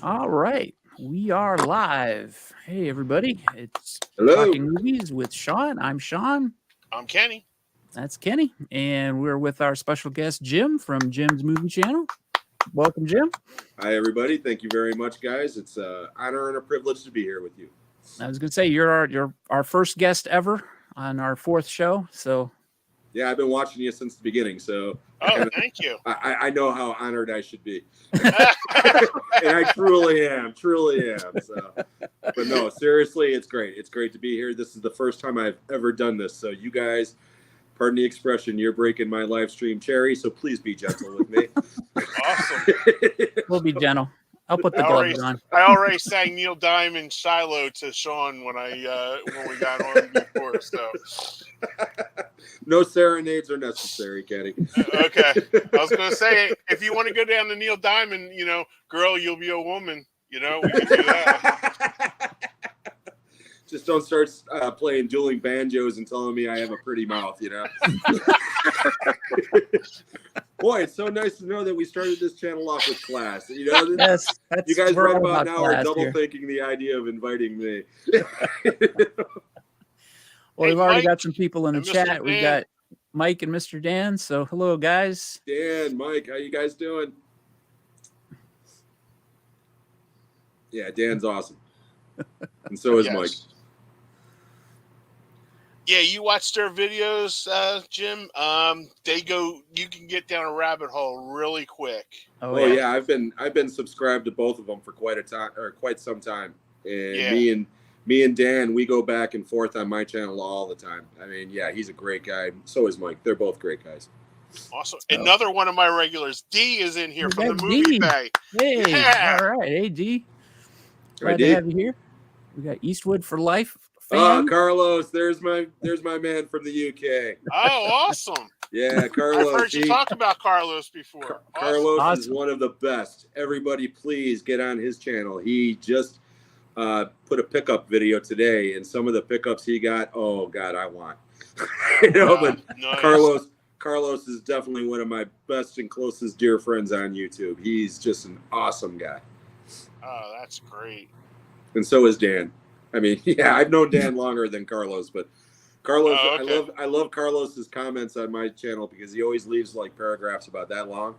All right, we are live. Hey, everybody. It's Hello. Talking Movies with Sean. I'm Sean. I'm Kenny. That's Kenny. And we're with our special guest, Jim, from Jim's Movie Channel. Welcome, Jim. Hi, everybody. Thank you very much, guys. It's an honor and a privilege to be here with you. I was going to say, you're our first guest ever on our fourth show. So, Yeah, I've been watching you since the beginning, so Oh, thank you. I know how honored I should be. And I truly am. So, but no, seriously, it's great. It's great to be here. This is the first time I've ever done this. So you guys, pardon the expression, you're breaking my live stream cherry, so please be gentle with me. Awesome. we'll be gentle. I'll put the gloves on. I already sang Neil Diamond Shiloh to Sean when we got on before. So No serenades are necessary, Kenny. okay, I was going to say, if you want to go down to Neil Diamond, girl, you'll be a woman. We can do that. Just don't start playing dueling banjos and telling me I have a pretty mouth, Boy, it's so nice to know that we started this channel off with class. Yes, you guys we're right all about now are double here. thinking the idea of inviting me. Well, we've Hey, already Mike got some people in the and Mr. chat. We've Dan. got Mike and Mr. Dan. So, hello, guys. Dan, Mike, how you guys doing? Yeah, Dan's awesome. And so is Yes. Mike. Yeah, you watched their videos, Jim. You can get down a rabbit hole really quick. Oh yeah, I've been subscribed to both of them for quite some time. And Yeah. me and Dan, we go back and forth on my channel all the time. I mean, yeah, he's a great guy. So is Mike. They're both great guys. Awesome. Another one of my regulars, D, is in here We from the got movie D. bay. Hey, Yeah. all right. Hey, D. Glad Right, to D? have you here. We got Eastwood for Life Oh, fan. Carlos, there's my man from the UK. Oh, awesome. Yeah, Carlos. I've heard you talk about Carlos before. Carlos is Awesome. one of the best. Everybody, please get on his channel. He just put a pickup video today, and some of the pickups he got, oh God, I want. But Nice. Carlos is definitely one of my best and closest dear friends on YouTube. He's just an awesome guy, Oh, that's great. and so is Dan. I mean, yeah, I've known Dan longer than Carlos, but Carlos, Oh, okay. I love Carlos's comments on my channel because he always leaves like paragraphs about that long.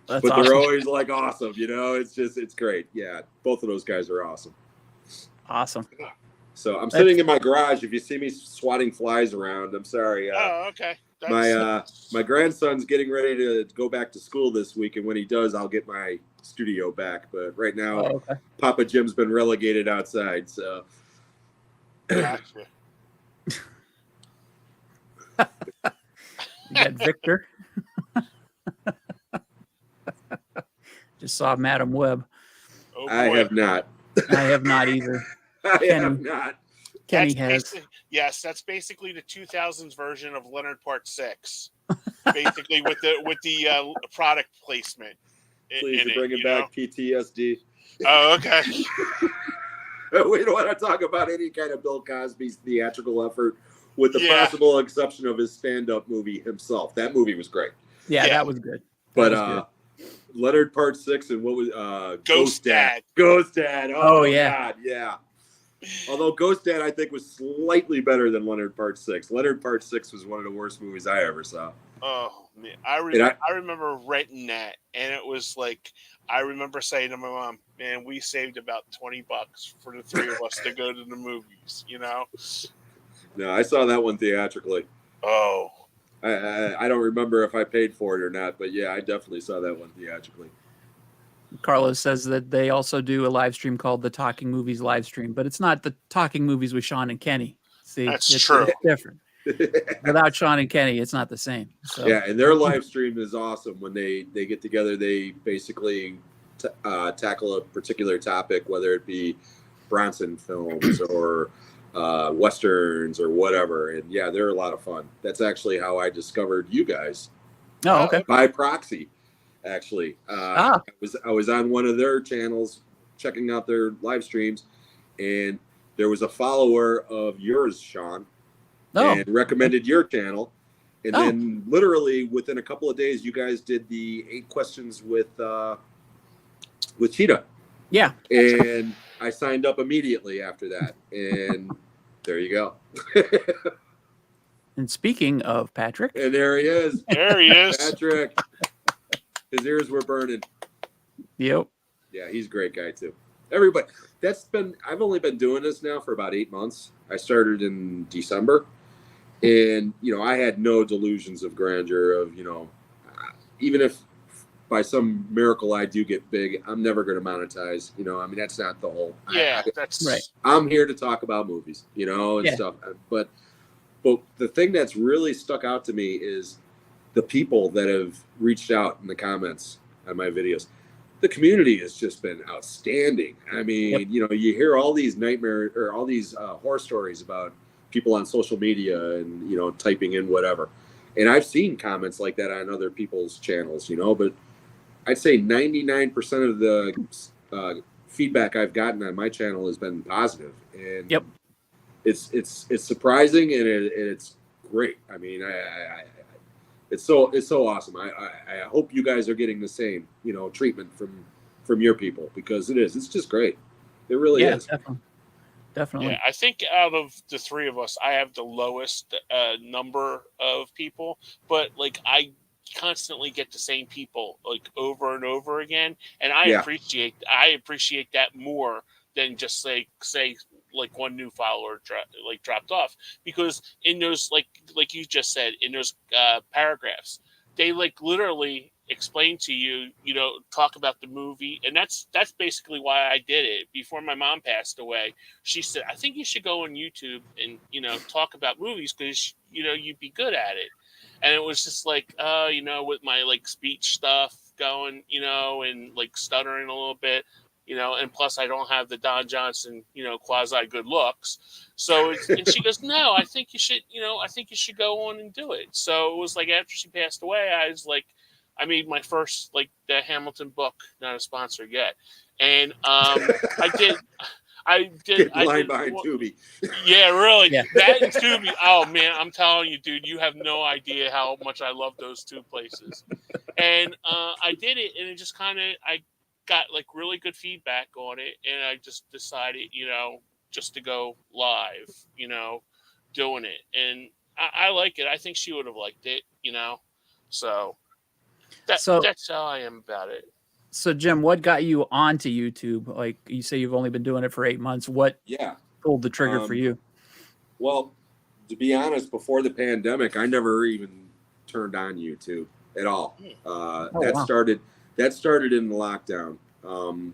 That's But awesome. they're always like awesome, it's great. Yeah, both of those guys are awesome. Awesome. So I'm sitting in my garage. If you see me swatting flies around, I'm sorry. Oh, okay. My grandson's getting ready to go back to school this week, and when he does, I'll get my studio back. But right now, Oh, okay. Papa Jim's been relegated outside. So Gotcha. We got Victor. Just saw Madam Web. Oh, I boy. have not. I have not either. I Kenny. have not. Kenny That's has. Yes, that's basically the 2000s version of Leonard Part 6. Basically with the product placement. Please in bring it, it back. PTSD. Oh, okay. We don't want to talk about any kind of Bill Cosby's theatrical effort, with the Yeah. possible exception of his stand-up movie himself. That movie was great. Yeah, Yeah. that was good. But That was Leonard Part 6 and what was Ghost Dad. Ghost Dad. Oh, Oh, yeah. God, yeah. Although Ghost Dad, I think, was slightly better than Leonard Part 6. Leonard Part 6 was one of the worst movies I ever saw. Oh man, I remember renting that, and it was like I remember saying to my mom, "Man, we saved about $20 for the three of us to go to the movies." No, I saw that one theatrically. Oh, I don't remember if I paid for it or not, but yeah, I definitely saw that one theatrically. Carlos says that they also do a live stream called the Talking Movies live stream, but it's not the Talking Movies with Sean and Kenny. See, That's it's true. different. Without Sean and Kenny, it's not the same. So Yeah, and their live stream is awesome. When they get together, they basically tackle a particular topic, whether it be Bronson films or westerns or whatever. And yeah, they're a lot of fun. That's actually how I discovered you guys, Oh, okay. by proxy. Actually, Ah. I was on one of their channels checking out their live streams, and there was a follower of yours, Sean, Oh, and recommended your channel. And Oh. then literally within a couple of days, you guys did the 8 questions with Cheetah. Yeah. And I signed up immediately after that. And there you go. And speaking of Patrick, And there he is. There he is. Patrick. His ears were burning. yep. Yeah, he's a great guy too. Everybody, I've only been doing this now for about 8 months. I started in December, and I had no delusions of grandeur of, even if by some miracle I do get big, I'm never going to monetize. That's not the whole. Yeah, that's right. I'm here to talk about movies, and stuff. But the thing that's really stuck out to me is the people that have reached out in the comments on my videos. The community has just been outstanding. I mean, you hear all these nightmare or all these horror stories about people on social media and, typing in whatever. And I've seen comments like that on other people's channels, but I'd say 99% of the feedback I've gotten on my channel has been positive. And it's surprising and it's great. I mean, it's so awesome. I hope you guys are getting the same, treatment from your people, because it's just great. It really is. Definitely. Yeah, I think out of the three of us, I have the lowest number of people, but like I constantly get the same people like over and over again, and I appreciate that more than just say like one new follower dropped off, because in those like you just said, in those paragraphs, they like literally explain to you, talk about the movie, and that's basically why I did it. Before my mom passed away, she said, I think you should go on YouTube and talk about movies, because you'd be good at it. And it was just like with my like speech stuff going, and like stuttering a little bit, and plus I don't have the Don Johnson, quasi good looks. So and she goes, no, I think you should go on and do it. So it was like after she passed away, I was like, I made my first like the Hamilton book, not a sponsor yet, and I did. Blind behind Tubi. Yeah, really. Yeah. That and Tubi. Oh man, I'm telling you, dude, you have no idea how much I love those two places. And I did it, and it just kind of I got like really good feedback on it, and I just decided, just to go live, doing it, and I like it. I think she would have liked it, So that's how I am about it. So, Jim, what got you onto YouTube? Like you say, you've only been doing it for 8 months. What pulled the trigger for you? Well, to be honest, before the pandemic, I never even turned on YouTube at all. Started in the lockdown, and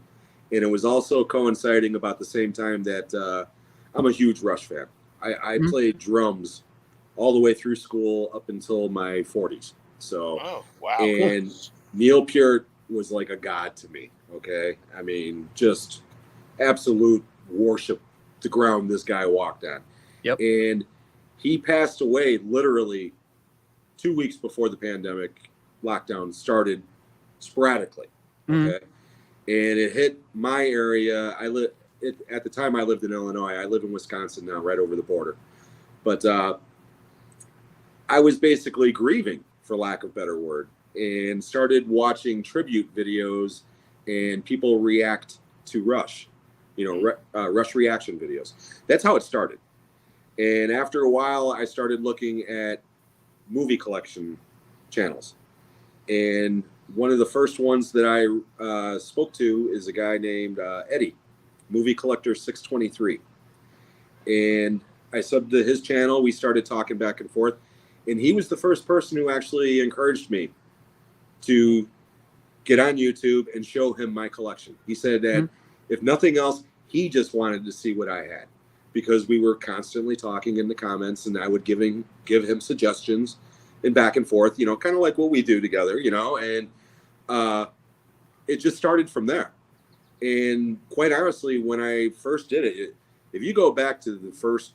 it was also coinciding about the same time that I'm a huge Rush fan. I played drums all the way through school up until my 40s. So, and Neil Peart was like a god to me. Okay. I mean, just absolute worship the ground this guy walked on. Yep. And he passed away literally 2 weeks before the pandemic lockdown started sporadically. Okay. And it hit my area. At the time I lived in Illinois. I live in Wisconsin now, right over the border. But I was basically grieving, for lack of a better word, and started watching tribute videos and people react to Rush, Rush reaction videos. That's how it started. And after a while, I started looking at movie collection channels. And one of the first ones that I spoke to is a guy named Eddie, Movie Collector 623. And I subbed to his channel. We started talking back and forth. And he was the first person who actually encouraged me to get on YouTube and show him my collection. He said that if nothing else, he just wanted to see what I had, because we were constantly talking in the comments, and I would give him suggestions and back and forth, kind of like what we do together, and it just started from there. And quite honestly, when I first did it, if you go back to the first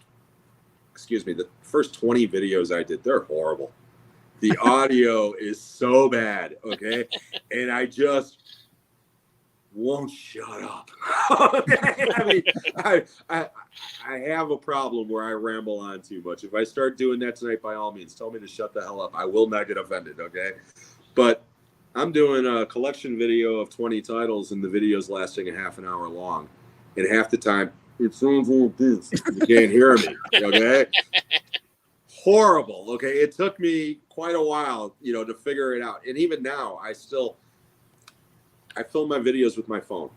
20 videos I did, they're horrible. The audio is so bad, okay? And I just won't shut up. Okay? I mean, I have a problem where I ramble on too much. If I start doing that tonight, by all means, tell me to shut the hell up. I will not get offended, okay? But I'm doing a collection video of 20 titles, and the video's lasting a half an hour long. And half the time, it sounds like this. You can't hear me. Okay. Horrible. Okay. It took me quite a while, to figure it out. And even now, I film my videos with my phone.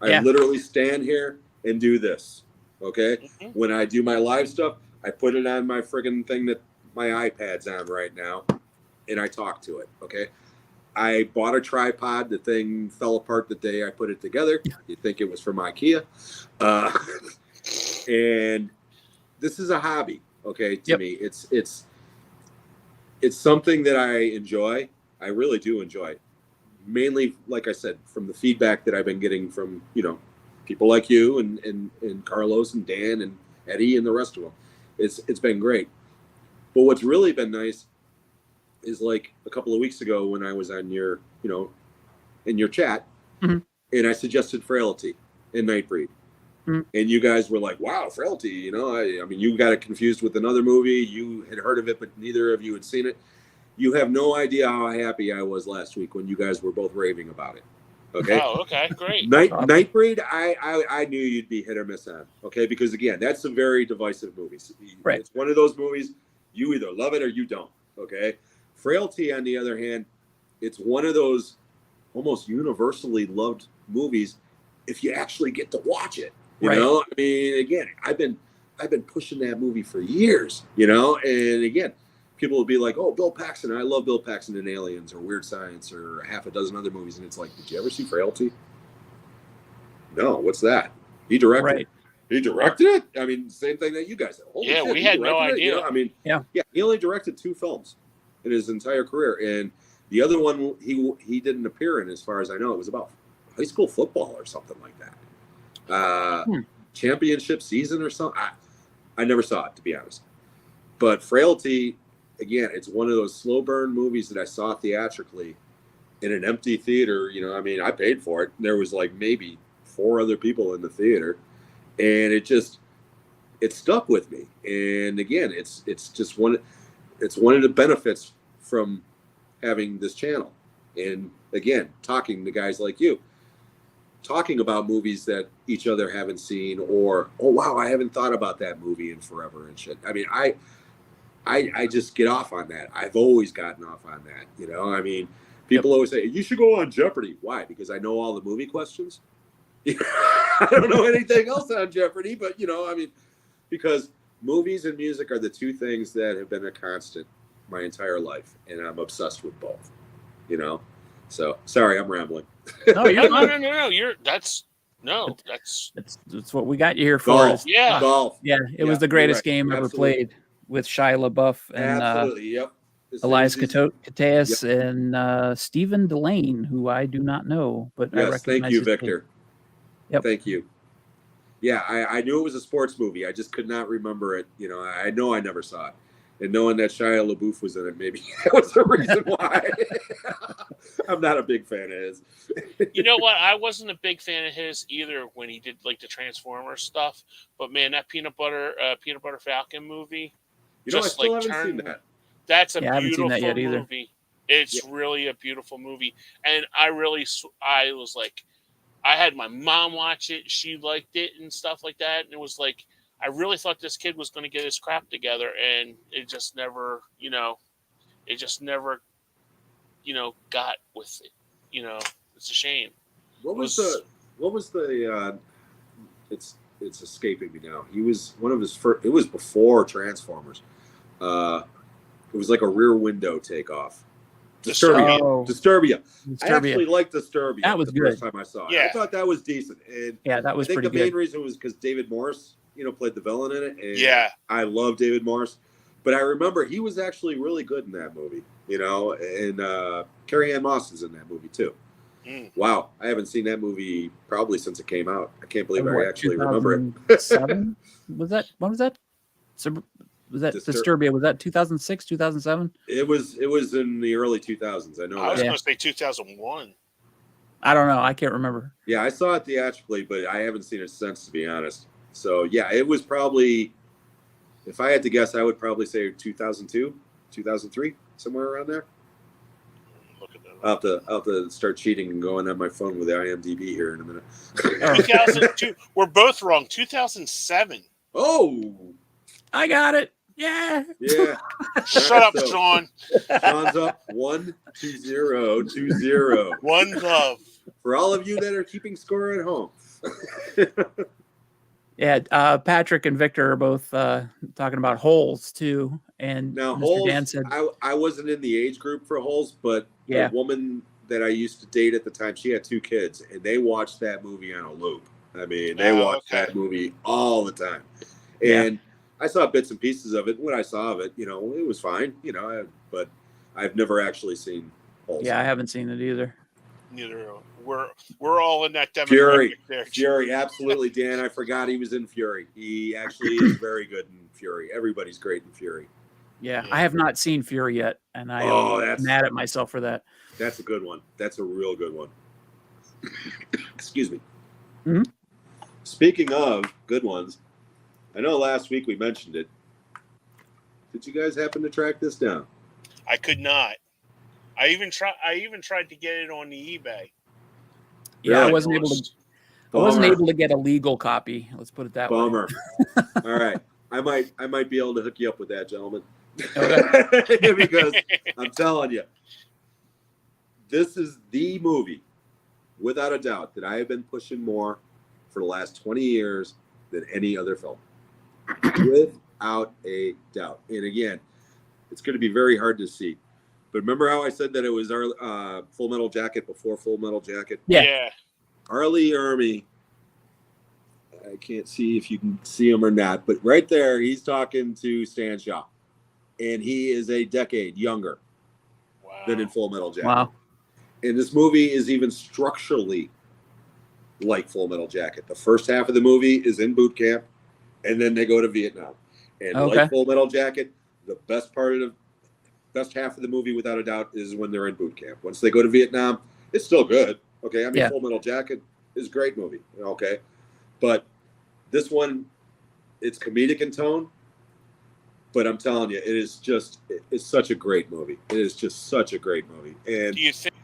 I literally stand here and do this. Okay. Mm-hmm. When I do my live stuff, I put it on my friggin' thing that my iPad's on right now, and I talk to it. Okay. I bought a tripod. The thing fell apart the day I put it together. You'd think it was from IKEA. And this is a hobby, okay, to me. It's something that I enjoy. I really do enjoy. Mainly, like I said, from the feedback that I've been getting from, people like you and Carlos and Dan and Eddie and the rest of them. It's been great. But what's really been nice is like a couple of weeks ago when I was on your, in your chat, mm-hmm. and I suggested Frailty and Nightbreed. Mm-hmm. And you guys were like, wow, Frailty, I mean, you got it confused with another movie. You had heard of it, but neither of you had seen it. You have no idea how happy I was last week when you guys were both raving about it. Okay. Oh, okay, great. Nightbreed, I knew you'd be hit or miss on. Okay, because again, that's a very divisive movie. Right. It's one of those movies you either love it or you don't. Okay. Frailty, on the other hand, it's one of those almost universally loved movies if you actually get to watch it. You know, I mean, again, I've been pushing that movie for years. And again, people will be like, "Oh, Bill Paxton, I love Bill Paxton in Aliens or Weird Science or half a dozen other movies," and it's like, did you ever see Frailty? No, what's that? He directed. Right. He directed it. I mean, same thing that you guys said. Holy shit, we had no idea. I mean, yeah, he only directed 2 films in his entire career, and the other one he didn't appear in, as far as I know. It was about high school football or something like that. Championship season or something. I never saw it, to be honest. But Frailty, again, it's one of those slow burn movies that I saw theatrically in an empty theater. I mean, I paid for it. There was like maybe 4 other people in the theater, and it stuck with me. And again, it's just one of the benefits from having this channel. And again, talking to guys like you, talking about movies that each other haven't seen, or, oh wow, I haven't thought about that movie in forever and shit. I mean, I just get off on that. I've always gotten off on that. I mean, people always say, you should go on Jeopardy. Why? Because I know all the movie questions. I don't know anything else on Jeopardy, but I mean, because movies and music are the 2 things that have been a constant my entire life, and I'm obsessed with both. So sorry, I'm rambling. No, you're not. No. That's what we got you here for. Golf. Golf. Yeah, it was the greatest game ever played, with Shia LaBeouf and Elias Koteas and Stephen Delane, who I do not know, but I recognize. Thank you, Victor. Yep. Thank you. Yeah, I knew it was a sports movie. I just could not remember it. I know I never saw it. And knowing that Shia LaBeouf was in it, maybe that was the reason why. I'm not a big fan of his. You know what? I wasn't a big fan of his either when he did like the Transformers stuff. But man, that Peanut Butter Falcon movie. I still haven't seen that. That's a beautiful movie. It's really a beautiful movie. And I was like, I had my mom watch it. She liked it and stuff like that. And it was like, I really thought this kid was going to get his crap together, and it just never, got with it. It's a shame. What was the? It's escaping me now. He was one of his first. It was before Transformers. It was like a Rear Window takeoff. Disturbia. Oh. Disturbia. I actually liked Disturbia. That was the first time I saw it. Yeah. I thought that was decent. And that was pretty good. I think the main reason was because David Morse, played the villain in it. And I love David Morse. But I remember he was actually really good in that movie, and Carrie Ann Moss is in that movie too. Mm. Wow. I haven't seen that movie probably since it came out. I can't believe I actually remember it. 2007? Was that? When was that? Was that Disturbia? Was that 2006, 2007? It was in the early 2000s. I know. I was going to say 2001. I don't know. I can't remember. Yeah, I saw it theatrically, but I haven't seen it since, to be honest. So, yeah, it was probably, if I had to guess, I would probably say 2002, 2003, somewhere around there. Look at that I'll have to start cheating and going on my phone with the IMDb here in a minute. 2002. We're both wrong. 2007. Oh, I got it. Yeah. Yeah. Shut up, Sean. Sean's up 1-2-0-2-0. One love. For all of you that are keeping score at home. Yeah, Patrick and Victor are both talking about Holes too, and now Mr. Holes. Dan said, I wasn't in the age group for Holes, but yeah, the woman that I used to date at the time, she had 2 kids, and they watched that movie on a loop. I mean, they watched that movie all the time, and I saw bits and pieces of it. When I saw of it, it was fine, but I've never actually seen Holes. Yeah, I haven't seen it either. Neither. We're all in that demographic. Fury, absolutely, Dan. I forgot he was in Fury. He actually is very good in Fury. Everybody's great in Fury. Yeah, I have not seen Fury yet, and I'm mad at myself for that. That's a good one. That's a real good one. Excuse me. Mm-hmm. Speaking of good ones, I know last week we mentioned it. Did you guys happen to track this down? I could not. I even tried to get it on the eBay. Yeah, I wasn't able to get a legal copy. Let's put it that way. Bummer. All right. I might be able to hook you up with that, gentleman. Okay. Because I'm telling you, this is the movie, without a doubt, that I have been pushing more for the last 20 years than any other film. Without a doubt. And again, it's going to be very hard to see. But remember how I said that it was our Full Metal Jacket before Full Metal Jacket? Yeah. R. Lee Ermey. I can't see if you can see him or not, but right there, he's talking to Stan Shaw. And he is a decade younger than in Full Metal Jacket. Wow. And this movie is even structurally like Full Metal Jacket. The first half of the movie is in boot camp, and then they go to Vietnam. And like Full Metal Jacket, the best half of the movie, without a doubt, is when they're in boot camp. Once they go to Vietnam, it's still good. Okay, I mean, Full Metal Jacket is a great movie. Okay, but this one, it's comedic in tone. But I'm telling you, it's such a great movie. It is just such a great movie. And do you think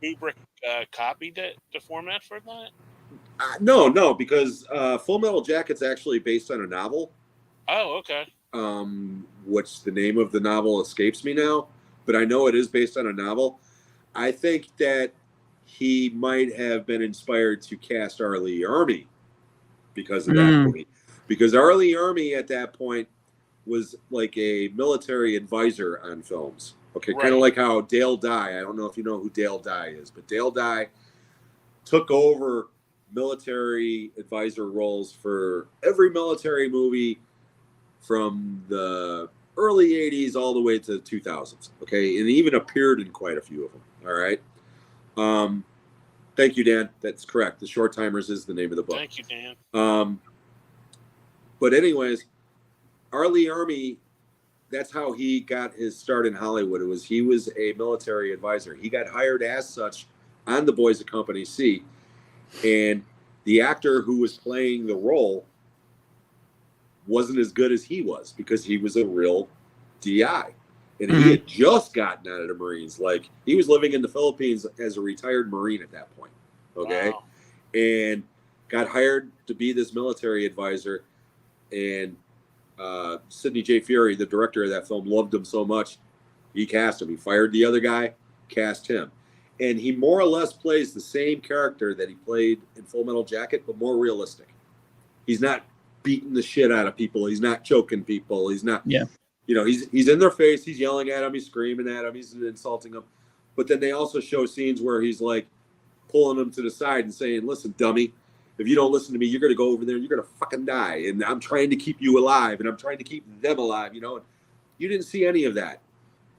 Kubrick copied the format for that? No, because Full Metal Jacket's actually based on a novel. Oh, okay. Which the name of the novel escapes me now, but I know it is based on a novel. I think that he might have been inspired to cast R. Lee Ermey because of that movie. Because R. Lee Ermey at that point was like a military advisor on films. Okay, kind of like how Dale Dye, I don't know if you know who Dale Dye is, but Dale Dye took over military advisor roles for every military movie from the early 80s all the way to the 2000s. Okay, and he even appeared in quite a few of them. All right. Thank you, Dan. That's correct. The Short Timers is the name of the book. Thank you, Dan. But anyways, R. Lee Ermey, that's how he got his start in Hollywood. He was a military advisor. He got hired as such on The Boys of Company C, and the actor who was playing the role wasn't as good as he was because he was a real DI. And he had just gotten out of the Marines. Like, he was living in the Philippines as a retired Marine at that point. Okay. Wow. And got hired to be this military advisor. And Sidney J. Fury, the director of that film, loved him so much, he cast him. He fired the other guy, cast him. And he more or less plays the same character that he played in Full Metal Jacket, but more realistic. He's not beating the shit out of people. He's not choking people. He's not, he's in their face. He's yelling at them. He's screaming at them. He's insulting them. But then they also show scenes where he's like pulling them to the side and saying, listen, dummy, if you don't listen to me, you're going to go over there and you're going to fucking die. And I'm trying to keep you alive, and I'm trying to keep them alive, And you didn't see any of that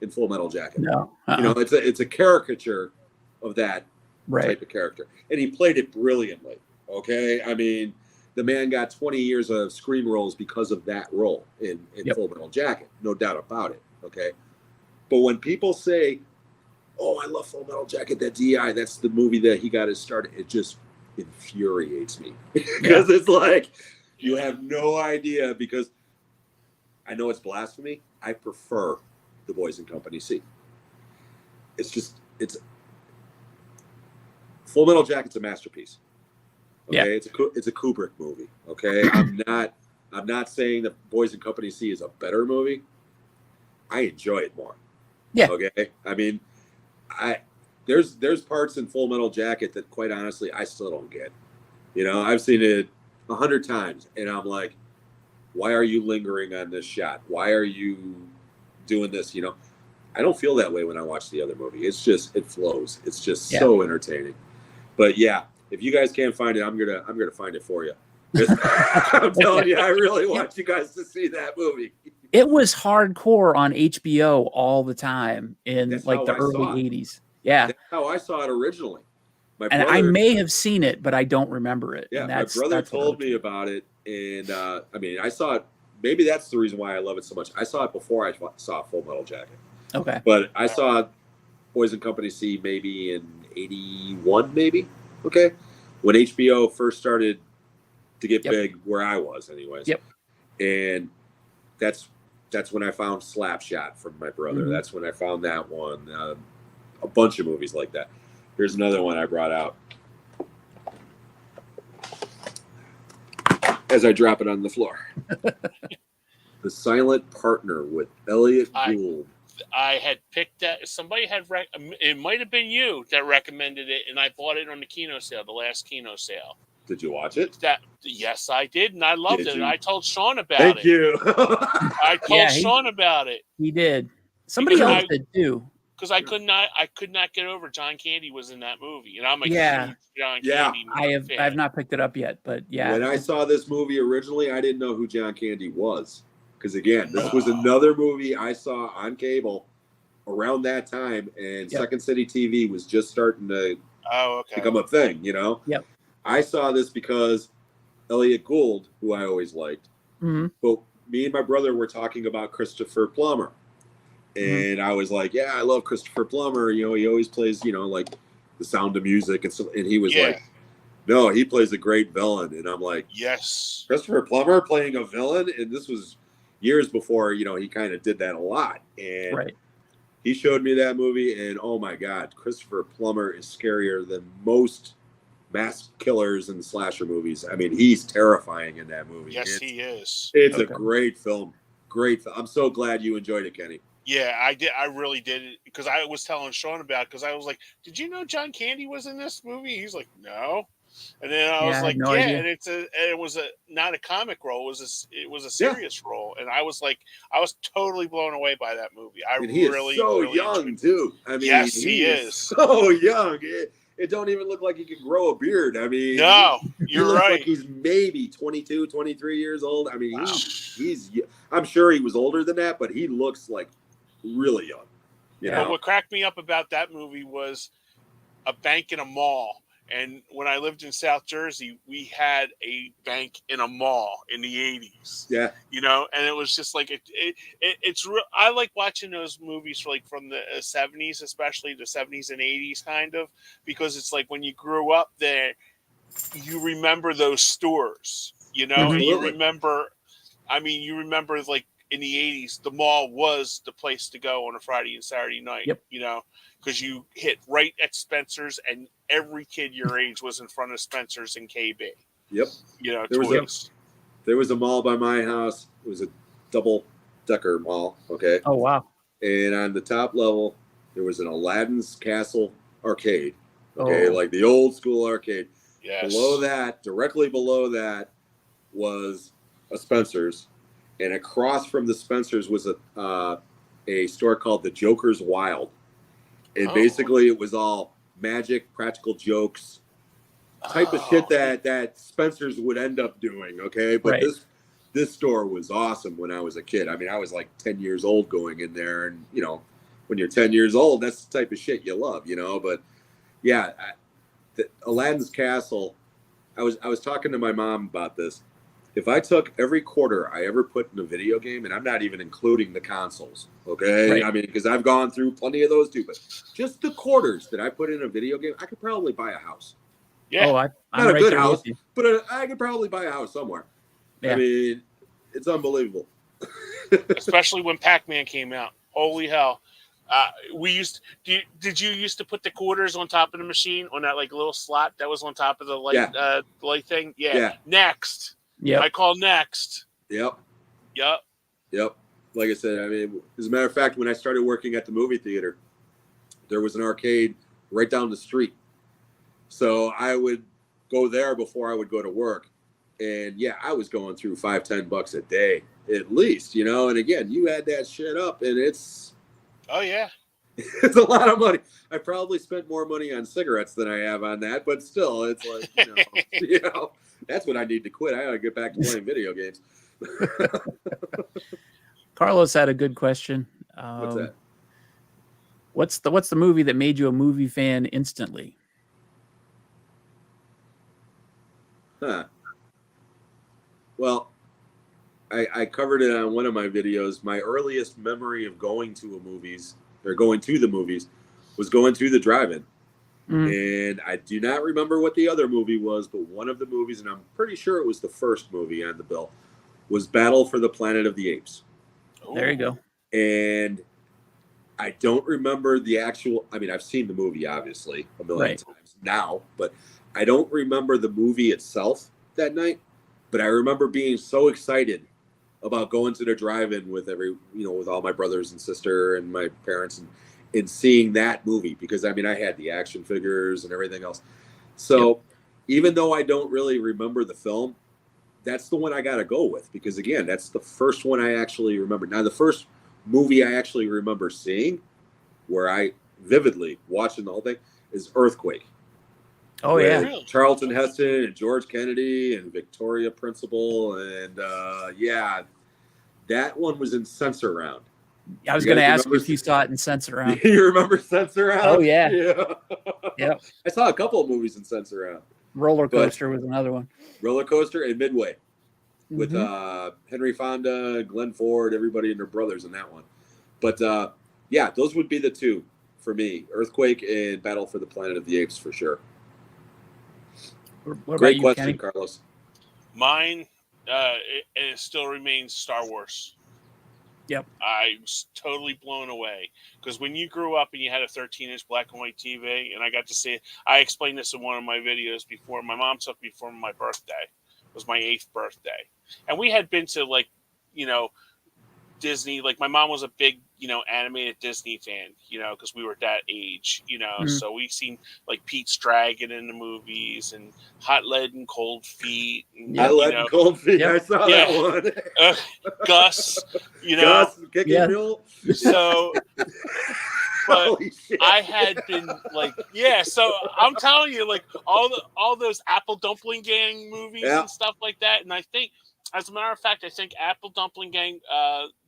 in Full Metal Jacket. No. It's a caricature of that type of character. And he played it brilliantly. Okay. I mean, the man got 20 years of screen roles because of that role in Full Metal Jacket. No doubt about it. Okay. But when people say, oh, I love Full Metal Jacket, that DI, that's the movie that he got his start, it just infuriates me because it's like, you have no idea, because I know it's blasphemy. I prefer The Boys in Company C. It's Full Metal Jacket's a masterpiece. Okay, Yeah. It's a Kubrick movie. Okay, I'm not saying that Boys and Company C is a better movie. I enjoy it more. Yeah. Okay. I mean, there's parts in Full Metal Jacket that, quite honestly, I still don't get. You know, I've seen it 100 times, and I'm like, why are you lingering on this shot? Why are you doing this? You know, I don't feel that way when I watch the other movie. It's just, it flows. It's just so entertaining. But yeah, if you guys can't find it, I'm gonna find it for you. I'm telling you, I really want you guys to see that movie. It was hardcore on HBO all the time in That's like the how I saw early it. 80s. Yeah. That's how I saw it originally. And I may have seen it, but I don't remember it. Yeah, and my brother told me about it, and I mean, I saw it. Maybe that's the reason why I love it so much. I saw it before I saw Full Metal Jacket. Okay. But I saw Boys and Company C maybe in '81, maybe. Okay, when HBO first started to get big, where I was, anyways. Yep. And that's when I found Slapshot from my brother. Mm-hmm. That's when I found that one. A bunch of movies like that. Here's another one I brought out. As I drop it on the floor. The Silent Partner with Elliot Gould. I had picked that. Somebody had, it might have been you that recommended it, and I bought it on the Kino sale, the last Kino sale. Did you watch it? Yes, I did, and I loved it. And I told Sean about it. Thank you. I told Sean about it. He did. Somebody else did too. Because I could not get over John Candy was in that movie, and I'm a huge John Candy fan. I have not picked it up yet, but yeah. When I saw this movie originally, I didn't know who John Candy was, because again, this was another movie I saw on cable around that time, and Second City TV was just starting to become a thing. You know. Yep. I saw this because Elliot Gould, who I always liked, but me and my brother were talking about Christopher Plummer. And I was like, yeah, I love Christopher Plummer. You know, he always plays, you know, like The Sound of Music and stuff. And he was like, no, he plays a great villain. And I'm like, yes, Christopher Plummer playing a villain. And this was years before, you know, he kind of did that a lot. And he showed me that movie. And oh my God, Christopher Plummer is scarier than most mass killers in slasher movies. I mean, he's terrifying in that movie. Yes, he is. It's a great film. Great film. I'm so glad you enjoyed it, Kenny. Yeah, I did. I really did it because I was telling Sean about it because I was like, "Did you know John Candy was in this movie?" He's like, "No," and then I was like, no idea. And it was not a comic role. It was a serious role, and I was totally blown away by that movie. He is so young too. I mean, yes, he is so young. It don't even look like he can grow a beard. I mean, no, you're right. Like he's maybe 22, 23 years old. I mean, he's. I'm sure he was older than that, but he looks like really young. You know? What cracked me up about that movie was a bank in a mall. And when I lived in South Jersey, we had a bank in a mall in the 80s. Yeah. You know, and it was just like, it's real. I like watching those movies like from the 70s, especially the 70s and 80s kind of, because it's like when you grew up there, you remember those stores, you know, and you remember like, in the 80s, the mall was the place to go on a Friday and Saturday night, you know, because you hit right at Spencer's and every kid your age was in front of Spencer's and KB. Yep. You know, there was a mall by my house. It was a double-decker mall, okay? Oh, wow. And on the top level, there was an Aladdin's Castle arcade, okay? Like the old school arcade. Yes. Below that, directly below that, was a Spencer's. And across from the Spencer's was a store called the Joker's Wild. And basically it was all magic, practical jokes, type of shit that Spencer's would end up doing, okay? But this store was awesome when I was a kid. I mean, I was like 10 years old going in there. And, you know, when you're 10 years old, that's the type of shit you love, you know? But, yeah, the Aladdin's Castle, I was talking to my mom about this. If I took every quarter I ever put in a video game, and I'm not even including the consoles, okay? Right. I mean, because I've gone through plenty of those too, but just the quarters that I put in a video game, I could probably buy a house. Yeah. Oh, I'm not a right good there house, with you. but I could probably buy a house somewhere. Yeah. I mean, it's unbelievable. Especially when Pac-Man came out. Holy hell. Did you used to put the quarters on top of the machine on that like little slot that was on top of the light thing? Yeah. Next. Yeah. I call next. Yep. Yep. Like I said, I mean, as a matter of fact, when I started working at the movie theater, there was an arcade right down the street. So I would go there before I would go to work. And yeah, I was going through $5-10 a day at least, you know. And again, you add that shit up, and it's it's a lot of money. I probably spent more money on cigarettes than I have on that, but still, it's like you know, that's what I need to quit. I gotta get back to playing video games. Carlos had a good question. What's that? What's the movie that made you a movie fan instantly? Huh. Well, I covered it on one of my videos. My earliest memory of going to the movies was going through the drive-in. And I do not remember what the other movie was, but one of the movies, and I'm pretty sure it was the first movie on the bill, was Battle for the Planet of the Apes. There you go. And I don't remember the actual, I mean, I've seen the movie obviously a million times now, but I don't remember the movie itself that night. But I remember being so excited about going to the drive-in with with all my brothers and sister and my parents and seeing that movie, because I mean, I had the action figures and everything else. So even though I don't really remember the film, that's the one I got to go with, because again, that's the first one I actually remember. Now, the first movie I actually remember seeing, where I vividly watching the whole thing, is Earthquake. Oh yeah, Charlton Heston and George Kennedy and Victoria Principal, and that one was in Sensorround. I was going to ask if you saw it in Sensorround. You remember Sensorround? Oh yeah. Yeah. I saw a couple of movies in Sensorround. Roller Coaster was another one. Roller Coaster and Midway with Henry Fonda, Glenn Ford, everybody and their brothers in that one. But those would be the two for me: Earthquake and Battle for the Planet of the Apes, for sure. Great question, Kenny? Carlos. Mine, it still remains Star Wars. Yep. I was totally blown away, because when you grew up and you had a 13-inch black and white TV, and I got to see it, I explained this in one of my videos before. My mom took me for my birthday. It was my 8th birthday. And we had been to, Disney. Like, my mom was a big, animated Disney fan, because we were that age, So we seen, like, Pete's Dragon in the movies and Hot Lead and Cold Feet. And, Hot Lead and Cold Feet. Yep. I saw that one. Gus, Gus, Kicking Mule. So, but I had been so I'm telling you, like, all those Apple Dumpling Gang movies and stuff like that. And I think, as a matter of fact, Apple Dumpling Gang,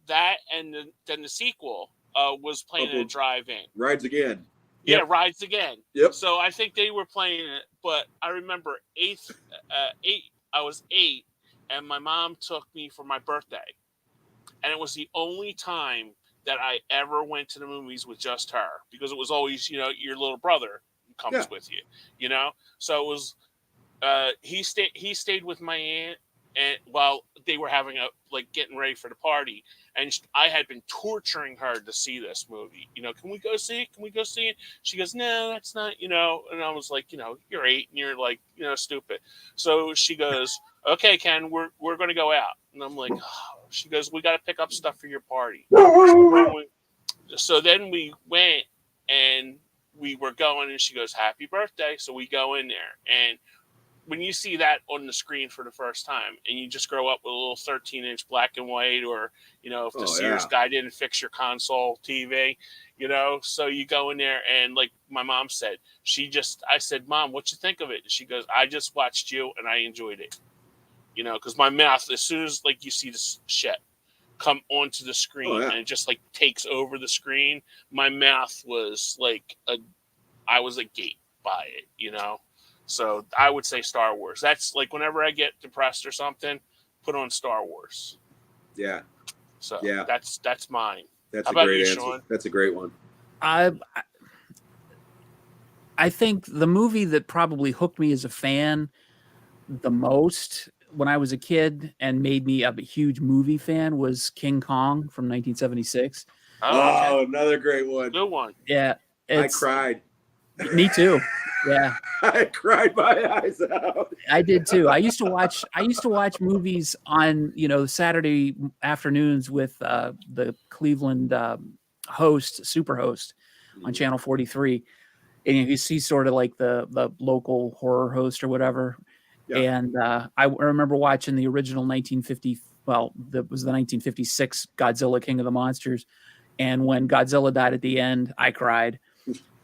that and then the sequel was playing in a drive-in. Rides Again. Yeah, Rides Again. Yep. So I think they were playing it, but I remember I was 8, and my mom took me for my birthday. And it was the only time that I ever went to the movies with just her, because it was always, your little brother comes with you, So it was, he stayed with my aunt, and while they were having getting ready for the party, and I had been torturing her to see this movie. Can we go see it? Can we go see it? She goes, no, that's not, and I was like, you're 8 and you're like, stupid. So she goes, okay, Ken, we're going to go out. And I'm like, oh. She goes, we got to pick up stuff for your party. So then we went, and we were going, and she goes, happy birthday. So we go in there, and when you see that on the screen for the first time, and you just grow up with a little 13-inch black and white, or, if the Sears guy didn't fix your console TV, so you go in there, and like my mom said, I said, Mom, what you think of it? And she goes, I just watched you and I enjoyed it. Because my mouth, as soon as you see this shit come onto the screen and it just takes over the screen, my mouth was I was agape by it, So I would say Star Wars. That's whenever I get depressed or something, put on Star Wars. Yeah. So that's mine. That's a great answer. Sean? That's a great one. I think the movie that probably hooked me as a fan the most when I was a kid and made me a huge movie fan was King Kong from 1976. Oh, another great one. Good one. Yeah. I cried. Me too. Yeah. I cried my eyes out. I did too. I used to watch movies on, Saturday afternoons with the Cleveland super host on Channel 43. And you see sort of like the local horror host or whatever. Yeah. And I remember watching the original 1950, that was the 1956 Godzilla King of the Monsters. And when Godzilla died at the end, I cried.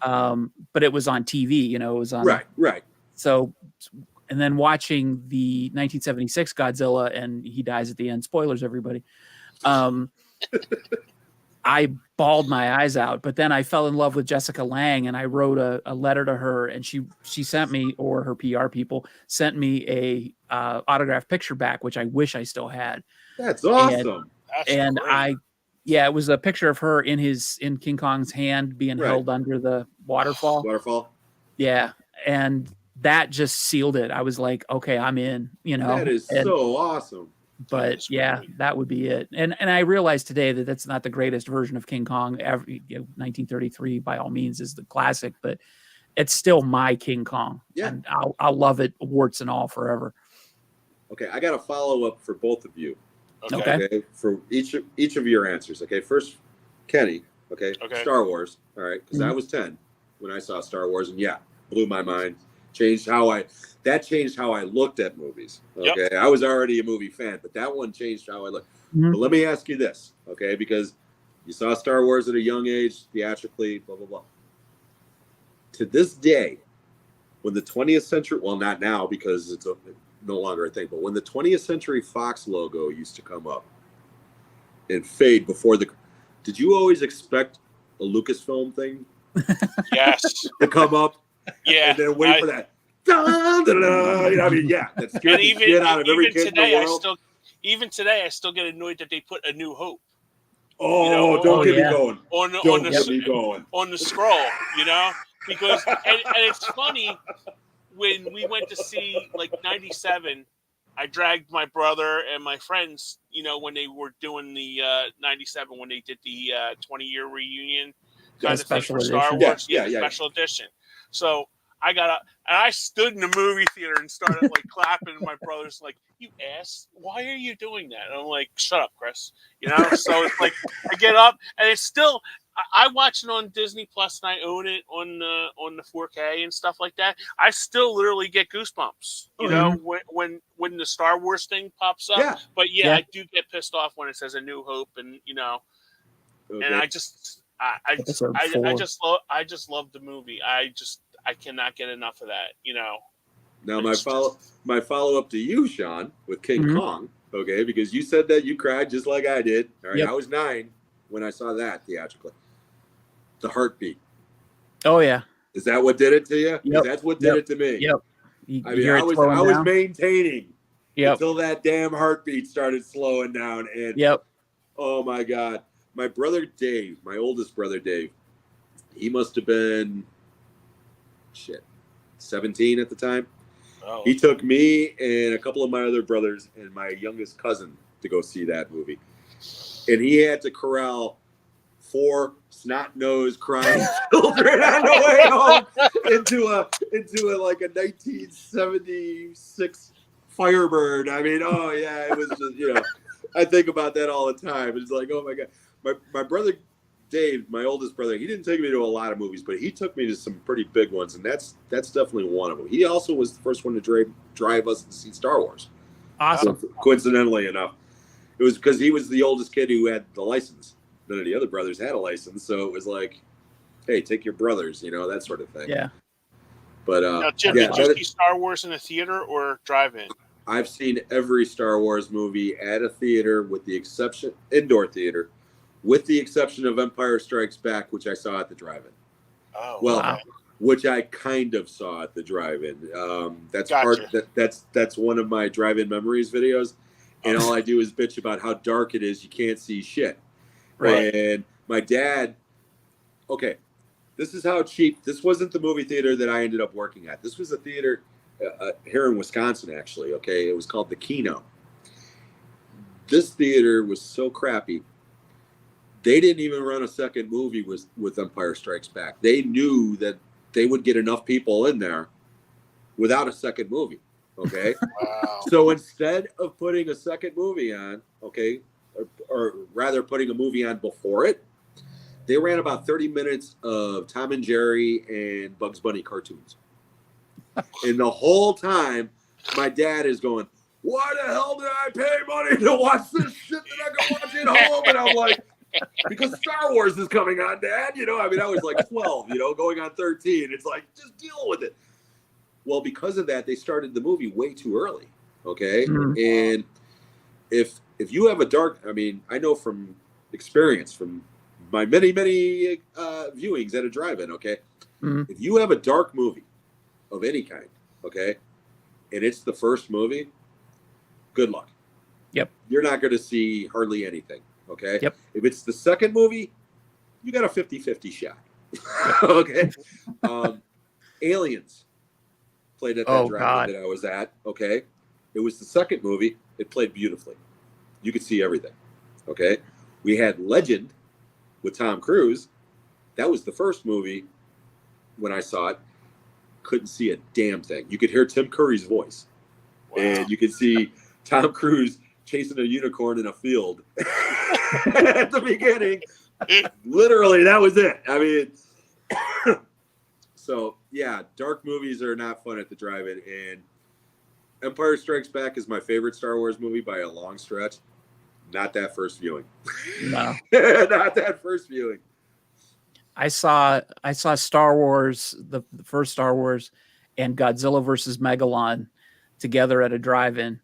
But it was on TV, it was on. Right. So, and then watching the 1976 Godzilla and he dies at the end. Spoilers, everybody. I bawled my eyes out, but then I fell in love with Jessica Lange and I wrote a letter to her and she sent me, or her PR people sent me a autographed picture back, which I wish I still had. That's awesome. That's great. It was a picture of her in King Kong's hand being held under the waterfall. Yeah. And that just sealed it. I was like, okay, I'm in, That is so awesome. But that would be it. And I realized today that that's not the greatest version of King Kong ever. 1933 by all means is the classic, but it's still my King Kong. Yeah. And I'll love it, warts and all, forever. Okay, I got a follow-up for both of you. Okay. For each of your answers. Okay, first, Kenny. Okay. Star Wars. All right, because I was 10 when I saw Star Wars, and blew my mind. Changed how I looked at movies. Okay, yep. I was already a movie fan, but that one changed how I looked. Mm-hmm. But let me ask you this, okay? Because you saw Star Wars at a young age, theatrically, blah blah blah. To this day, when the 20th century, well, not now because it's no longer a thing, but when the 20th Century Fox logo used to come up and fade before did you always expect a Lucasfilm thing? Yes. To come up? Yeah. And then wait for that. Dun, dun, dun, that scared the shit out of every kid in the world. Even today, I still get annoyed that they put A New Hope. Oh, don't get me going. On the scroll, because and it's funny when we went to see like 97. I dragged my brother and my friends, when they were doing the 97 when they did the 20-year reunion kind of thing for Star Wars, special edition. So I got up and I stood in the movie theater and started like clapping. And my brother's like, "You ass, why are you doing that?" And I'm like, "Shut up, Chris." So it's like I get up and it's still. I watch it on Disney Plus and I own it on the 4K and stuff like that. I still literally get goosebumps, when the Star Wars thing pops up. Yeah. But I do get pissed off when it says A New Hope, and and I just love the movie. I cannot get enough of that. Now my follow up to you, Sean, with King Kong. Okay, because you said that you cried just like I did. All right, yep. I was 9 when I saw that theatrically. The heartbeat. Oh yeah. Is that what did it to you? Yep. That's what did it to me. Yep. I was maintaining until that damn heartbeat started slowing down. And oh my God, my brother Dave, my oldest brother Dave, he must have been 17 at the time. Oh. He took me and a couple of my other brothers and my youngest cousin to go see that movie, and he had to corral 4 snot-nosed crying children on the way home into a like a 1976 Firebird. I mean, it was just I think about that all the time. It's like, oh my God, my brother Dave, my oldest brother, he didn't take me to a lot of movies, but he took me to some pretty big ones, and that's definitely one of them. He also was the first one to drive us to see Star Wars. Awesome. Coincidentally enough, it was because he was the oldest kid who had the license. None of the other brothers had a license, so it was like, hey, take your brothers, that sort of thing. Yeah. But now, Jim, did you see Star Wars in a theater or drive-in? I've seen every Star Wars movie at a theater, indoor theater, with the exception of Empire Strikes Back, which I saw at the drive-in. Oh, wow. Which I kind of saw at the drive-in. That's gotcha. That's one of my drive-in memories videos, and all I do is bitch about how dark it is. You can't see shit. Right. And my dad, okay, this is how cheap. This wasn't the movie theater that I ended up working at. This was a theater here in Wisconsin, actually. Okay, it was called the Kino. This theater was so crappy they didn't even run a second movie with Empire Strikes Back. They knew that they would get enough people in there without a second movie. Okay. Wow. So instead of putting a second movie on, okay, or rather putting a movie on before it, they ran about 30 minutes of Tom and Jerry and Bugs Bunny cartoons. And the whole time, my dad is going, why the hell did I pay money to watch this shit that I can watch at home? And I'm like, because Star Wars is coming on, Dad. You know, I mean, I was like 12, you know, going on 13. It's like, just deal with it. Well, because of that, they started the movie way too early. Okay. Mm-hmm. And if you have a dark, I mean, I know from experience, from my many viewings at a drive-in, okay, if you have a dark movie of any kind, okay, and it's the first movie, good luck. Yep. You're not going to see hardly anything, okay? Yep. If it's the second movie, you got a 50-50 shot. Okay. Aliens played at that drive-in that I was at, okay? It was the second movie. It played beautifully. You could see everything, okay? We had Legend with Tom Cruise. That was the first movie when I saw it. Couldn't see a damn thing. You could hear Tim Curry's voice. Wow. And you could see Tom Cruise chasing a unicorn in a field at the beginning. Literally, that was it. I mean, so yeah, dark movies are not fun at the drive-in. And Empire Strikes Back is my favorite Star Wars movie by a long stretch. Not that first viewing. No. Not that first viewing. I saw Star Wars, the first Star Wars, and Godzilla versus Megalon together at a drive-in.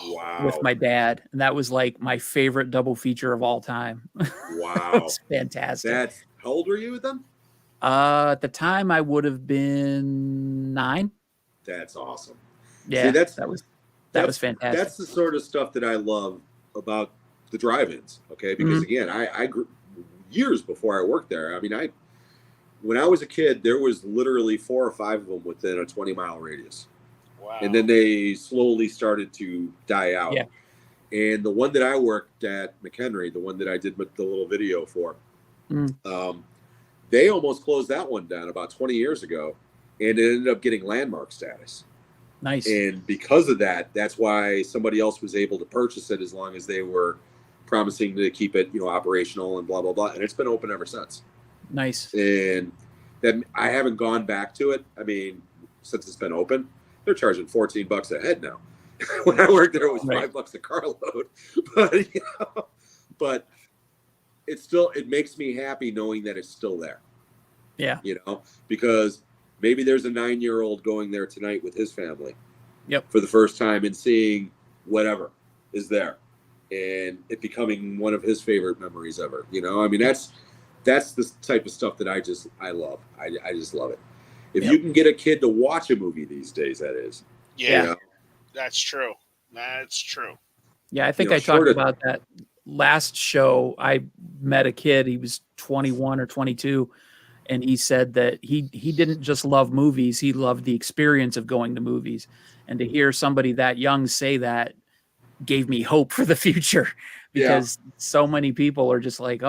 Wow. With my dad, and that was like my favorite double feature of all time. Wow. It's fantastic. How old were you with them? At the time I would have been 9. That's awesome. Yeah. See, that was fantastic. That's the sort of stuff that I love about the drive-ins. Okay. Because again, I grew years before I worked there. I mean, when I was a kid, there was literally 4 or 5 of them within a 20-mile radius. Wow. And then they slowly started to die out. Yeah. And the one that I worked at, McHenry, the one that I did the little video for, they almost closed that one down about 20 years ago, and it ended up getting landmark status. Nice. And because of that, that's why somebody else was able to purchase it as long as they were promising to keep it, operational and blah, blah, blah. And it's been open ever since. Nice. And that I haven't gone back to it. I mean, since it's been open, they're charging $14 a head now. When I worked there, it was $5 a carload. But it makes me happy knowing that it's still there. Yeah. Because maybe there's a 9-year-old going there tonight with his family. Yep. For the first time and seeing whatever is there, and it becoming one of his favorite memories ever. I mean, that's the type of stuff that I love. I just love it. If you can get a kid to watch a movie these days, that is. Yeah, that's true. That's true. Yeah, I think I talked about that last show. I met a kid. He was 21 or 22, and he said that he didn't just love movies. He loved the experience of going to movies. And to hear somebody that young say that gave me hope for the future, because so many people are just like,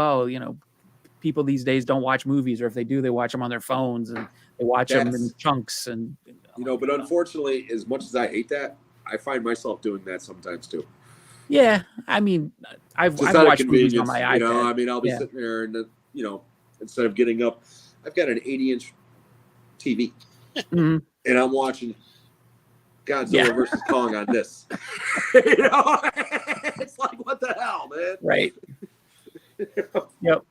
people these days don't watch movies, or if they do, they watch them on their phones and they watch them in chunks. And but unfortunately, as much as I hate that, I find myself doing that sometimes too. Yeah, I mean, I've watched movies on my iPad. I mean, I'll be sitting there and instead of getting up, I've got an 80-inch TV, and I'm watching Godzilla versus Kong on this. It's like, what the hell, man? Right. Yep.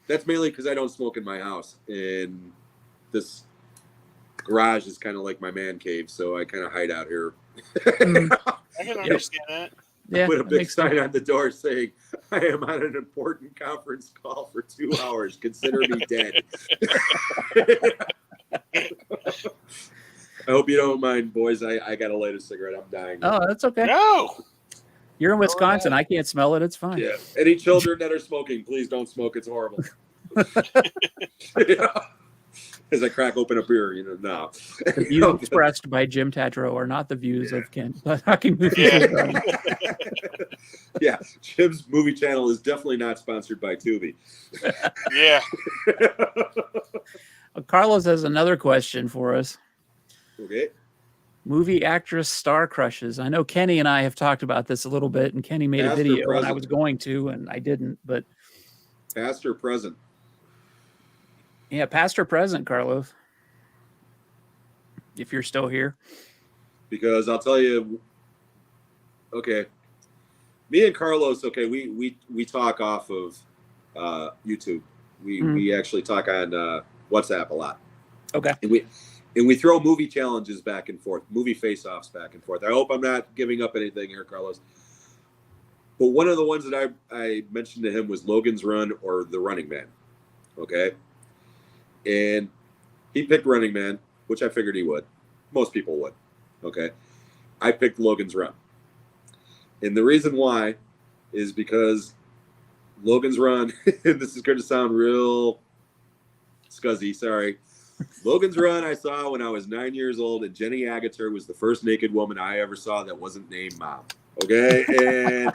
That's mainly because I don't smoke in my house, and this garage is kind of like my man cave, so I kind of hide out here. I can understand that. Yeah, put a big sign on the door saying, I am on an important conference call for 2 hours. Consider me dead. I hope you don't mind, boys. I got to light a cigarette. I'm dying. Oh, that's okay. No. You're in Wisconsin. I can't smell it. It's fine. Yeah. Any children that are smoking, please don't smoke. It's horrible. As I crack open a beer, no. The views expressed by Jim Tatro are not the views of Ken. Yeah, Jim's movie channel is definitely not sponsored by Tubi. Yeah. Carlos has another question for us. Okay. Movie actress star crushes. I know Kenny and I have talked about this a little bit, and Kenny made a Past or video, and I present? was going to, and I didn't. But Past or present? yeah, past or present, Carlos, if you're still here. Because I'll tell you, okay, me and Carlos, okay, we talk off of YouTube. We actually talk on WhatsApp a lot. Okay. And we throw movie challenges back and forth, movie face-offs back and forth. I hope I'm not giving up anything here, Carlos. But one of the ones that I mentioned to him was Logan's Run or The Running Man. Okay. And he picked Running Man, which I figured he would. Most people would. Okay. I picked Logan's Run. And the reason why is because Logan's Run, and this is going to sound real scuzzy, sorry. Logan's Run I saw when I was 9 years old, and Jenny Agutter was the first naked woman I ever saw that wasn't named Mom. Okay? And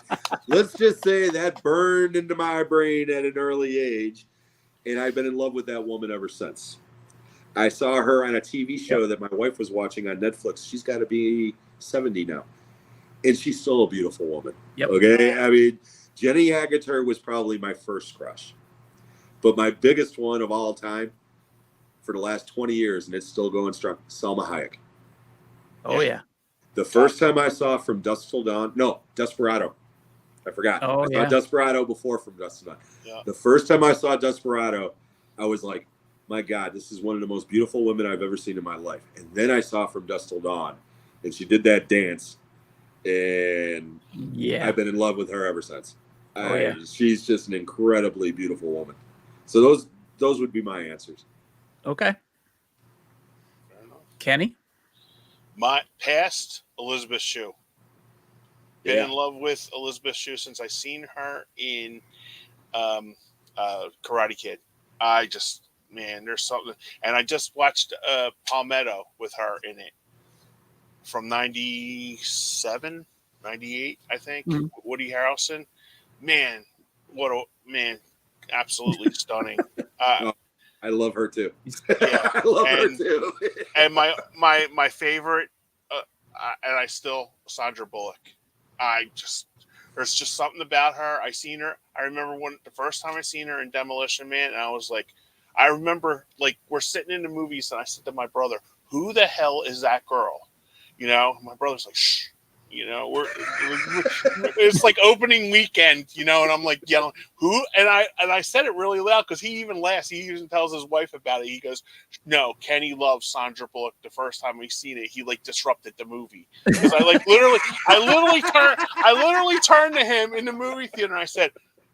let's just say that burned into my brain at an early age, and I've been in love with that woman ever since. I saw her on a TV show that my wife was watching on Netflix. She's got to be 70 now. And she's still a beautiful woman. Yep. Okay? I mean, Jenny Agutter was probably my first crush. But my biggest one of all time for the last 20 years, and it's still going strong, Salma Hayek. Oh, yeah. The first time I saw From Dusk Till Dawn, no, Desperado. I forgot. Oh, I saw Desperado before From Dusk Till Dawn. Yeah. The first time I saw Desperado, I was like, my God, this is one of the most beautiful women I've ever seen in my life. And then I saw From Dusk Till Dawn, and she did that dance, and Yeah. I've been in love with her ever since. Oh, yeah. She's just an incredibly beautiful woman. So those would be my answers. Okay. Kenny? My past, Elizabeth Shue. Been Yeah. in love with Elizabeth Shue since I seen her in Karate Kid. I just, man, there's something. And I just watched Palmetto with her in it from 97, 98, I think. Mhm. Woody Harrelson. Man, absolutely stunning. I love her too. Yeah. I love her too. And my favorite, and I still, Sandra Bullock. There's just something about her. I seen her. I remember the first time I seen her in Demolition Man, and I was like, I remember like we're sitting in the movies, and I said to my brother, "Who the hell is that girl?" You know, my brother's like, "Shh." You know, it's like opening weekend, you know, and I'm like yelling, "Who?" And I said it really loud because he even laughs. He even tells his wife about it. He goes, "No, Kenny loves Sandra Bullock." The first time we seen it, he like disrupted the movie because I literally turned to him in the movie theater and I said,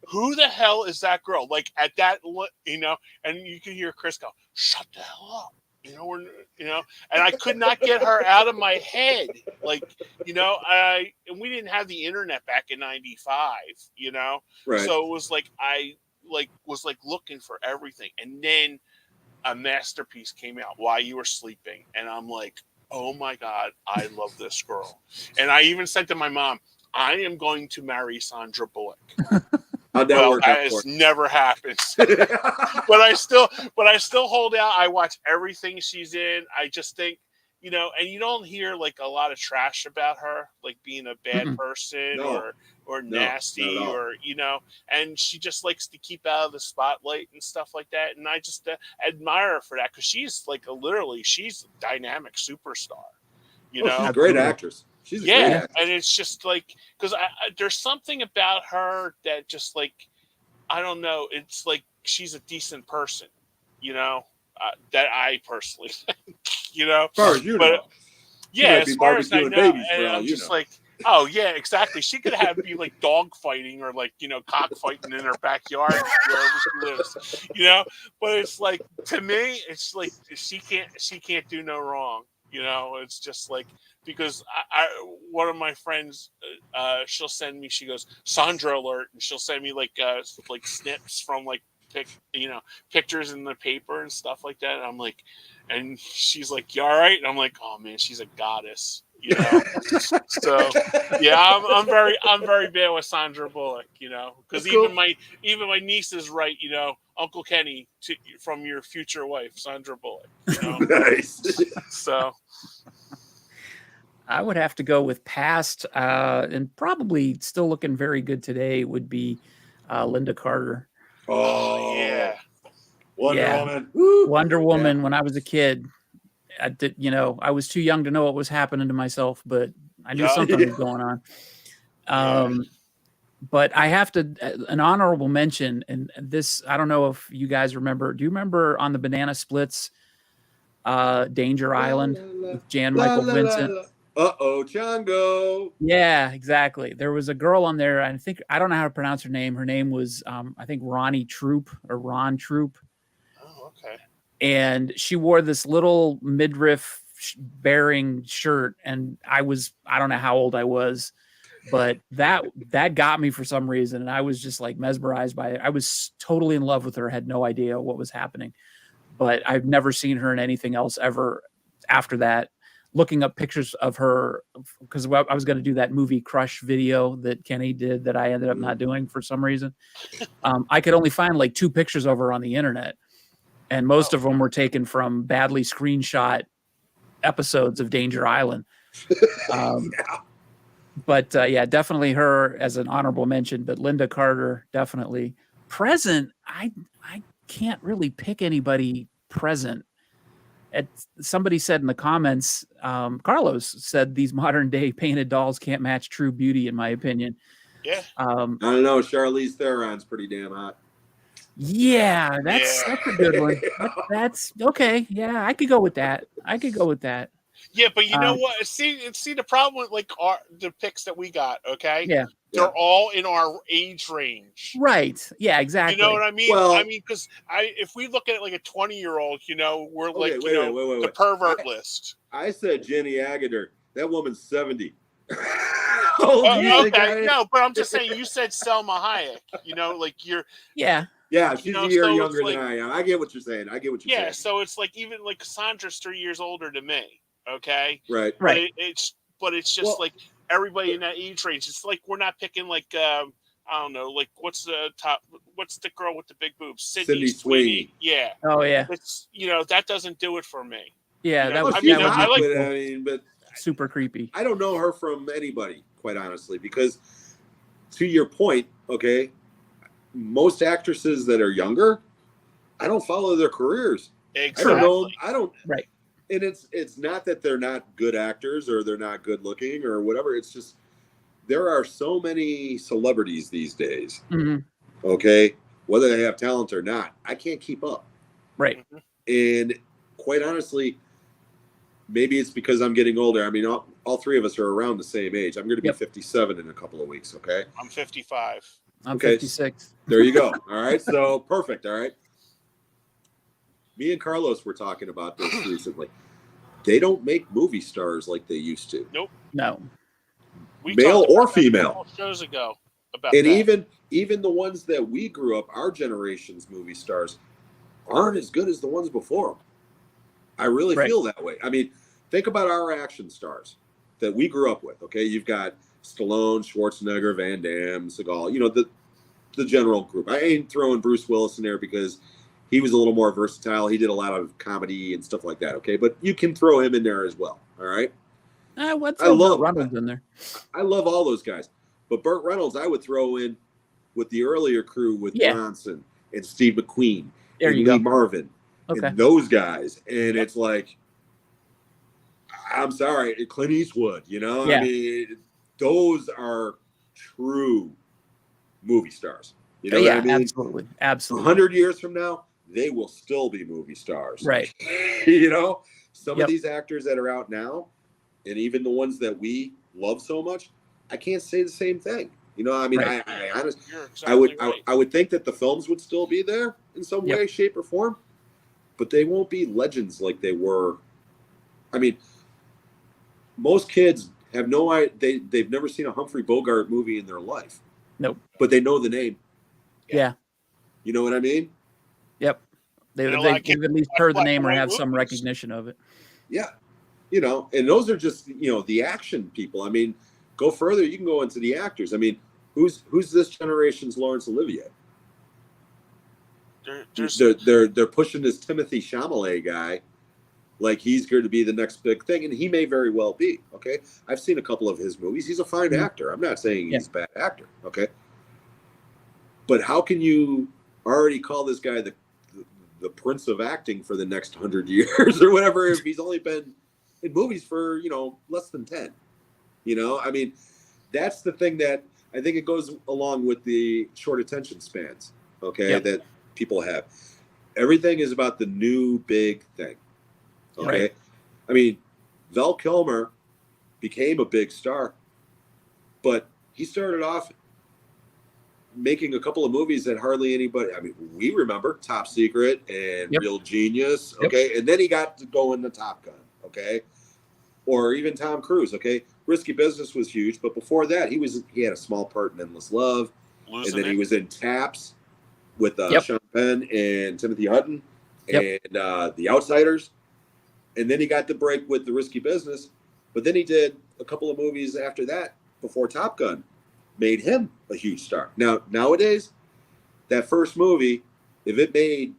"Who the hell is that girl?" Like at that, you know, and you could hear Chris go, "Shut the hell up." And I could not get her out of my head. Like, you know, and we didn't have the internet back in 95, you know? Right. So it was like, I was looking for everything. And then a masterpiece came out while you were sleeping. And I'm like, oh my God, I love this girl. And I even said to my mom, I am going to marry Sandra Bullock. How'd that work out has for? never happened. but I still hold out. I watch everything she's in. I just think, you know, and you don't hear like a lot of trash about her, like being a bad person or nasty or, you know, and she just likes to keep out of the spotlight and stuff like that. And I just admire her for that because she's like she's a dynamic superstar, you know. She's a great actress. She's a great actress. And it's just like because there's something about her that just like I don't know. It's like she's a decent person, you know. That I personally think, you know. As far as you know, yeah, as far as I know, and I'm just know. like, oh yeah, exactly. She could be like dog fighting or like cockfighting in her backyard wherever she lives, you know. But it's like to me, it's like she can't do no wrong, you know. It's just like. Because one of my friends, she'll send me. She goes Sandra alert, and she'll send me like snips from like pictures in the paper and stuff like that. And I'm like, and she's like, "You all right?" And I'm like, "Oh man, she's a goddess." You know, so yeah, I'm very bad with Sandra Bullock. You know, because even my niece is right. You know, Uncle Kenny from your future wife, Sandra Bullock. You know, Nice. So I would have to go with past, and probably still looking very good today would be Linda Carter. Oh yeah, Wonder Woman. Woo. Wonder Woman. When I was a kid, I did. You know, I was too young to know what was happening to myself, but I knew something was going on. But I have to an honorable mention, and this I don't know if you guys remember. Do you remember on the Banana Splits, Danger Island with Jan Michael Vincent? Chango. Yeah, exactly. There was a girl on there. I don't know how to pronounce her name. Her name was I think Ronnie Troop or Ron Troop. Oh, okay. And she wore this little midriff bearing shirt, and I don't know how old I was, but that got me for some reason, and I was just like mesmerized by it. I was totally in love with her, had no idea what was happening, but I've never seen her in anything else ever after that. Looking up pictures of her, because I was going to do that movie Crush video that Kenny did that I ended up not doing for some reason. I could only find like 2 pictures of her on the internet, and most of them were taken from badly screenshot episodes of Danger Island. But yeah, definitely her as an honorable mention. But Linda Carter, definitely present. I can't really pick anybody present. Somebody said in the comments, Carlos said these modern day painted dolls can't match true beauty, in my opinion. Yeah. I don't know. Charlize Theron's pretty damn hot. Yeah, that's a good one. That's okay. Yeah, I could go with that. Yeah, but you know what? See the problem with like the picks that we got. Okay. Yeah. They're all in our age range. Right. Yeah, exactly. You know what I mean? Well, I mean, because if we look at it like a 20-year-old, you know, we're like, wait, the pervert list. I said Jenny Agutter. That woman's 70. Okay, no, but I'm just saying, you said Selma Hayek. You know, like you're. Yeah. Yeah, she's a year younger than I am. I get what you're saying. Yeah, so it's like even like Cassandra's 3 years older than me. Okay. Right. But it's just like everybody in that age range. It's like we're not picking like I don't know, like what's the girl with the big boobs? Sydney Sweeney. Yeah. Oh yeah. It's that doesn't do it for me. Yeah, you that know? was. I like. But super creepy. I don't know her from anybody, quite honestly, because to your point, okay, most actresses that are younger, I don't follow their careers. Exactly. I don't. Right. And it's not that they're not good actors or they're not good looking or whatever. It's just there are so many celebrities these days. Mm-hmm. Okay, whether they have talent or not, I can't keep up. Right. And quite honestly, maybe it's because I'm getting older. I mean, all 3 of us are around the same age. I'm going to be 57 in a couple of weeks. Okay. I'm 55. I'm 56. There you go. All right. So perfect. All right. Me and Carlos were talking about this recently. They don't make movie stars like they used to. Nope. No. Male or female. Shows ago about and that. even the ones that we grew up, our generation's movie stars, aren't as good as the ones before them. I really feel that way. I mean, think about our action stars that we grew up with. Okay, you've got Stallone, Schwarzenegger, Van Damme, Seagal. You know the general group. I ain't throwing Bruce Willis in there because he was a little more versatile. He did a lot of comedy and stuff like that. Okay, but you can throw him in there as well. All right. I love Reynolds in there. I love all those guys, but Burt Reynolds I would throw in with the earlier crew with Bronson and Steve McQueen and Lee Marvin and those guys. And it's like, I'm sorry, Clint Eastwood. You know, I mean, those are true movie stars. You know what I mean? Absolutely. 100 years from now, they will still be movie stars. Right. You know, some of these actors that are out now, and even the ones that we love so much, I can't say the same thing. You know, I mean, I honestly, I would think that the films would still be there in some way, shape, or form, but they won't be legends like they were. I mean, most kids have no idea. They've never seen a Humphrey Bogart movie in their life. Nope. But they know the name. Yeah. You know what I mean? Yep. They've at least heard the name or have some recognition of it. Yeah. You know, and those are just, you know, the action people. I mean, go further, you can go into the actors. I mean, who's this generation's Laurence Olivier? They're pushing this Timothy Chalamet guy like he's going to be the next big thing, and he may very well be. Okay, I've seen a couple of his movies. He's a fine actor. I'm not saying he's a bad actor. Okay, but how can you already call this guy the prince of acting for the next 100 years or whatever if he's only been in movies for, you know, less than 10? You know, I mean, that's the thing that I think it goes along with the short attention spans. Okay, that people have. Everything is about the new big thing. Okay, right. I mean, Val Kilmer became a big star, but he started off making a couple of movies that hardly anybody, I mean, we remember Top Secret and Real Genius. Okay, and then he got to go into Top Gun. Okay, or even Tom Cruise. Okay, Risky Business was huge, but before that, he had a small part in Endless Love, and then he was in Taps with Sean Penn and Timothy Hutton and The Outsiders. And then he got the break with The Risky Business. But then he did a couple of movies after that before Top Gun made him a huge star. Now, nowadays, that first movie, if it made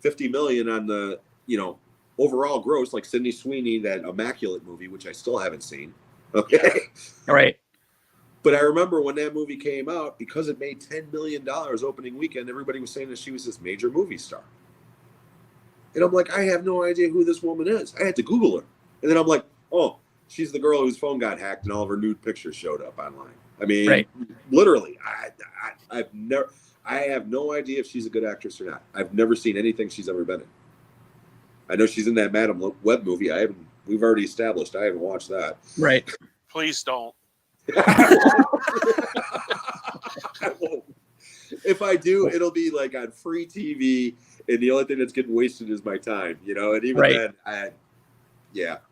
$50 million on the, you know, overall gross, like Sydney Sweeney, that Immaculate movie, which I still haven't seen. Okay. All right. But I remember when that movie came out, because it made $10 million opening weekend, everybody was saying that she was this major movie star. And I'm like, I have no idea who this woman is. I had to Google her. And then I'm like, oh, she's the girl whose phone got hacked and all of her nude pictures showed up online. I mean, literally, I have no idea if she's a good actress or not. I've never seen anything she's ever been in. I know she's in that Madam Web movie. We've already established. I haven't watched that. Right. Please don't. I won't. If I do, it'll be like on free TV, and the only thing that's getting wasted is my time, you know. And even then,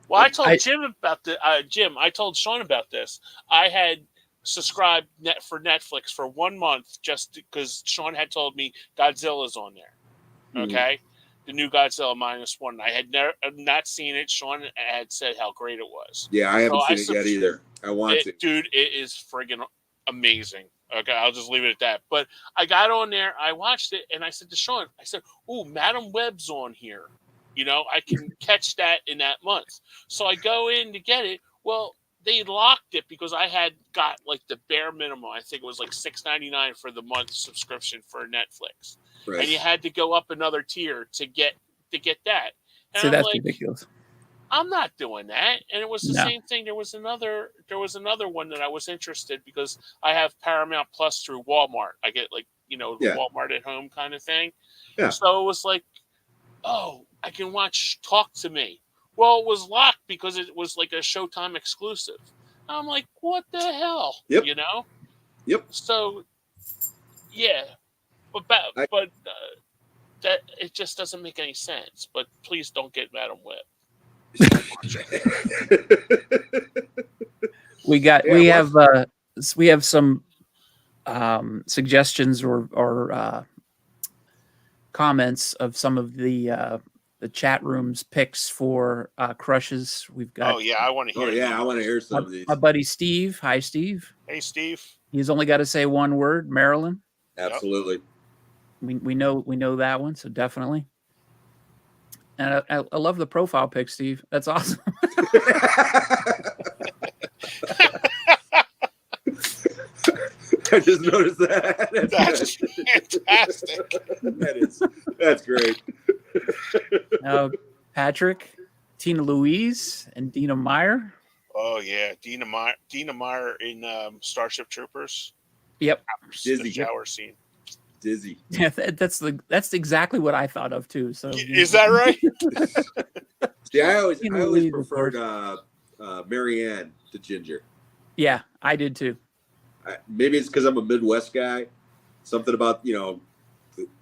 Well, I told Jim about the I told Sean about this. I had subscribed for Netflix for 1 month just because Sean had told me Godzilla's on there. Okay, the new Godzilla -1. I had not seen it. Sean had said how great it was. Yeah, I haven't seen it yet either. I want to. Dude, it is friggin' amazing. Okay, I'll just leave it at that. But I got on there, I watched it, and I said to Sean, I said, "Ooh, Madam Web's on here. You know, I can catch that in that month." So I go in to get it. Well, they locked it because I had got like the bare minimum. I think it was like $6.99 for the month subscription for Netflix, and you had to go up another tier to get that. And so that's like, ridiculous. I'm not doing that. And it was the same thing. There was another one that I was interested because I have Paramount Plus through Walmart. I get like, you know, the Walmart at home kind of thing. Yeah. So it was like, oh, I can watch Talk to Me. Well, it was locked because it was like a Showtime exclusive. I'm like, what the hell? Yep. You know? Yep. So, yeah. But that it just doesn't make any sense. But please don't get Madam Web. we have some suggestions or comments of some of the chat room's picks for crushes. We've got. Oh yeah, I want to hear. I want to hear some of these. My buddy Steve. Hi, Steve. Hey, Steve. He's only got to say one word. Marilyn. Absolutely. We know that one, so definitely. And I love the profile pic, Steve. That's awesome. I just noticed that. That's fantastic. That's great. Patrick, Tina Louise, and Dina Meyer. Oh yeah, Dina Meyer in Starship Troopers. Yep. The shower scene. Dizzy. Yeah, that's exactly what I thought of too. So is that right? See, I always preferred Marianne to Ginger. Yeah, I did too. Maybe it's because I'm a Midwest guy. Something about, you know,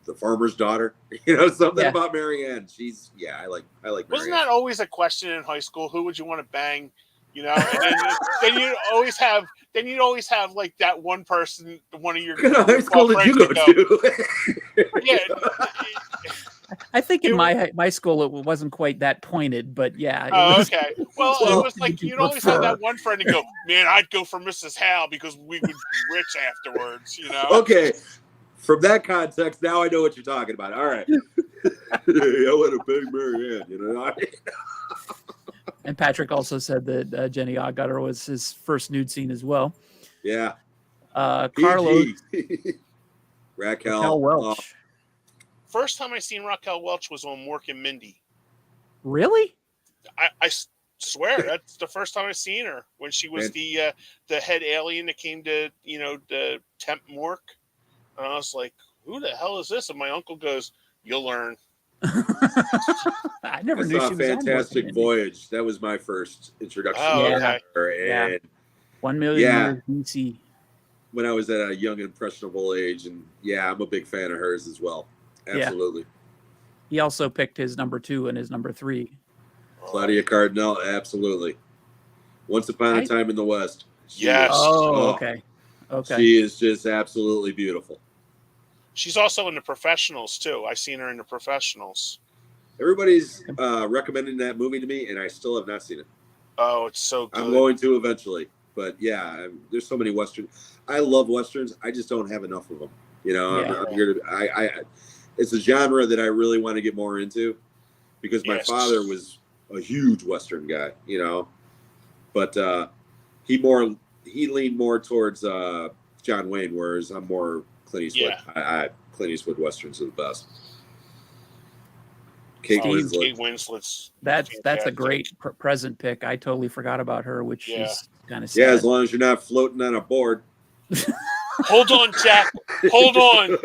the farmer's daughter. You know, something about Marianne. I like Marianne. Wasn't that always a question in high school? Who would you want to bang? You know, and then you'd always have like that one person, one of your. What kind of high school did you go to? Yeah. I think in It my school it wasn't quite that pointed, but yeah. It Oh, was, okay. Well, Well, it was like you you'd always have prefer. that one friend and go, "Man, I'd go for Mrs. Hal because we would be rich afterwards." You know. Okay. From that context, now I know what you're talking about. All right. I want a big Marianne, you know. And Patrick also said that Jenny Agutter was his first nude scene as well. Yeah. Carlos Raquel Welch. First time I seen Raquel Welch was on Mork and Mindy. Really? I swear that's the first time I seen her when she was the head alien that came to to tempt Mork. And I was like, "Who the hell is this?" And my uncle goes, "You'll learn." I never knew saw she was Fantastic on Voyage. That was my first introduction Oh, to okay. her. And Yeah. 1 million years BC. when I was at a young, impressionable age. And yeah, I'm a big fan of hers as well. Absolutely. He also picked his number 2 and his number 3. Claudia Cardinal, absolutely. Once Upon a Time in the West. Yes. Okay. She is just absolutely beautiful. She's also in The Professionals too. I've seen her in The Professionals. Everybody's recommending that movie to me, and I still have not seen it. Oh, it's so good. I'm going to eventually, but yeah, there's so many westerns. I love westerns. I just don't have enough of them. You know, I'm here to. It's a genre that I really want to get more into, because my father was a huge western guy. You know, but he leaned more towards John Wayne, whereas I'm more Clint Eastwood. Yeah. Clint Eastwood westerns are the best. Kate Winslet's that's a great present pick. I totally forgot about her, which is kind of sad. Yeah, as long as you're not floating on a board. Hold on, Jack. Hold on.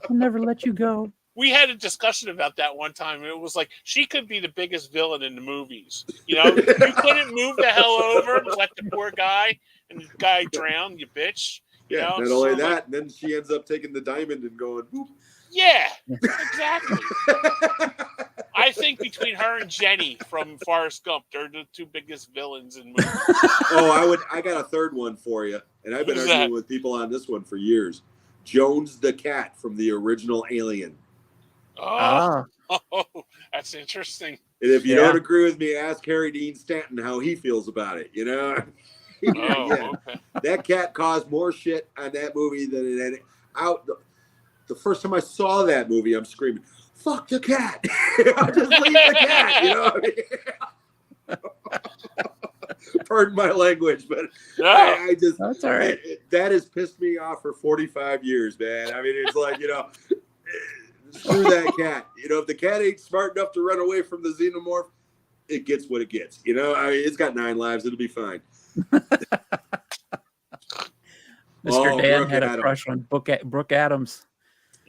I'll never let you go. We had a discussion about that one time, and it was like she could be the biggest villain in the movies. You know, you couldn't move the hell over and let the poor guy and the guy drown, you bitch. Yeah, not only that, and then she ends up taking the diamond and going, boop. Yeah, exactly. I think between her and Jenny from Forrest Gump, they're the two biggest villains in movies. I got a third one for you, and I've been arguing with people on this one for years. Jones the cat from the original Alien. Oh, that's interesting. And if you don't agree with me, ask Harry Dean Stanton how he feels about it. You know, okay. That cat caused more shit on that movie than it had out. The first time I saw that movie, I'm screaming, "Fuck the cat!" Just leave the cat. You know what I mean? Pardon my language, but I just that's all right. That has pissed me off for 45 years, man. I mean, it's like, screw that cat. If the cat ain't smart enough to run away from the xenomorph, it gets what it gets. I mean, it's got 9 lives. It'll be fine. Mr. Dan had a crush on Brooke Adams.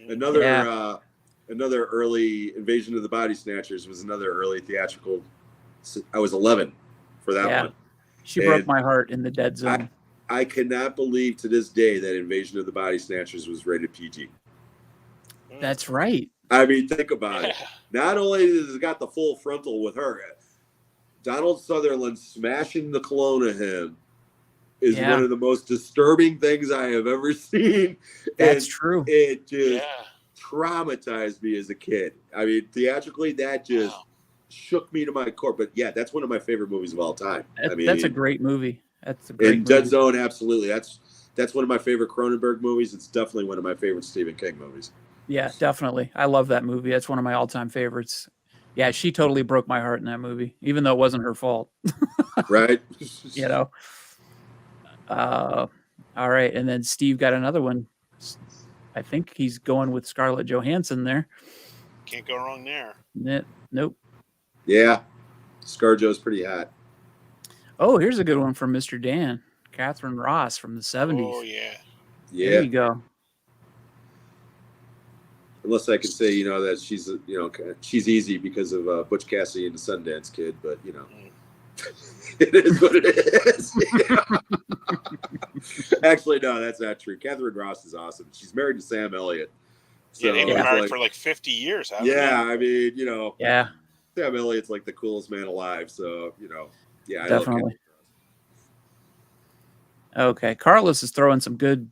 Another early Invasion of the Body Snatchers was another early theatrical. I was 11 for that one. She broke my heart in the Dead Zone. I cannot believe to this day that Invasion of the Body Snatchers was rated PG. That's right. I mean, think about it. Not only has it got the full frontal with her, Donald Sutherland smashing the clone of him is one of the most disturbing things I have ever seen. That's true. It just traumatized me as a kid. I mean, theatrically, that just shook me to my core. But yeah, that's one of my favorite movies of all time. That's a great movie. That's a great movie. Dead Zone, absolutely. That's one of my favorite Cronenberg movies. It's definitely one of my favorite Stephen King movies. Yeah, definitely. I love that movie. That's one of my all-time favorites. Yeah, she totally broke my heart in that movie, even though it wasn't her fault. Right. All right, and then Steve got another one. I think he's going with Scarlett Johansson there. Can't go wrong there. Nope. Yeah, ScarJo's pretty hot. Oh, here's a good one from Mr. Dan. Catherine Ross from the 70s. Oh, yeah. There you go. Unless I could say, that she's, she's easy because of Butch Cassidy and the Sundance Kid, but it is what it is. Actually, no, that's not true. Catherine Ross is awesome. She's married to Sam Elliott. So they've been married for like 50 years, haven't they? I mean, Sam Elliott's like the coolest man alive. So, I definitely. Okay, Carlos is throwing some good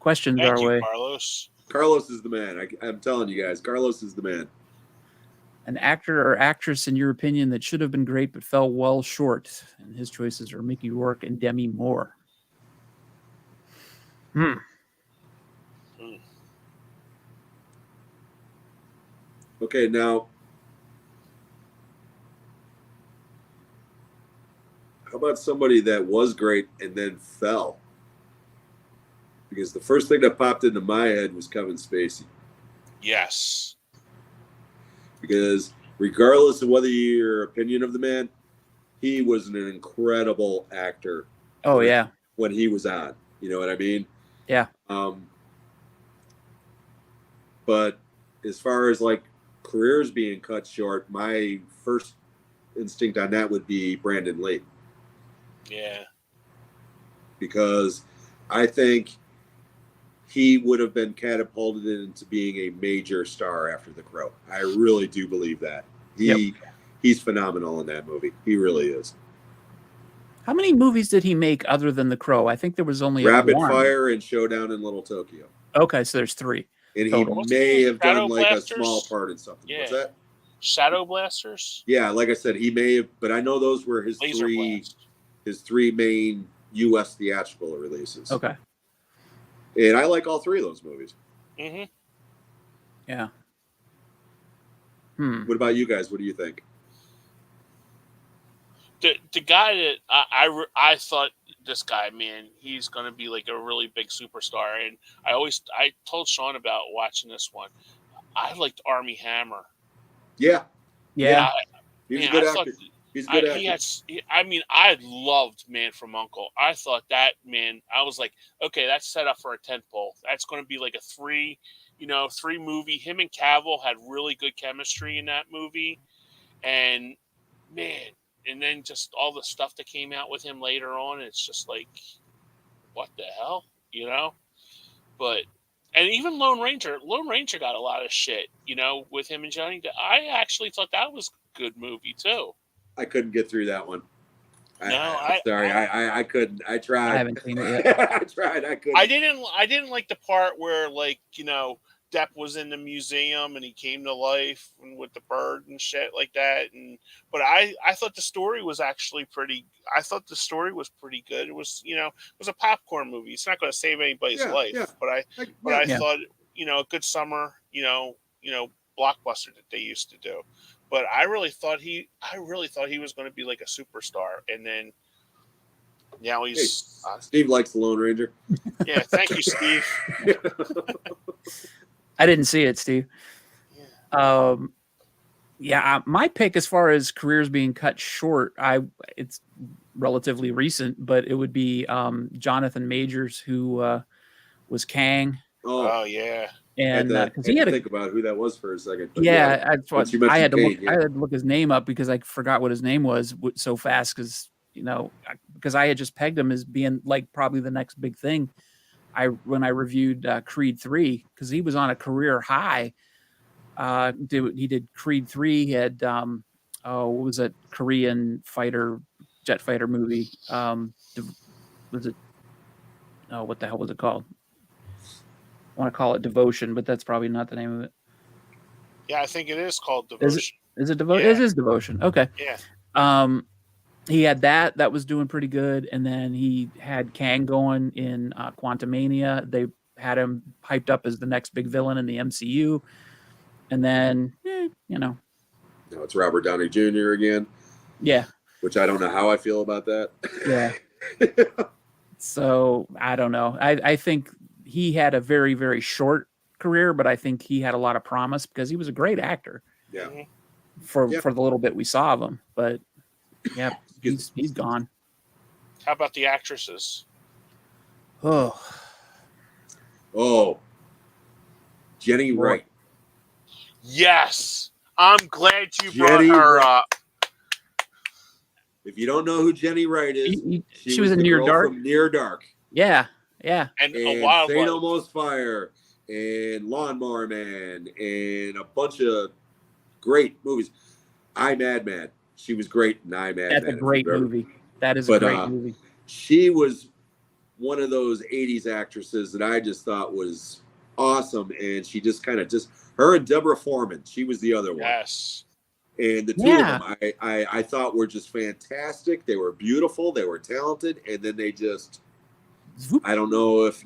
questions Thank our you, way. Carlos. Carlos is the man. I'm telling you guys, Carlos is the man. An actor or actress, in your opinion, that should have been great but fell well short. And his choices are Mickey Rourke and Demi Moore. Okay, now, how about somebody that was great and then fell? Because the first thing that popped into my head was Kevin Spacey. Yes. Because regardless of whether your opinion of the man, he was an incredible actor. Oh, yeah. When he was on. You know what I mean? Yeah. But as far as like careers being cut short, my first instinct on that would be Brandon Lee. Yeah. Because I think he would have been catapulted into being a major star after The Crow. I really do believe that. He's phenomenal in that movie. He really is. How many movies did he make other than The Crow? I think there was only Rapid one. Fire and Showdown in Little Tokyo. Okay, so there's 3. And total. he may have done like Blasters? a small part in something. Yeah. What's that? Shadow Blasters? Yeah, like I said, he may have, but I know those were his Laser Blast. his 3 main U.S. theatrical releases. Okay. And I like all 3 of those movies. Mm-hmm. Yeah. What about you guys? What do you think? The guy that I thought, this guy, man, he's going to be like a really big superstar. And I told Sean about watching this one. I liked Armie Hammer. Yeah. Yeah. He's a good actor. He's a good actor. I loved Man from U.N.C.L.E. I thought that, man, I was like, okay, that's set up for a tentpole. That's going to be like a 3 movie. Him and Cavill had really good chemistry in that movie. And, man, and then just all the stuff that came out with him later on, it's just like, what the hell, But, and even Lone Ranger got a lot of shit, with him and Johnny. I actually thought that was a good movie too. I couldn't get through that one. I couldn't. I tried. I haven't seen it yet. I tried. I couldn't. I didn't like the part where, like, Depp was in the museum and he came to life and with the bird and shit like that. But I thought the story was actually pretty. I thought the story was pretty good. It was, it was a popcorn movie. It's not going to save anybody's life. Yeah. But I thought, a good summer, blockbuster that they used to do. But I really thought he was going to be like a superstar, and then now he's. Steve likes the Lone Ranger. Yeah, thank you, Steve. I didn't see it, Steve. Yeah. My pick as far as careers being cut short, it's relatively recent, but it would be Jonathan Majors, who was Kang. Oh yeah. And because he had to think about who that was for a second. But I had to look his name up because I forgot what his name was so fast because I had just pegged him as being like probably the next big thing. When I reviewed Creed 3, because he was on a career high. He did Creed 3. He had what was it? Korean jet fighter movie. Was it? Oh, what the hell was it called? I want to call it Devotion, but that's probably not the name of it. Yeah, I think it is called Devotion. Is it Devotion? Yeah. It is Devotion. Okay. Yeah. He had that was doing pretty good, and then he had Kang going in Quantumania. They had him hyped up as the next big villain in the MCU, and then now it's Robert Downey Jr. again. Yeah, which I don't know how I feel about that. Yeah. So I don't know. I think he had a very, very short career, but I think he had a lot of promise because he was a great actor. Yeah. For the little bit we saw of him, but yeah, he's gone. How about the actresses? Oh, Jenny Wright. Yes, I'm glad you brought her up. If you don't know who Jenny Wright is, she was in Near Dark. From Near Dark. Yeah. And A Wild St. Elmo's Fire, and Lawnmower Man, and a bunch of great movies. I'm Mad Man. She was great in I'm Mad Man. That's a great movie. That is a great movie. She was one of those 80s actresses that I just thought was awesome, and she just kind of her and Deborah Foreman. She was the other one. Yes. And the two of them, I thought were just fantastic. They were beautiful. They were talented. And then they just, I don't know if,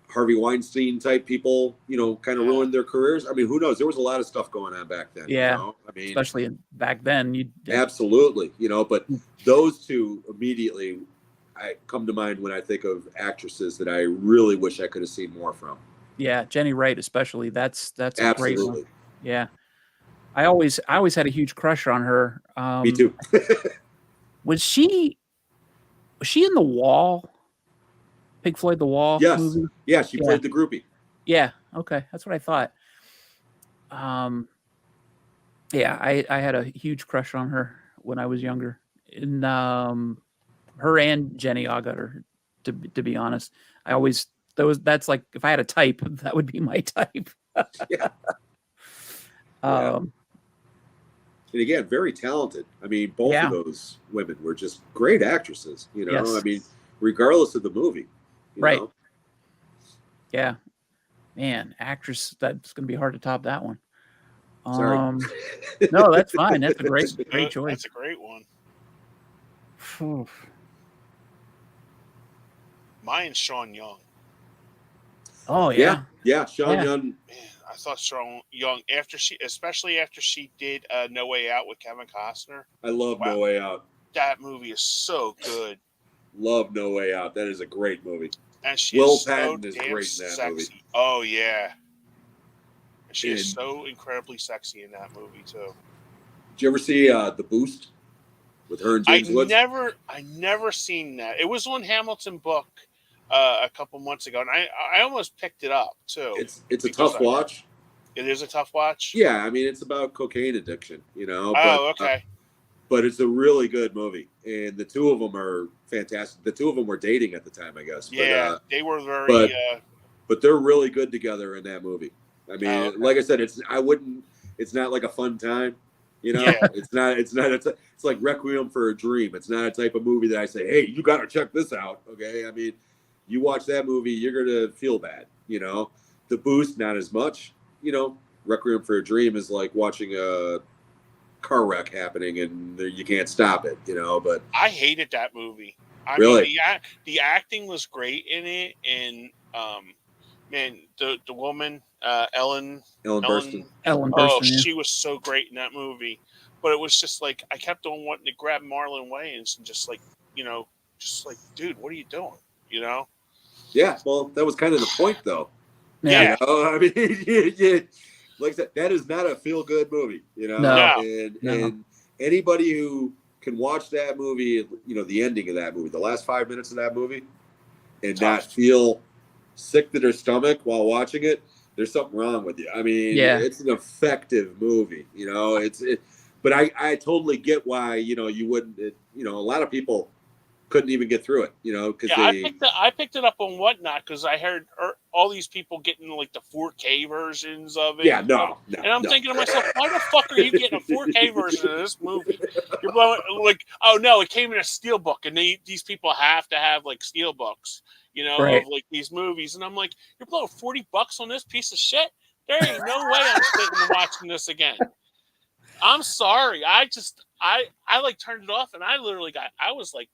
Harvey Weinstein type people, kind of ruined their careers. I mean, who knows? There was a lot of stuff going on back then. Yeah. I mean, especially back then. Absolutely. But those two immediately come to mind when I think of actresses that I really wish I could have seen more from. Yeah. Jenny Wright, especially. That's a absolutely great one. Yeah. I always had a huge crush on her. Me too. was she in The Wall? Pink Floyd The Wall? Yes. Movie? Yeah, she played the groupie. Yeah. Okay. That's what I thought. Yeah, I had a huge crush on her when I was younger. And her and Jenny Agutter, to be honest. That's like, if I had a type, that would be my type. Yeah. And again, very talented. I mean, both of those women were just great actresses, Yes. I mean, regardless of the movie. Right. know? Yeah. Man, actress, that's going to be hard to top that one. Sorry. No, that's fine. That's a great choice. That's a great one. Mine's Sean Young. Oh, yeah. Yeah, Sean Young. Man, I thought Sean Young, especially after she did No Way Out with Kevin Costner. I love No Way Out. That movie is so good. Love No Way Out. That is a great movie. And she Will is Patton so is damn great in that sexy. movie. Oh yeah. And she is so incredibly sexy in that movie too. Did you ever see The Boost with her and James Woods? I never seen that. It was on Hamilton book a couple months ago, and I almost picked it up too. It's a tough watch. It is a tough watch. Yeah, I mean it's about cocaine addiction, Oh, okay. But it's a really good movie, and the two of them are fantastic. The two of them were dating at the time, I guess. Yeah, they were very. But they're really good together in that movie. I mean, like I said, it's not like a fun time, Yeah. It's like Requiem for a Dream. It's not a type of movie that I say, hey, you got to check this out. Okay, I mean, you watch that movie, you're gonna feel bad. The Boost, not as much. Requiem for a Dream is like watching a car wreck happening and you can't stop it. But I hated that movie. I really? mean, the acting was great in it, and man, the woman Ellen Burstyn. Ellen Oh, Burstyn, she was so great in that movie. But it was just like I kept on wanting to grab Marlon Wayans and just like, dude, what are you doing? Yeah, well, that was kind of the point, though. Yeah. I mean, yeah, like I said, that is not a feel-good movie. No. And anybody who can watch that movie, the ending of that movie, the last 5 minutes of that movie, and not feel sick to their stomach while watching it, there's something wrong with you. I mean, it's an effective movie. But I totally get why you wouldn't. A lot of people couldn't even get through it. Because I picked it up on Whatnot because I heard all these people getting like the 4K versions of it. Yeah, no. And I'm thinking to myself, why the fuck are you getting a 4K version of this movie? You're blowing like, oh no, it came in a steelbook, and these people have to have like steelbooks, right. of like these movies, and I'm like, you're blowing $40 on this piece of shit? There ain't no way I'm sitting and watching this again. I'm sorry. I like turned it off, and I literally I was like,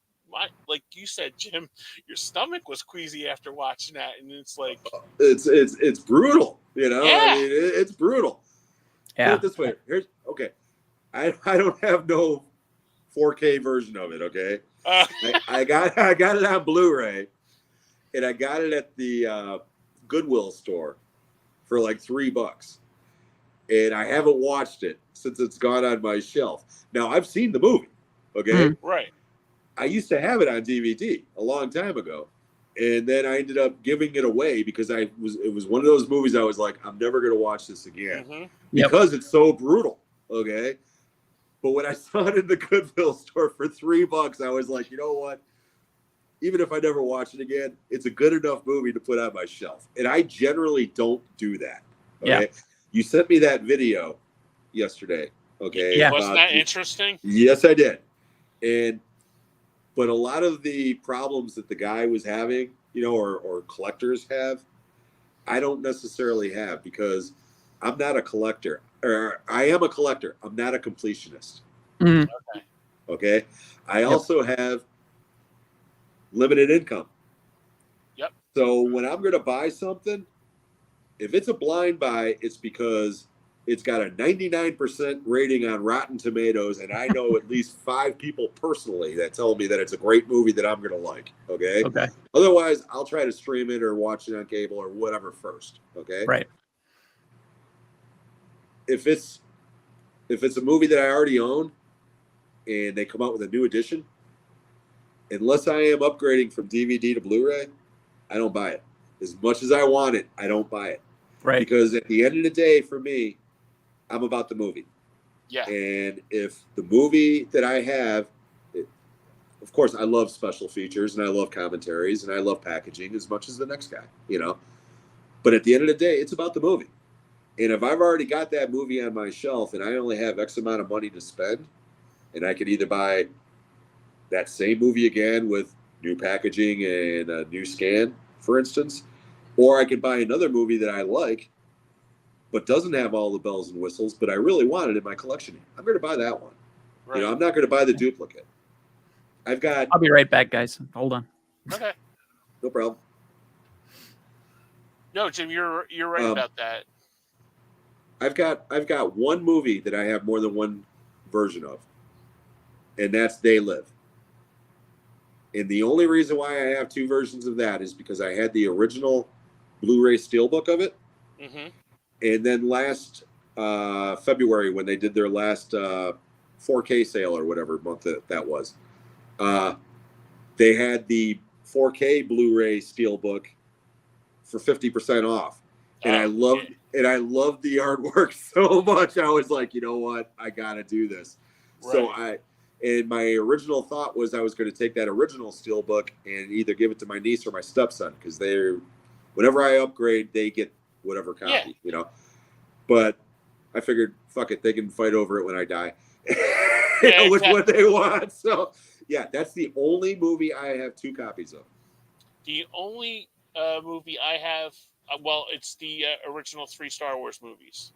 like you said, Jim, your stomach was queasy after watching that, and it's like it's brutal, Yeah. I mean, it's brutal. Yeah. Put it this way, I don't have no 4K version of it. Okay, I got it on Blu-ray, and I got it at the Goodwill store for like $3, and I haven't watched it since it's gone on my shelf. Now I've seen the movie. Okay, right. I used to have it on DVD a long time ago, and then I ended up giving it away because it was one of those movies I was like, I'm never going to watch this again because it's so brutal. Okay. But when I saw it in the Goodwill store for $3, I was like, you know what? Even if I never watch it again, it's a good enough movie to put on my shelf. And I generally don't do that. Okay. Yeah. You sent me that video yesterday. Okay. Yeah. Wasn't that interesting? Yes, I did. But a lot of the problems that the guy was having, or collectors have, I don't necessarily have, because I'm not a collector, or I am a collector. I'm not a completionist. Mhm. Okay. I also have limited income. Yep. So when I'm going to buy something, if it's a blind buy, it's because it's got a 99% rating on Rotten Tomatoes, and I know at least 5 people personally that tell me that it's a great movie that I'm going to like. Okay. Okay. Otherwise, I'll try to stream it or watch it on cable or whatever first. Okay. Right. If it's a movie that I already own and they come out with a new edition, unless I am upgrading from DVD to Blu-ray, I don't buy it. As much as I want it, I don't buy it. Right. Because at the end of the day, for me, I'm about the movie. Yeah. And if the movie that I have, of course, I love special features and I love commentaries and I love packaging as much as the next guy, you know. But at the end of the day, it's about the movie. And if I've already got that movie on my shelf and I only have X amount of money to spend, and I could either buy that same movie again with new packaging and a new scan, for instance, or I could buy another movie that I like but doesn't have all the bells and whistles, but I really want it in my collection, I'm going to buy that one. Right. You know, I'm not going to buy the duplicate. I'll be right back, guys. Hold on. Okay. No problem. No, Jim, you're right about that. I've got one movie that I have more than one version of, and that's They Live. And the only reason why I have 2 versions of that is because I had the original Blu-ray steelbook of it. Mm-hmm. And then last February, when they did their last 4K sale or whatever month that was, they had the 4K Blu-ray steelbook for 50% off. And I loved the artwork so much. I was like, you know what? I got to do this. Right. So my original thought was I was going to take that original steelbook and either give it to my niece or my stepson, because whenever I upgrade, they get whatever copy, you know. But I figured, fuck it, they can fight over it when I die. With what they want. So yeah, that's the only movie I have 2 copies of. The only movie I have, it's the original 3 Star Wars movies.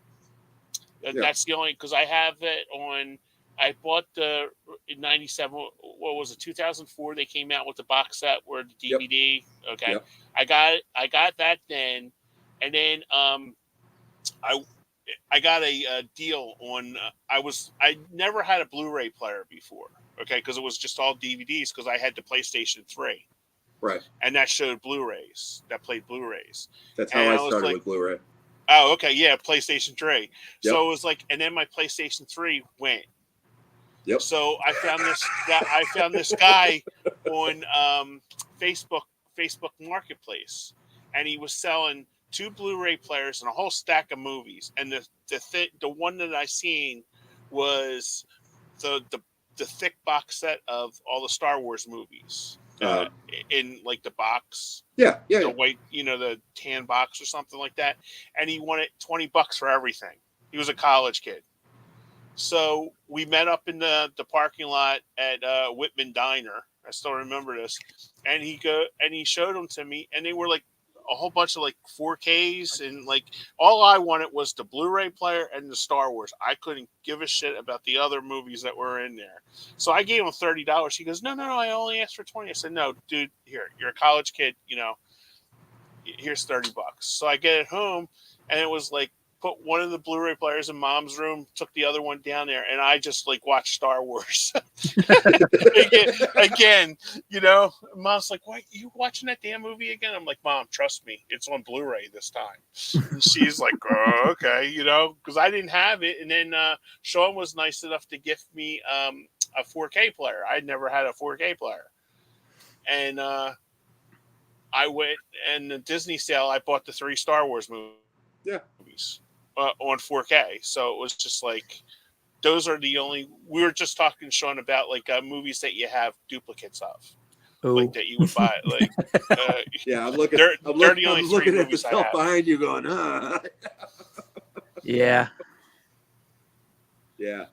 That's the only, because I have it on. I bought the in '97. What was it? 2004. They came out with the box set where the DVD. Yep. Okay, yep. I got that then, and then I got a deal on. I never had a Blu-ray player before. Okay, because it was just all DVDs. Because I had the PlayStation 3. Right. And that showed Blu-rays. That played Blu-rays. That's how I started with Blu-ray. Oh, okay, yeah, PlayStation 3. Yep. So it was like, and then my PlayStation 3 went. Yep. So I found this guy on Facebook Marketplace, and he was selling 2 Blu-ray players and a whole stack of movies. And the one that I seen was the thick box set of all the Star Wars movies. In like the box, the white, the tan box or something like that, and he wanted $20 for everything. He was a college kid, so we met up in the parking lot at Whitman Diner. I still remember this, and he showed them to me, and they were like a whole bunch of like 4Ks, and like all I wanted was the Blu-ray player and the Star Wars. I couldn't give a shit about the other movies that were in there. So I gave him $30. He goes, no, I only asked for 20. I said, no, dude, here, you're a college kid, here's $30. So I get it home, and it was like, put one of the Blu-ray players in Mom's room, took the other one down there, and I just like watched Star Wars again. Mom's like, "Why you watching that damn movie again?" I'm like, "Mom, trust me, it's on Blu-ray this time." And she's like, "Oh, okay," because I didn't have it. And then Sean was nice enough to gift me a 4K player. I'd never had a 4K player, and I went and the Disney sale. I bought the 3 Star Wars movies. Yeah. On 4K. So it was just like, those are the only, we were just talking, Sean, about like movies that you have duplicates of. Ooh. Like that you would buy. Like, yeah, I'm looking at the stuff behind you going, Yeah. Yeah.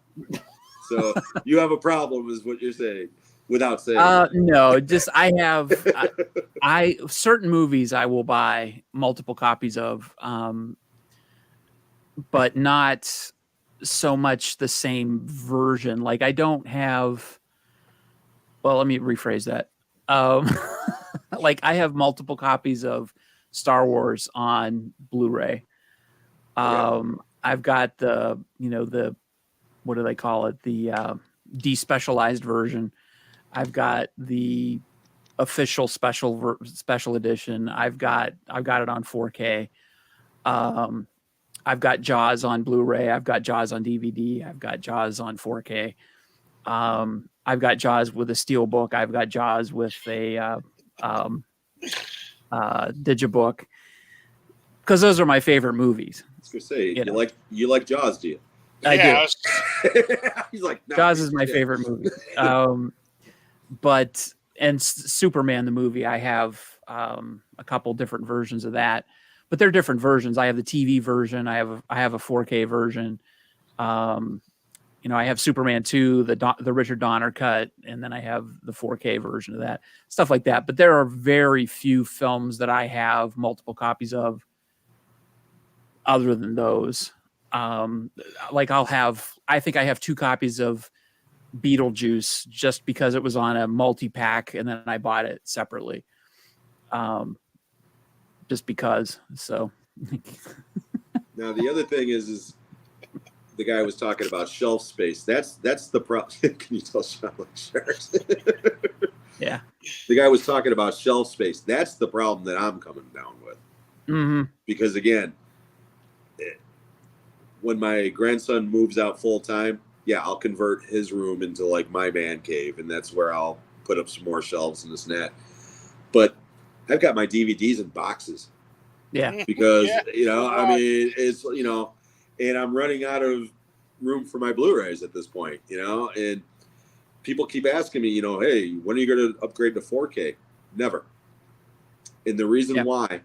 So you have a problem is what you're saying. without saying? No, just I have I certain movies I will buy multiple copies of, but not so much the same version. Like I don't have. Well, let me rephrase that. Um, like I have multiple copies of Star Wars on Blu-ray. I've got the what do they call it? The despecialized version. I've got the official special edition. I've got it on 4K. I've got Jaws on Blu-ray. I've got Jaws on DVD. I've got Jaws on 4K. I've got Jaws with a steelbook. I've got Jaws with a digibook, because those are my favorite movies. I was gonna say, you like Jaws, do you? I do. He's like, no, Jaws is my favorite movie. But Superman the movie, I have a couple different versions of that, but they're different versions. I have the TV version. I have a 4K version. I have Superman 2, the Richard Donner cut, and then I have the 4K version of that, stuff like that. But there are very few films that I have multiple copies of other than those. Like I think I have 2 copies of Beetlejuice just because it was on a multi-pack, and then I bought it separately. Just because. So now the other thing is the guy was talking about shelf space. That's the problem. Can you tell Sean like sharks? Yeah. The guy was talking about shelf space. That's the problem that I'm coming down with. Mm-hmm. Because again, when my grandson moves out full time, yeah, I'll convert his room into like my man cave, and that's where I'll put up some more shelves and this and that. But I've got my DVDs in boxes. Yeah. Because, I mean, it's, and I'm running out of room for my Blu-rays at this point, and people keep asking me, hey, when are you going to upgrade to 4K? Never. And the reason why,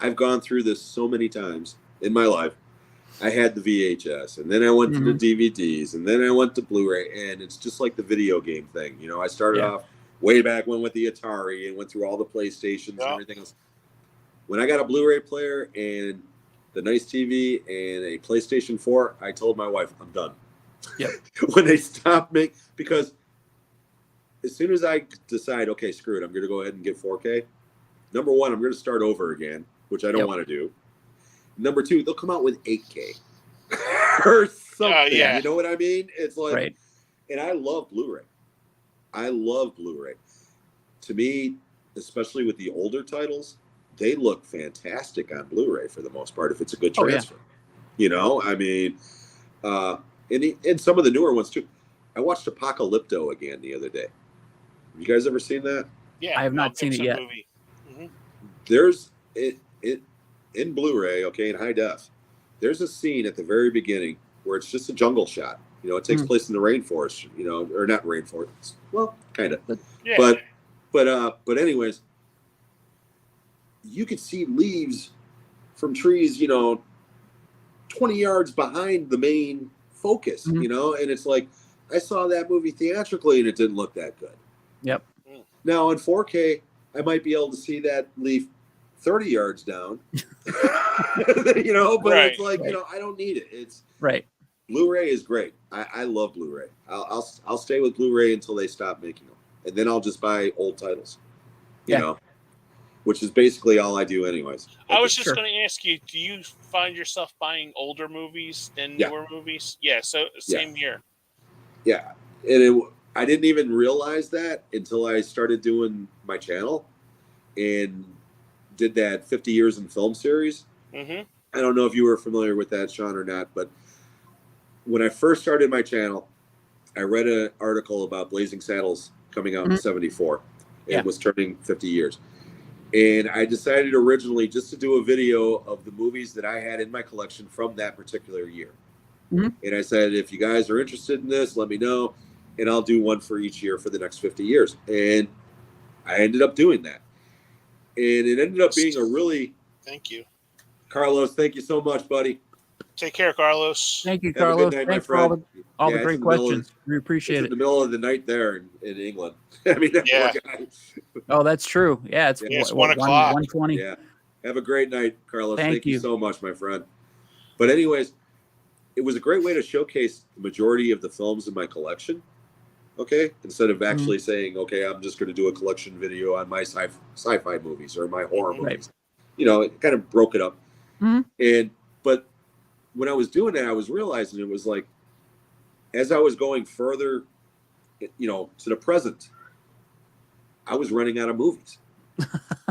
I've gone through this so many times in my life. I had the VHS, and then I went to the DVDs, and then I went to Blu-ray, and it's just like the video game thing. I started off way back when with the Atari and went through all the PlayStations and everything else. When I got a Blu-ray player and the nice TV and a PlayStation 4, I told my wife, I'm done. Yep. When they stopped because as soon as I decide, okay, screw it, I'm going to go ahead and get 4K. Number one, I'm going to start over again, which I don't want to do. Number two, they'll come out with 8K or something. You know what I mean? It's like, and I love Blu-ray. To me, especially with the older titles, they look fantastic on Blu-ray for the most part if it's a good transfer. I mean, and some of the newer ones too. I watched Apocalypto again the other day. Have you guys ever seen that? Yeah, I have not seen it yet. Mm-hmm. There's it in Blu-ray, in high def. There's a scene at the very beginning where it's just a jungle shot. It takes place in the rainforest. Or not rainforest. Well, kind of. But anyways, you could see leaves from trees, 20 yards behind the main focus, and it's like, I saw that movie theatrically and it didn't look that good. Yep. Now in 4K, I might be able to see that leaf 30 yards down, but it's like, I don't need it. It's Blu-ray is great. I love Blu-ray. I'll stay with Blu-ray until they stop making them. And then I'll just buy old titles, which is basically all I do anyways. I was just going to ask you, do you find yourself buying older movies than newer movies? Yeah, so same here. Yeah, and I didn't even realize that until I started doing my channel and did that 50 Years in Film series. Mm-hmm. I don't know if you were familiar with that, Sean, or not, but when I first started my channel, I read an article about Blazing Saddles coming out in 74. It was turning 50 years. And I decided originally just to do a video of the movies that I had in my collection from that particular year. Mm-hmm. And I said, if you guys are interested in this, let me know. And I'll do one for each year for the next 50 years. And I ended up doing that. And it ended up being a really... Thank you. Carlos, thank you so much, buddy. Take care, Carlos. Thank you, Have a Carlos. good night, my Thanks for all friend. all Yeah, the it's great in the middle of- questions. We appreciate It's in it. the middle of the night there in England. I mean, that Yeah. poor guy. Oh, that's true. Yeah, it's, Yeah, it's what, 1 o'clock. 1:20. Yeah. Have a great night, Carlos. Thank you you. so much, my friend. But anyways, it was a great way to showcase the majority of the films in my collection. Okay, instead of actually saying, okay, I'm just going to do a collection video on my sci-fi movies or my horror Mhm. movies. You know, it kind of broke it up. Mhm. But when I was doing that, I was realizing it was like, as I was going further, you know, to the present, I was running out of movies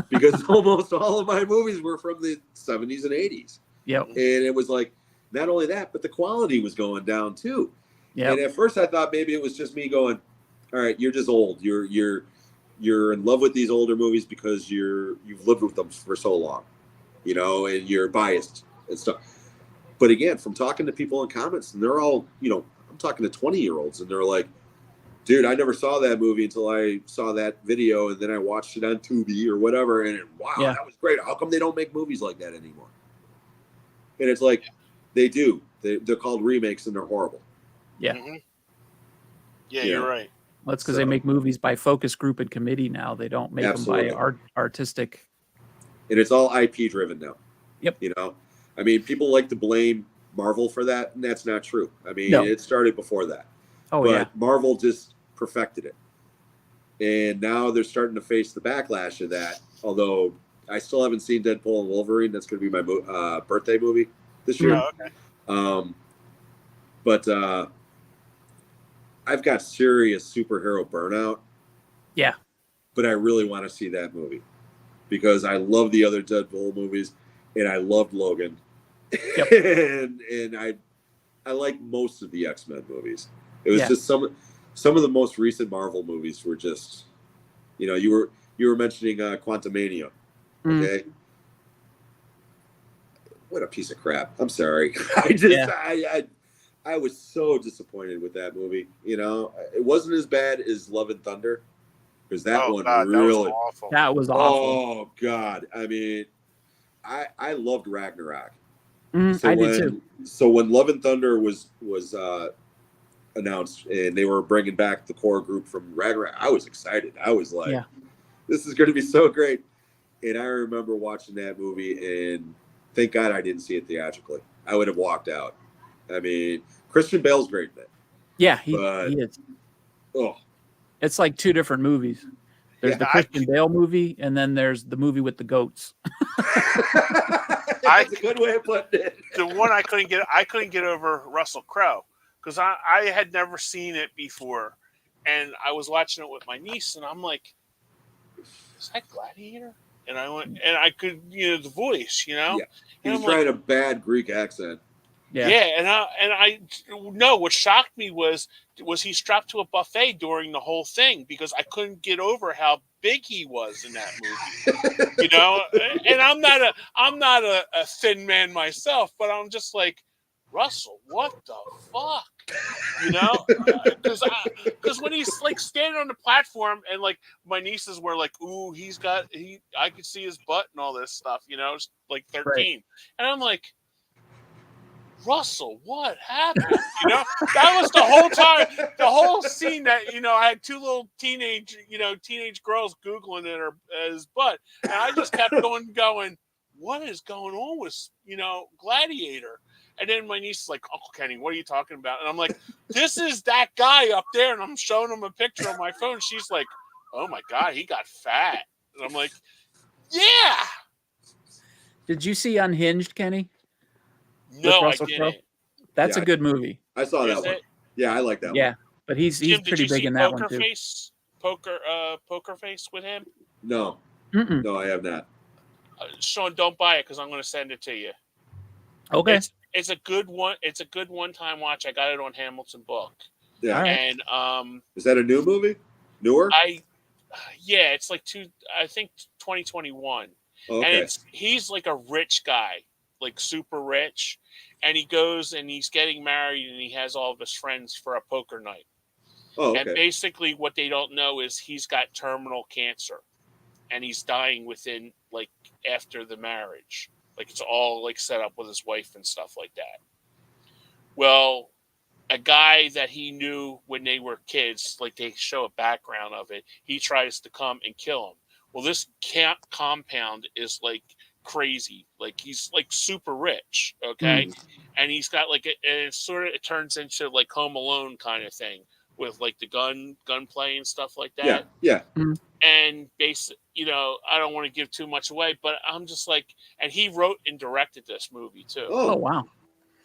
because almost all of my movies were from the 70s and 80s. Yep. And it was like, not only that, but the quality was going down too. Yep. And at first I thought maybe it was just me going, all right, you're just old. You're in love with these older movies because you've lived with them for so long, you know, and you're biased and stuff. But again, from talking to people in comments, and they're all, you know, I'm talking to 20-year-olds, and they're like, dude, I never saw that movie until I saw that video, and then I watched it on Tubi or whatever, and wow, Yeah. that was great. How come they don't make movies like that anymore? And it's like, they do. They're called remakes, and they're horrible. Yeah. Mhm. Yeah, Yeah. you're right. Well, that's because they make movies by focus group and committee now. They don't make Absolutely. them by artistic. And it's all IP driven now. Yep. You know, I mean, people like to blame Marvel for that, and that's not true. I mean, No. it started before that. Oh, but yeah. Marvel just perfected it. And now they're starting to face the backlash of that. Although I still haven't seen Deadpool and Wolverine. That's going to be my birthday movie this year. Oh, okay. But I've got serious superhero burnout. Yeah. But I really want to see that movie because I love the other Deadpool movies, and I loved Logan, Yep. and I like most of the X-Men movies. It was Yeah. just some of the most recent Marvel movies were just, you know, you were mentioning Quantumania, okay? What a piece of crap! I'm sorry. I was so disappointed with that movie. You know, it wasn't as bad as Love and Thunder, because that one God, really that was awful. That was awful. Oh God! I mean, I loved Ragnarok. I did too. So when Love and Thunder was announced and they were bringing back the core group from Ragnarok, I was excited. I was like, Yeah. this is going to be so great. And I remember watching that movie, and thank God I didn't see it theatrically. I would have walked out. I mean, Christian Bale's great in it. Yeah, he is. Oh, It's like two different movies. There's Yeah, the Christian Bale movie, and then there's the movie with the goats. that's a good way of putting it. The one I couldn't get over Russell Crowe because I had never seen it before, and I was watching it with my niece, and I'm like, is that Gladiator? And I went, and I could, the voice, Yeah. He And was I'm trying like, a bad Greek accent. Yeah. yeah, and I no. What shocked me was he strapped to a buffet during the whole thing because I couldn't get over how big he was in that movie. And I'm not a thin man myself, but I'm just like, Russell, what the fuck? Because when he's like standing on the platform and like my nieces were like, ooh, I could see his butt and all this stuff, like 13, Right. and I'm like, Russell, what happened? That was the whole time, the whole scene that, I had two little teenage girls Googling his butt. And I just kept going, what is going on with, Gladiator? And then my niece is like, Uncle Kenny, what are you talking about? And I'm like, this is that guy up there. And I'm showing him a picture on my phone. She's like, oh my God, he got fat. And I'm like, yeah. Did you see Unhinged, Kenny? No, I Russell Crowe? didn't. That's Yeah, a good movie. I saw Is that one. it? Yeah, I like that Yeah, one. but he's Jim, did pretty you big see in that Poker one too. Face? Poker Face with him? No, Mm-mm. no, I have not. Sean, don't buy it because I'm going to send it to you. Okay. It's a good one. It's a good one-time watch. I got it on Hamilton Book, Yeah. All right. and Is that a new movie? Newer? it's like 2021, Okay. and he's like a rich guy, like super rich, and he goes and he's getting married and he has all of his friends for a poker night. Oh, And okay. basically what they don't know is he's got terminal cancer and he's dying after the marriage. Like it's all like set up with his wife and stuff like that. Well, a guy that he knew when they were kids, like they show a background of it, he tries to come and kill him. Well, this compound is like crazy. Like he's like super rich, okay? And he's got like and it turns into like Home Alone kind of thing with like the gunplay and stuff like that. Yeah. And I don't want to give too much away, but I'm just like, and he wrote and directed this movie too. Oh wow.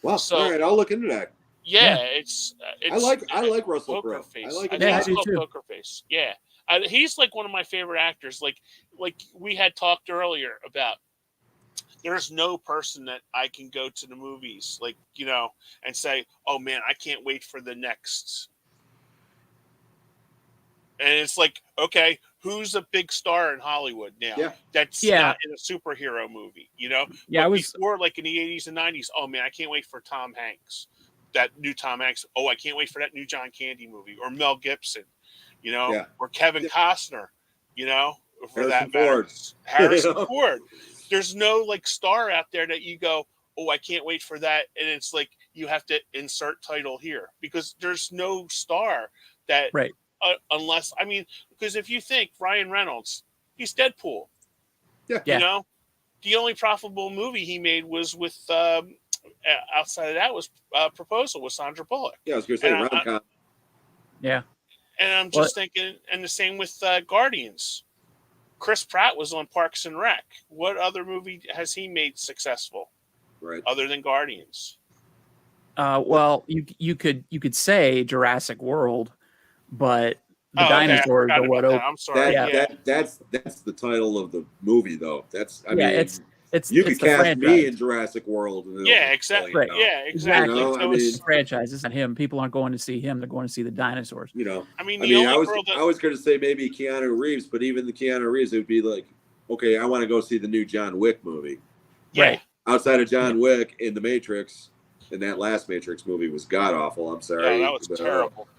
Wow. So, all right, I'll look into that. Yeah, Yeah. it's I like Russell Crowe. Face. I like I Yeah, I love do too. Poker Face. Yeah, he's like one of my favorite actors. Like we had talked earlier about. There's no person that I can go to the movies, like, and say, oh man, I can't wait for the next. And it's like, okay, who's a big star in Hollywood now? Yeah. That's Yeah. not in a superhero movie, Yeah, But I was. before, like in the 80s and 90s, oh man, I can't wait for Tom Hanks. That new Tom Hanks. Oh, I can't wait for that new John Candy movie, or Mel Gibson, Yeah. or Kevin Costner, for Harrison that matter. Ford. Harrison Ford. There's no like star out there that you go, oh, I can't wait for that, and it's like you have to insert title here because there's no star that, Right. Unless because if you think Ryan Reynolds, he's Deadpool. Yeah. The only profitable movie he made was with outside of that was Proposal with Sandra Bullock. Yeah, I was going to say And rom-com. Yeah. And I'm just thinking, and the same with Guardians. Chris Pratt was on Parks and Rec. What other movie has he made successful, Right. other than Guardians? Well, you could say Jurassic World, but the Okay, I dinosaurs forgot are what about that. opened. I'm sorry. That's the title of the movie, though. It's you it's could the cast franchise. me in Jurassic World. And Yeah, exactly. Right. Yeah, exactly. You know, So It's the franchise. It's not him. People aren't going to see him. They're going to see the dinosaurs. the I I was going to say maybe Keanu Reeves, but even the Keanu Reeves, it would be like, okay, I want to go see the new John Wick movie. Right. Outside of John Wick in The Matrix, and that last Matrix movie was god awful. I'm sorry. Yeah, that was terrible.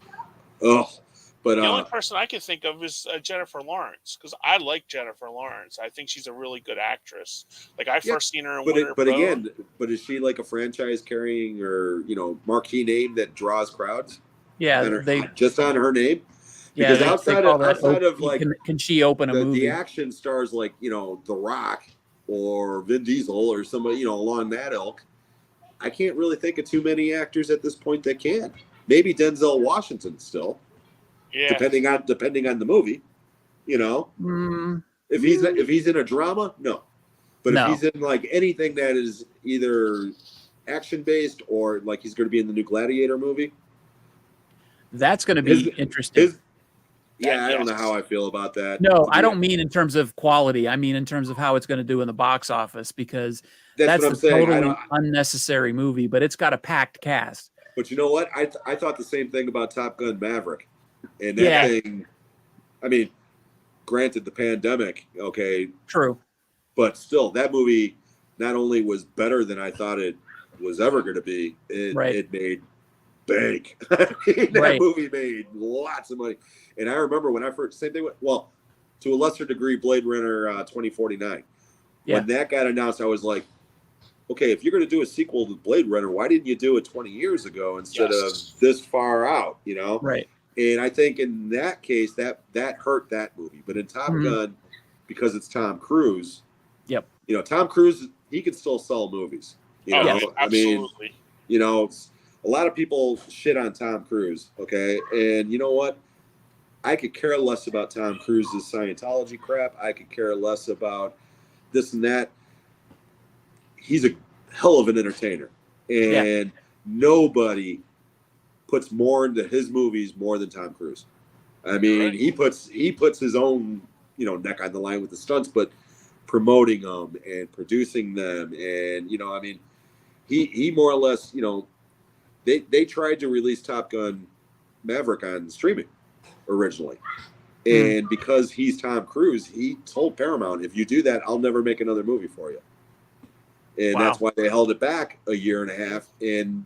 But The only person I can think of is Jennifer Lawrence, because I like Jennifer Lawrence. I think she's a really good actress. Like I first seen her in Winter but Bone. again, is she like a franchise carrying or marquee name that draws crowds? Yeah, Just on her name. Yeah, Because outside of like can she open a movie? The action stars like The Rock or Vin Diesel or somebody along that ilk, I can't really think of too many actors at this point that can. Maybe Denzel Washington still. Yeah. Depending on the movie, if he's in a drama, no. But No. if he's in like anything that is either action based or like he's going to be in the new Gladiator movie, That's going to be interesting. I don't know how I feel about that. No, I don't mean in terms of quality. I mean in terms of how it's going to do in the box office, because that's what I'm a saying. totally unnecessary movie, but it's got a packed cast. But you know what? I thought the same thing about Top Gun Maverick. And that thing, granted the pandemic, okay. True. But still, that movie not only was better than I thought it was ever going to be, it made bank. That movie made lots of money. And I remember when I first, same thing, to a lesser degree, Blade Runner 2049. Yeah. When that got announced, I was like, okay, if you're going to do a sequel to Blade Runner, why didn't you do it 20 years ago instead of this far out, Right. And I think in that case, that hurt that movie. But in Top Gun, because it's Tom Cruise, Tom Cruise, he can still sell movies. Absolutely. A lot of people shit on Tom Cruise, okay? And you know what? I could care less about Tom Cruise's Scientology crap. I could care less about this and that. He's a hell of an entertainer. And nobody puts more into his movies more than Tom Cruise. He puts his own neck on the line with the stunts, but promoting them and producing them, and he more or less they tried to release Top Gun Maverick on streaming originally, and because he's Tom Cruise, he told Paramount, if you do that, I'll never make another movie for you, and that's why they held it back a year and a half. And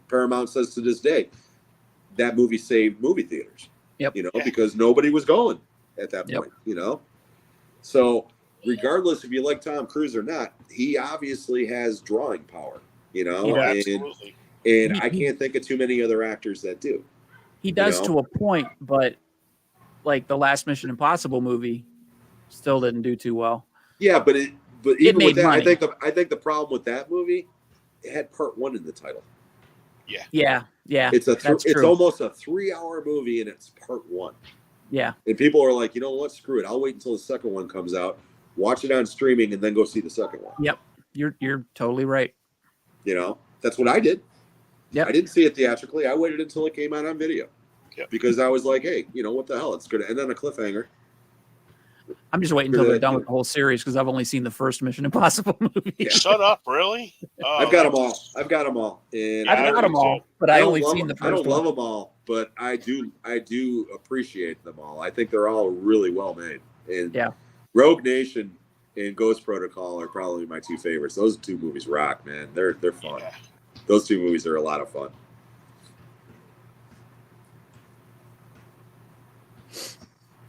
Paramount says to this day that movie saved movie theaters, because nobody was going at that point, So regardless if you like Tom Cruise or not, he obviously has drawing power, absolutely. And He- I he- can't think of too many other actors that do. He does know? to a point, but like the last Mission Impossible movie still didn't do too well. Yeah, but even made with that, money. I think the problem with that movie, it had part 1 in the title. Yeah. It's that's it's true. almost a 3-hour movie, and it's part 1. Yeah. And people are like, you know what? Screw it. I'll wait until the second one comes out, watch it on streaming, and then go see the second one. Yep. You're totally right. You know, that's what I did. Yep. I didn't see it theatrically. I waited until it came out on video. Yep. Because I was like, hey, you know what the hell? It's going to end on a cliffhanger. I'm just waiting until they're done with the whole series because I've only seen the first Mission Impossible movie. Yeah. Shut up, really? Oh, I've got them all. And Yeah, I've I got them do all, too. but I only seen the I first don't love one. them all, but I do appreciate them all. I think they're all really well made. And Yeah. Rogue Nation and Ghost Protocol are probably my 2 favorites. Those 2 movies rock, man. They're fun. Yeah. Those 2 movies are a lot of fun.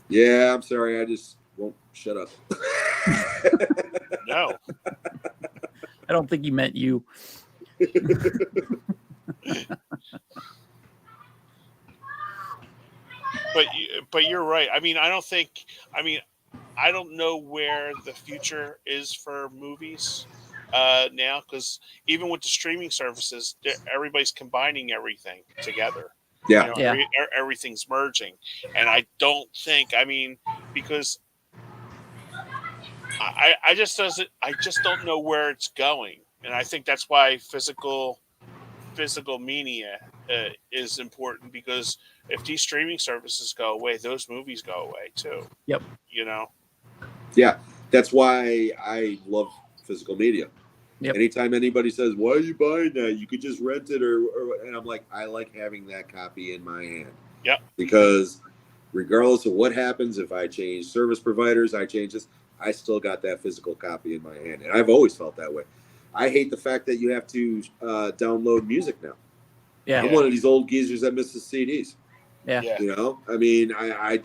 Yeah, I'm sorry. I just won't shut up. No. I don't think he meant you. But you're right. I mean, I don't know where the future is for movies now, because even with the streaming services, everybody's combining everything together. Yeah. You know, Yeah. everything's merging, and I don't think. I mean, because I just don't know where it's going, and I think that's why physical media is important, because if these streaming services go away, those movies go away too. Yep. You know. Yeah, that's why I love physical media. Yep. Anytime anybody says, "Why are you buying that? You could just rent it," and I'm like, I like having that copy in my hand. Yep. Because regardless of what happens, if I change service providers, I change this, I still got that physical copy in my hand, and I've always felt that way. I hate the fact that you have to download music now. Yeah. I'm one of these old geezers that misses CDs. Yeah. Yeah. You know, I mean, I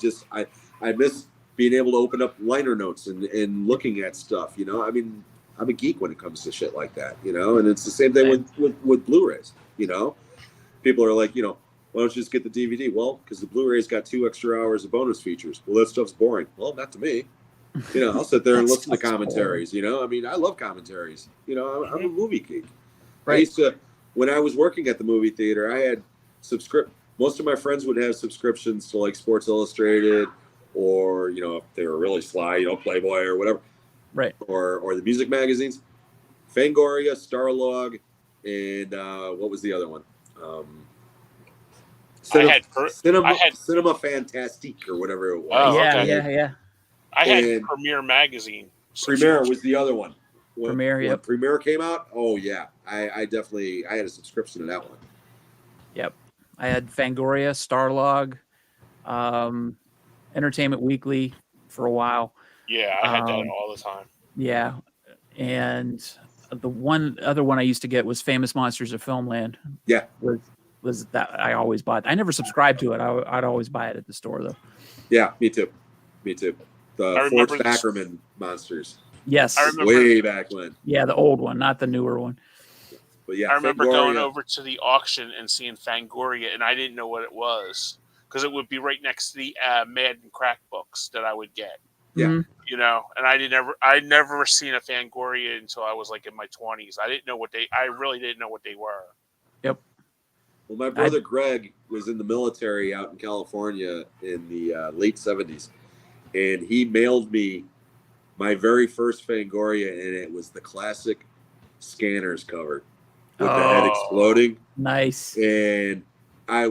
miss being able to open up liner notes and looking at stuff. You know, I mean, I'm a geek when it comes to shit like that. You know, and it's the same thing with Blu-rays. You know, people are like, you know, why don't you just get the DVD? Well, because the Blu-ray's got 2 extra hours of bonus features. Well, that stuff's boring. Well, not to me. You know, I'll sit there and listen to commentaries. You know, I mean, I love commentaries. You know, I'm a movie geek. Right. I used to, when I was working at the movie theater, I had most of my friends would have subscriptions to like Sports Illustrated, or, you know, if they were really sly, you know, Playboy or whatever. Right. Or the music magazines. Fangoria, Starlog, and what was the other one? Cinema Fantastique or whatever it was. Oh, yeah, okay. yeah. I had And Premiere Magazine. Premiere was the other one. Premiere, when yep. Premiere came out, oh yeah, I definitely had a subscription to that one. Yep. I had Fangoria, Starlog, Entertainment Weekly for a while. Yeah, I had that all the time. Yeah. And the other one I used to get was Famous Monsters of Filmland. Yeah. Was that I always bought. I never subscribed to it. I'd always buy it at the store though. Yeah, me too. The Fort remember Ackerman monsters. Yes. I remember- Way back when. Yeah, the old one, not the newer one. But yeah, I remember Fangoria. going over to the auction and seeing Fangoria, and I didn't know what it was, because it would be right next to the Mad and Crack books that I would get. Yeah. Mhm. You know, and I never seen a Fangoria until I was like in my 20s. I really didn't know what they were. Well, my brother Greg was in the military out in California in the late 70s, and he mailed me my very first Fangoria, and it was the classic Scanners cover with the head Oh. exploding. Nice. And I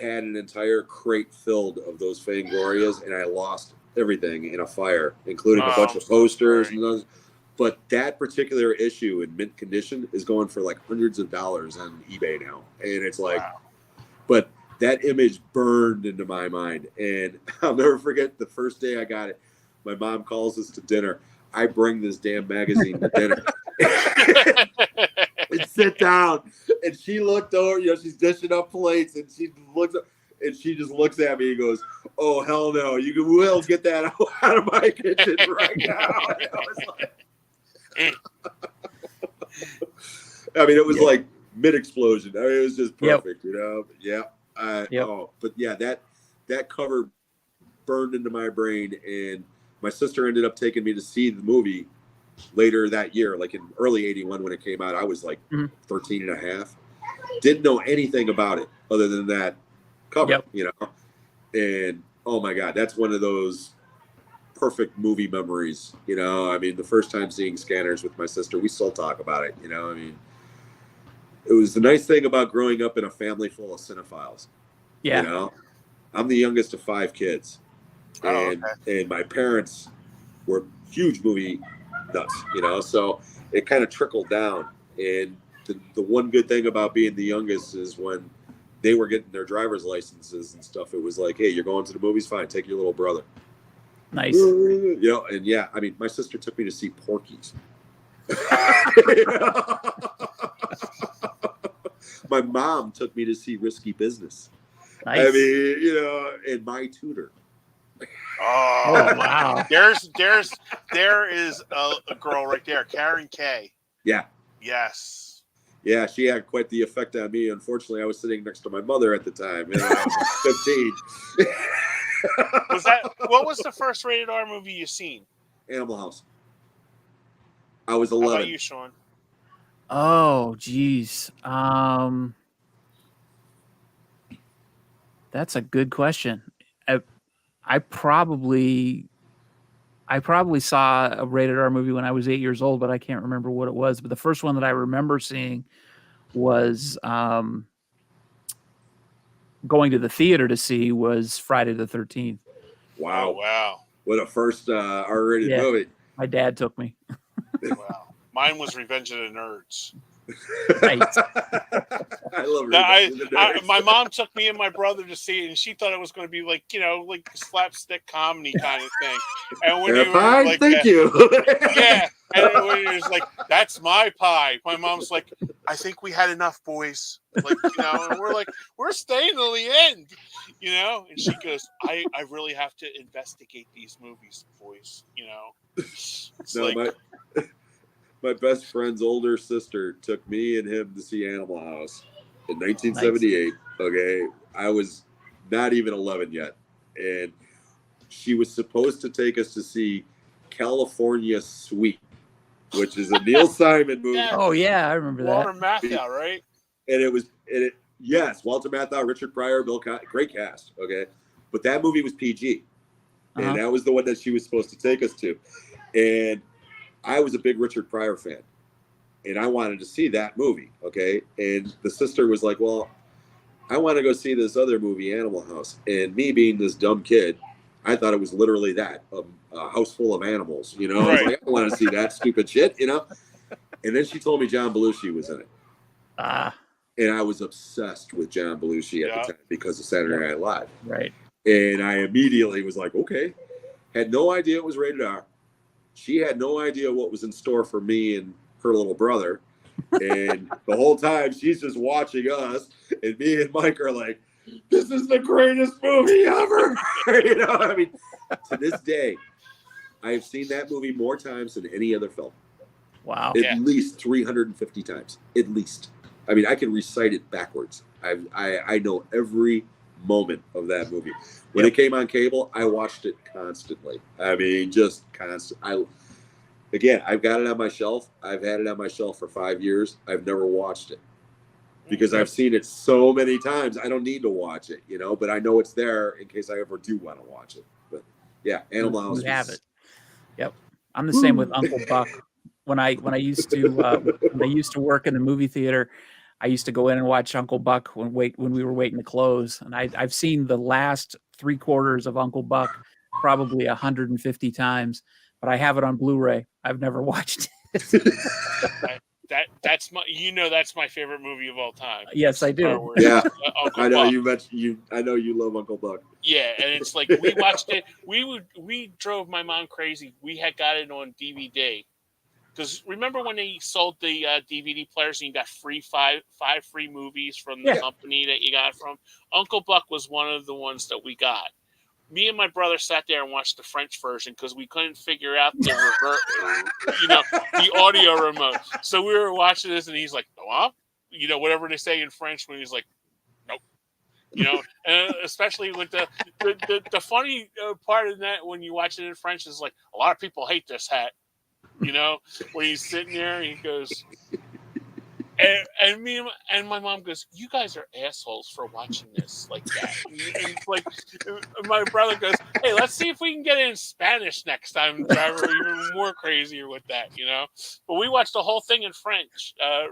had an entire crate filled of those Fangorias, and I lost everything in a fire, including a bunch of posters and those. But that particular issue in mint condition is going for like hundreds of dollars on eBay now. And it's like, Wow. but that image burned into my mind. And I'll never forget the first day I got it. My mom calls us to dinner. I bring this damn magazine to dinner and sit down. And she looked over, you know, she's dishing up plates, and she looks up, and she just looks at me and goes, "Oh, hell no, you will get that out of my kitchen right now." And I was like, I mean, it was like mid explosion. I mean, it was just perfect, you know. Yeah. Yep. Oh, but yeah, that cover burned into my brain, and my sister ended up taking me to see the movie later that year, like in early 81 when it came out. I was like 13 and a half. Didn't know anything about it other than that cover, you know. And oh my God, that's one of those perfect movie memories, you know. I mean, the first time seeing Scanners with my sister, we still talk about it, you know. I mean, it was the nice thing about growing up in a family full of cinephiles. Yeah. You know, I'm the youngest of 5 kids, and my parents were huge movie nuts, you know. So it kind of trickled down. And the one good thing about being the youngest is when they were getting their driver's licenses and stuff, it was like, hey, you're going to the movies, fine, take your little brother. Nice. You know, and yeah, I mean, my sister took me to see Porky's. My mom took me to see Risky Business. Nice. I mean, you know, and My Tutor. Oh wow. There is a girl right there, Karen Kay. Yeah. Yes. Yeah, she had quite the effect on me. Unfortunately, I was sitting next to my mother at the time, and I was 15. What was the first rated R movie you seen? Animal House. I was 11. How about you, Sean? Oh, geez. That's a good question. I probably saw a rated R movie when I was 8 years old, but I can't remember what it was. But the first one that I remember seeing was going to the theater to see was Friday the 13th. Wow. Oh, wow. What a first R-rated movie. My dad took me. Wow. Mine was Revenge of the Nerds. Right. I love Revenge of the Nerds. My mom took me and my brother to see it, and she thought it was going to be like, you know, like slapstick comedy kind of thing. And when you were like, thank you. Yeah. And when it was like, that's my pie. My mom's like, I think we had enough, boys. Like, you know, and we're like, we're staying till the end, you know? And she goes, I really have to investigate these movies, boys, you know? It's my best friend's older sister took me and him to see Animal House in 1978. Nice. Okay. I was not even 11 yet. And she was supposed to take us to see California Suite, which is a Neil Simon movie. Yeah. Oh, yeah. I remember Walter that. Matthau, right? And yes, Walter Matthau, Richard Pryor, Bill Cosby, great cast. Okay. But that movie was PG. And that was the one that she was supposed to take us to. And I was a big Richard Pryor fan, and I wanted to see that movie, okay? And the sister was like, well, I want to go see this other movie, Animal House. And me being this dumb kid, I thought it was literally that, a house full of animals, you know? Right. I was like, I don't want to see that stupid shit, you know? And then she told me John Belushi was in it. And I was obsessed with John Belushi at the time because of Saturday Night Live. Right. And I immediately was like, okay. Had no idea it was rated R. She had no idea what was in store for me and her little brother. And the whole time she's just watching us, and me and Mike are like, this is the greatest movie ever. You know, I mean, to this day, I have seen that movie more times than any other film. Wow. At least 350 times. At least. I mean, I can recite it backwards. I know every moment of that movie. When it came on cable, I watched it constantly. I mean, just constant. I've got it on my shelf. I've had it on my shelf for 5 years. I've never watched it because I've seen it so many times. I don't need to watch it, you know, but I know it's there in case I ever do want to watch it. But yeah, Animal House. You have it. Yep. I'm the same with Uncle Buck. When I used to work in the movie theater, I used to go in and watch Uncle Buck when we were waiting to close. And I've seen the last 3/4 of Uncle Buck probably 150 times, but I have it on Blu-ray. I've never watched it. That's my favorite movie of all time. Yes, I do. Yeah, I know I know you love Uncle Buck. Yeah, and it's like we watched it. We drove my mom crazy. We had got it on DVD. Because remember when they sold the DVD players and you got five free movies from the company that you got from? Uncle Buck was one of the ones that we got. Me and my brother sat there and watched the French version because we couldn't figure out the the audio remote. So we were watching this and he's like, "What? whatever they say in French when he's like, nope. And especially with the funny part of that when you watch it in French is like a lot of people hate this hat. When he's sitting there and he goes, and me and my mom goes, "You guys are assholes for watching this like that." And like my brother goes, "Hey, let's see if we can get it in Spanish next time." Drive her even more crazier with that, But we watched the whole thing in French. I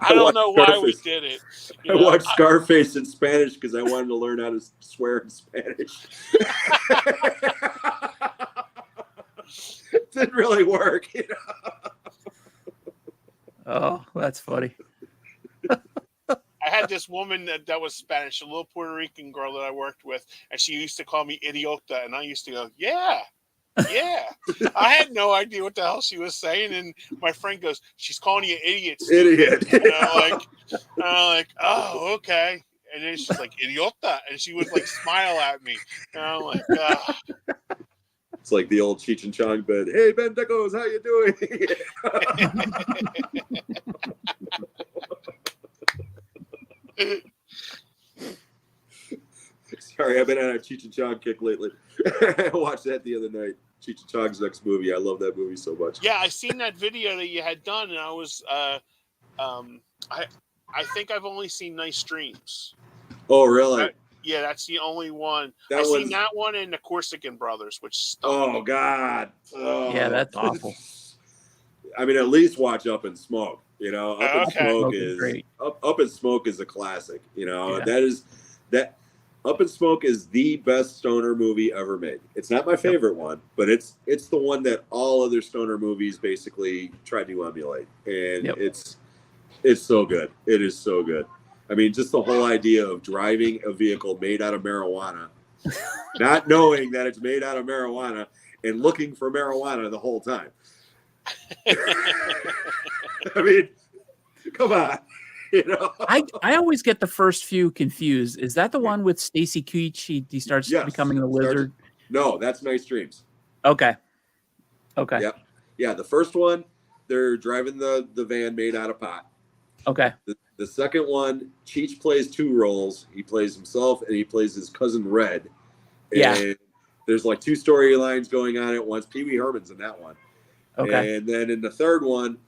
don't know why we did it. I watched Scarface in Spanish because I wanted to learn how to swear in Spanish. It didn't really work, Oh, that's funny. I had this woman that was Spanish, a little Puerto Rican girl that I worked with, and she used to call me idiota, and I used to go, yeah. I had no idea what the hell she was saying, and my friend goes, she's calling you idiot. Idiot. And I'm like, oh, okay. And then she's like, idiota, and she would like smile at me, and I'm like, It's like the old Cheech and Chong bit. Hey, Bendecos, how you doing? Sorry, I've been on a Cheech and Chong kick lately. I watched that the other night. Cheech and Chong's next movie. I love that movie so much. Yeah, I seen that video that you had done, and I was, I think I've only seen Nice Dreams. Oh, really? Yeah, that's the only one. I've seen that one and the Corsican Brothers, which stunk. Oh, God. Oh. Yeah, that's awful. I mean, at least watch Up in Smoke. Up in Smoke is great. Up in Smoke is a classic. Yeah. That Up in Smoke is the best stoner movie ever made. It's not my favorite one, but it's the one that all other stoner movies basically try to emulate, and it's so good. It is so good. I mean, just the whole idea of driving a vehicle made out of marijuana, not knowing that it's made out of marijuana, and looking for marijuana the whole time. I mean, come on. I always get the first few confused. Is that the one with Stacy Keach? He starts becoming a lizard. No, that's Nice Dreams. Okay. Yep. Yeah, the first one, they're driving the van made out of pot. Okay. The second one, Cheech plays two roles. He plays himself and he plays his cousin Red. And there's like two storylines going on at once. Pee Wee Herman's in that one. Okay. And then in the third one,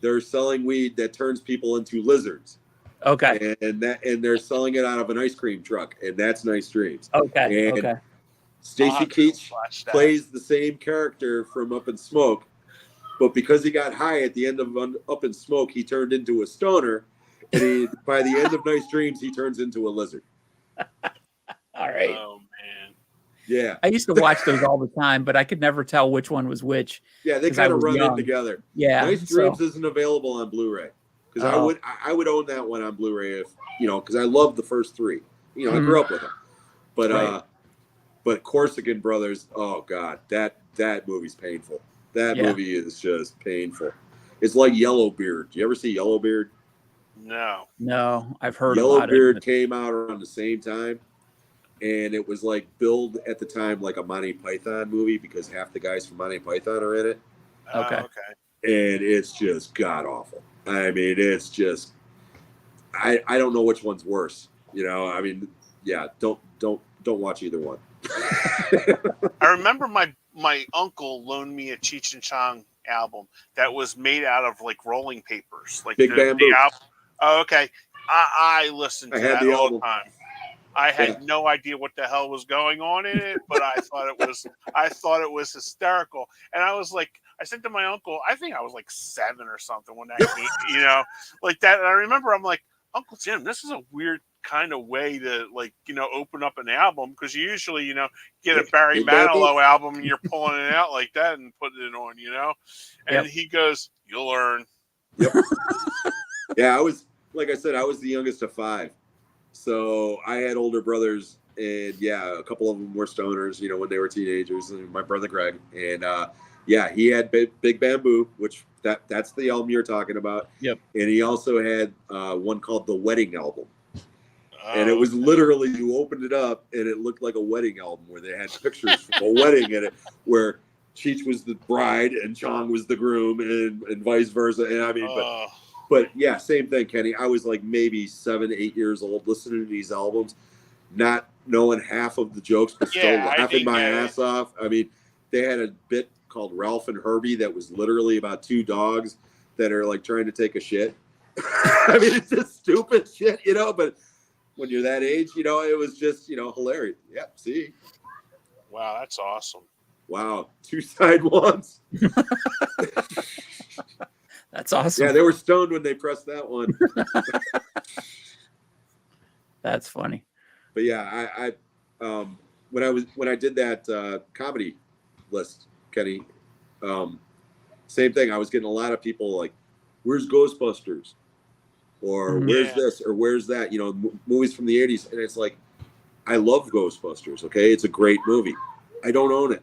they're selling weed that turns people into lizards. Okay. And they're selling it out of an ice cream truck, and that's Nice Dreams. Okay. And Stacy Keach plays the same character from Up in Smoke, but because he got high at the end of Up in Smoke, he turned into a stoner, and by the end of Nice Dreams, he turns into a lizard. All right. Oh man. Yeah. I used to watch those all the time, but I could never tell which one was which. Yeah, they kind of run in together. Yeah. Nice Dreams isn't available on Blu-ray because I would own that one on Blu-ray if because I love the first three. I grew up with them, but but Corsican Brothers. Oh God, that movie's painful. That movie is just painful. It's like Yellowbeard. Do you ever see Yellowbeard? No, I've heard about it. Yellowbeard came out around the same time. And it was like billed at the time like a Monty Python movie because half the guys from Monty Python are in it. Okay. And it's just god awful. I mean, it's just I don't know which one's worse. I mean, yeah, don't watch either one. I remember my uncle loaned me a Cheech and Chong album that was made out of like rolling papers, like Big Bamboo. Oh, okay. I listened to that all the time. I had no idea what the hell was going on in it, but I thought it was hysterical. And I was like, I said to my uncle, I think I was like 7 or something when that came, like that. And I remember I'm like, Uncle Jim, this is a weird kind of way to open up an album because you usually, get a Barry Manilow album and you're pulling it out like that and putting it on, And he goes, "You'll learn." Yep. Yeah, I was like I said, I was the youngest of 5. So I had older brothers, and a couple of them were stoners, when they were teenagers. And my brother Greg, and he had Big Bamboo, which that's the album you're talking about. Yep. And he also had one called the Wedding Album, and it was literally you opened it up and it looked like a wedding album where they had pictures from a wedding in it, where Cheech was the bride and Chong was the groom, and vice versa. And I mean, but yeah, same thing, Kenny. I was like maybe 7, 8 years old listening to these albums, not knowing half of the jokes, but still laughing my ass off. I mean, they had a bit called Ralph and Herbie that was literally about two dogs that are like trying to take a shit. I mean, it's just stupid shit, you know, but when you're that age, you know, it was just, you know, hilarious. Yep, see? Wow, that's awesome. Wow, two side ones. That's awesome. Yeah, they were stoned when they pressed that one. That's funny. But yeah, I when I did that comedy list, Kenny, same thing. I was getting a lot of people like, "Where's Ghostbusters?" or "Where's this?" or "Where's that?" You know, movies from the '80s, and it's like, I love Ghostbusters. Okay, it's a great movie. I don't own it.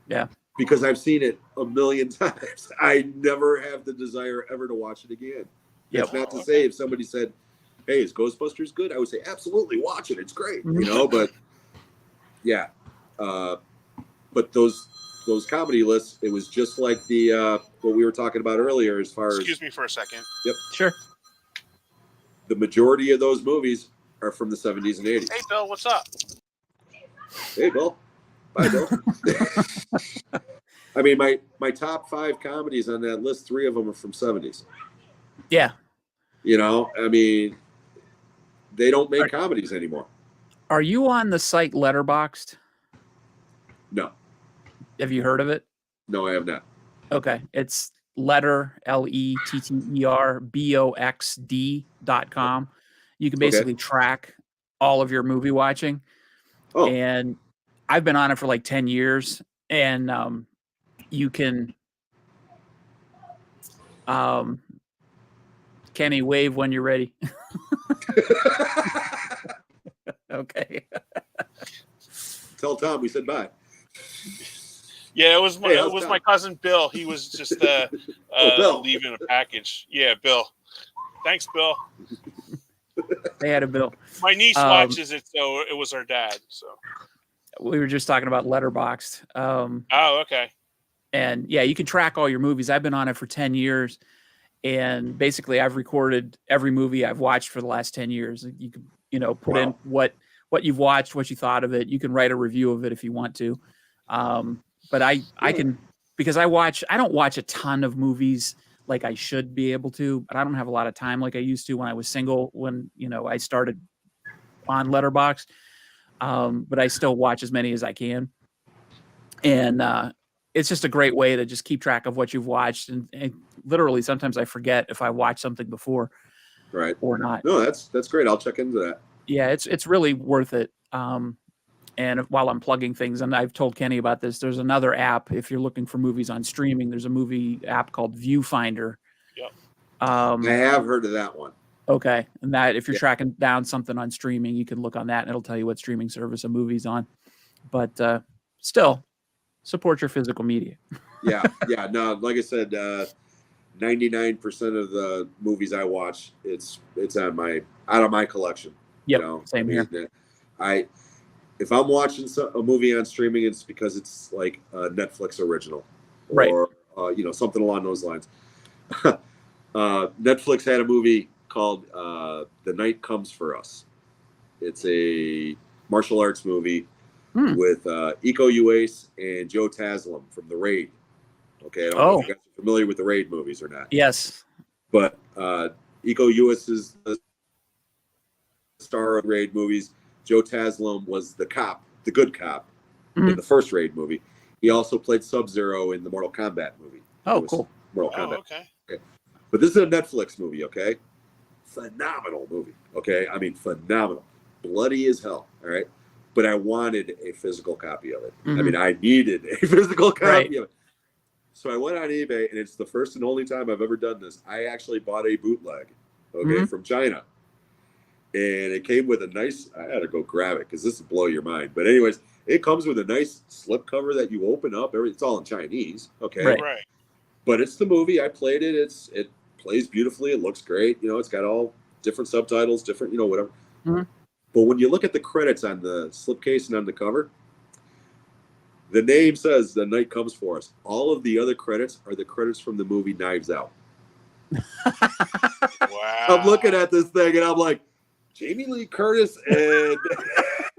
Yeah. Because I've seen it a million times. I never have the desire ever to watch it again. That's not to say if somebody said, "Hey, is Ghostbusters good?" I would say, absolutely, watch it. It's great, you know. But yeah, but those comedy lists, it was just like the what we were talking about earlier, as far as. Excuse me for a second. Yep. Sure. The majority of those movies are from the 70s and 80s. Hey, Bill, what's up? Hey, Bill. Bye, Bill. I mean, my top 5 comedies on that list, 3 of them are from 70s. Yeah. You know, I mean, they don't make comedies anymore. Are you on the site Letterboxd? No. Have you heard of it? No, I have not. Okay. It's letterboxd.com. You can basically track all of your movie watching. Oh. And I've been on it for like 10 years. And you can Kenny, wave when you're ready. Okay. Tell Tom we said bye. Yeah, it was my cousin Bill. He was just leaving a package. Yeah, Bill. Thanks, Bill. They had a Bill. My niece watches it, so it was her dad. So we were just talking about Letterboxd. Oh, okay. And yeah, you can track all your movies. I've been on it for 10 years. And basically I've recorded every movie I've watched for the last 10 years. You can, put in what you've watched, what you thought of it. You can write a review of it if you want to. But I can, because I don't watch a ton of movies like I should be able to, but I don't have a lot of time like I used to when I was single, when, I started on Letterboxd. But I still watch as many as I can. And it's just a great way to just keep track of what you've watched. And literally sometimes I forget if I watched something before or not. No, that's great. I'll check into that. Yeah, it's really worth it. And while I'm plugging things, and I've told Kenny about this, there's another app. If you're looking for movies on streaming, there's a movie app called Viewfinder. Yep. I have heard of that one. Okay. And that if you're tracking down something on streaming, you can look on that and it'll tell you what streaming service a movie's on. But still, support your physical media. Yeah. No, like I said, 99% of the movies I watch, it's out of my collection. Yep. Same here. If I'm watching a movie on streaming, it's because it's like a Netflix original, or something along those lines. Netflix had a movie called The Night Comes for Us. It's a martial arts movie with Iko Uwais and Joe Taslim from The Raid. Okay, I don't know if you guys are familiar with the Raid movies or not. Yes, but Iko Uwais is the star of Raid movies. Joe Taslim was the cop, the good cop, in the first Raid movie. He also played Sub-Zero in the Mortal Kombat movie. Oh, cool. Mortal Kombat. Okay. But this is a Netflix movie, okay? Phenomenal movie, okay? I mean, phenomenal. Bloody as hell, all right? But I wanted a physical copy of it. I mean, I needed a physical copy of it. So I went on eBay, and it's the first and only time I've ever done this. I actually bought a bootleg, from China. And it came with a nice, I had to go grab it because this will blow your mind. But anyways, it comes with a nice slipcover that you open up. It's all in Chinese, okay? Right. But it's the movie. I played it. It plays beautifully. It looks great. It's got all different subtitles, different, whatever. But when you look at the credits on the slipcase and on the cover, The name says The Night Comes for Us. All of the other credits are the credits from the movie Knives Out. Wow. I'm looking at this thing and I'm like, Jamie Lee Curtis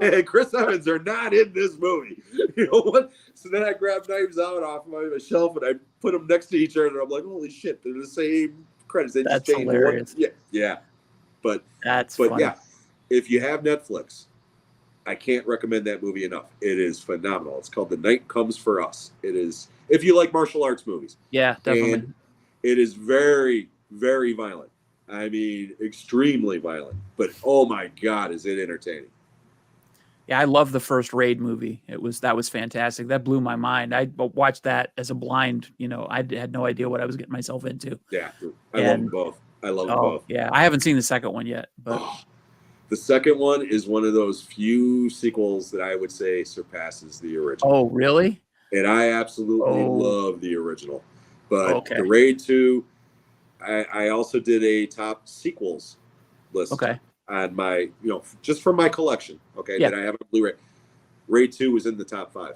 and Chris Evans are not in this movie. You know what? So then I grabbed Knives Out off my shelf and I put them next to each other. And I'm like, holy shit, they're the same credits. They That's just changed hilarious. one. Yeah. But funny. yeah, if you have Netflix, I can't recommend that movie enough. It is phenomenal. It's called The Night Comes for Us. It is, if you like martial arts movies. Yeah, definitely. And it is very, very violent. I mean, extremely violent. But oh my God, is it entertaining? Yeah, I love the first Raid movie. That was fantastic. That blew my mind. I watched that as a blind. I had no idea what I was getting myself into. Yeah, I love them both. I love them both. Yeah, I haven't seen the second one yet, but the second one is one of those few sequels that I would say surpasses the original. Oh, really? And I absolutely love the original. But Okay. the Raid 2, I also did a top sequels list. Okay. On my, just from my collection. Okay. Yeah. That I have on Blu-ray. Raid 2 was in the top 5.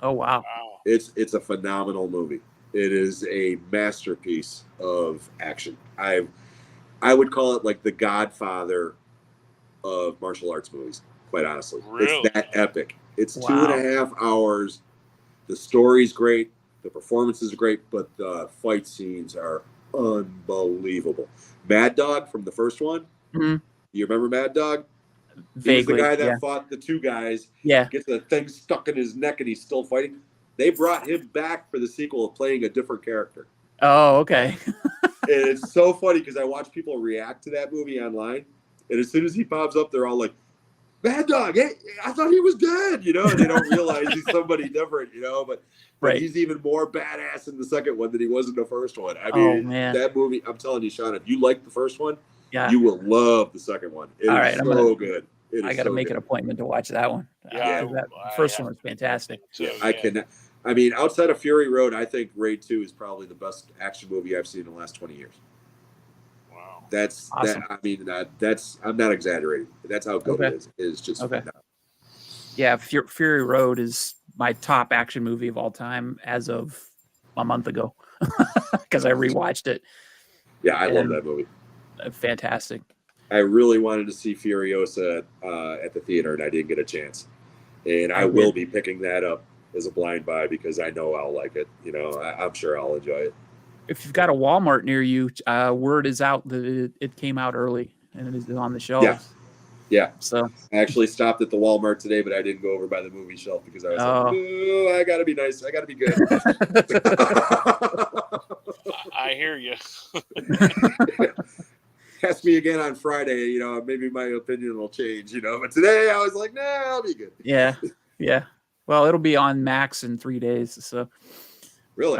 Oh, wow. Wow. It's a phenomenal movie. It is a masterpiece of action. I would call it like the Godfather of martial arts movies, quite honestly. Really? It's that epic. It's Wow. 2.5 hours. The story's great. The performances are great, but the fight scenes are unbelievable. Mad Dog from the first one. Mhm. You remember Mad Dog? Vaguely. He was the guy that yeah. fought the two guys. Yeah. Gets the thing stuck in his neck and he's still fighting. They brought him back for the sequel of playing a different character. Oh, okay. And it's so funny because I watch people react to that movie online. And as soon as he pops up, they're all like, Mad Dog, hey, I thought he was dead, and they don't realize he's somebody different, but Right. he's even more badass in the second one than he was in the first one. I Oh, mean, man. that movie, I'm telling you, Sean, if you like the first one, Yeah. you will love the second one. It All is right, I'm so gonna- good. It I is got to so make good. an appointment to watch that one. Yeah, That I first have one was fantastic. to, Yeah, I can. I mean, outside of Fury Road, I think Raid 2 is probably the best action movie I've seen in the last 20 years. Wow. That's Awesome. that's I'm not exaggerating. That's how good Okay. it is. It is just Okay. phenomenal. Yeah, Fury Road is my top action movie of all time as of a month ago because I rewatched it. Yeah, I love And- that movie. Fantastic. I really wanted to see Furiosa at the theater, and I didn't get a chance. And I will be picking that up as a blind buy because I know I'll like it. I'm sure I'll enjoy it. If you've got a Walmart near you, word is out that it came out early and it is on the shelves. Yeah. So I actually stopped at the Walmart today, but I didn't go over by the movie shelf because I was Oh. like, "Ooh, I gotta be nice. I gotta be good." I hear you. Ask me again on Friday, maybe my opinion will change, But today I was like, nah, I'll be good. yeah. Well, it'll be on Max in 3 days. So Really?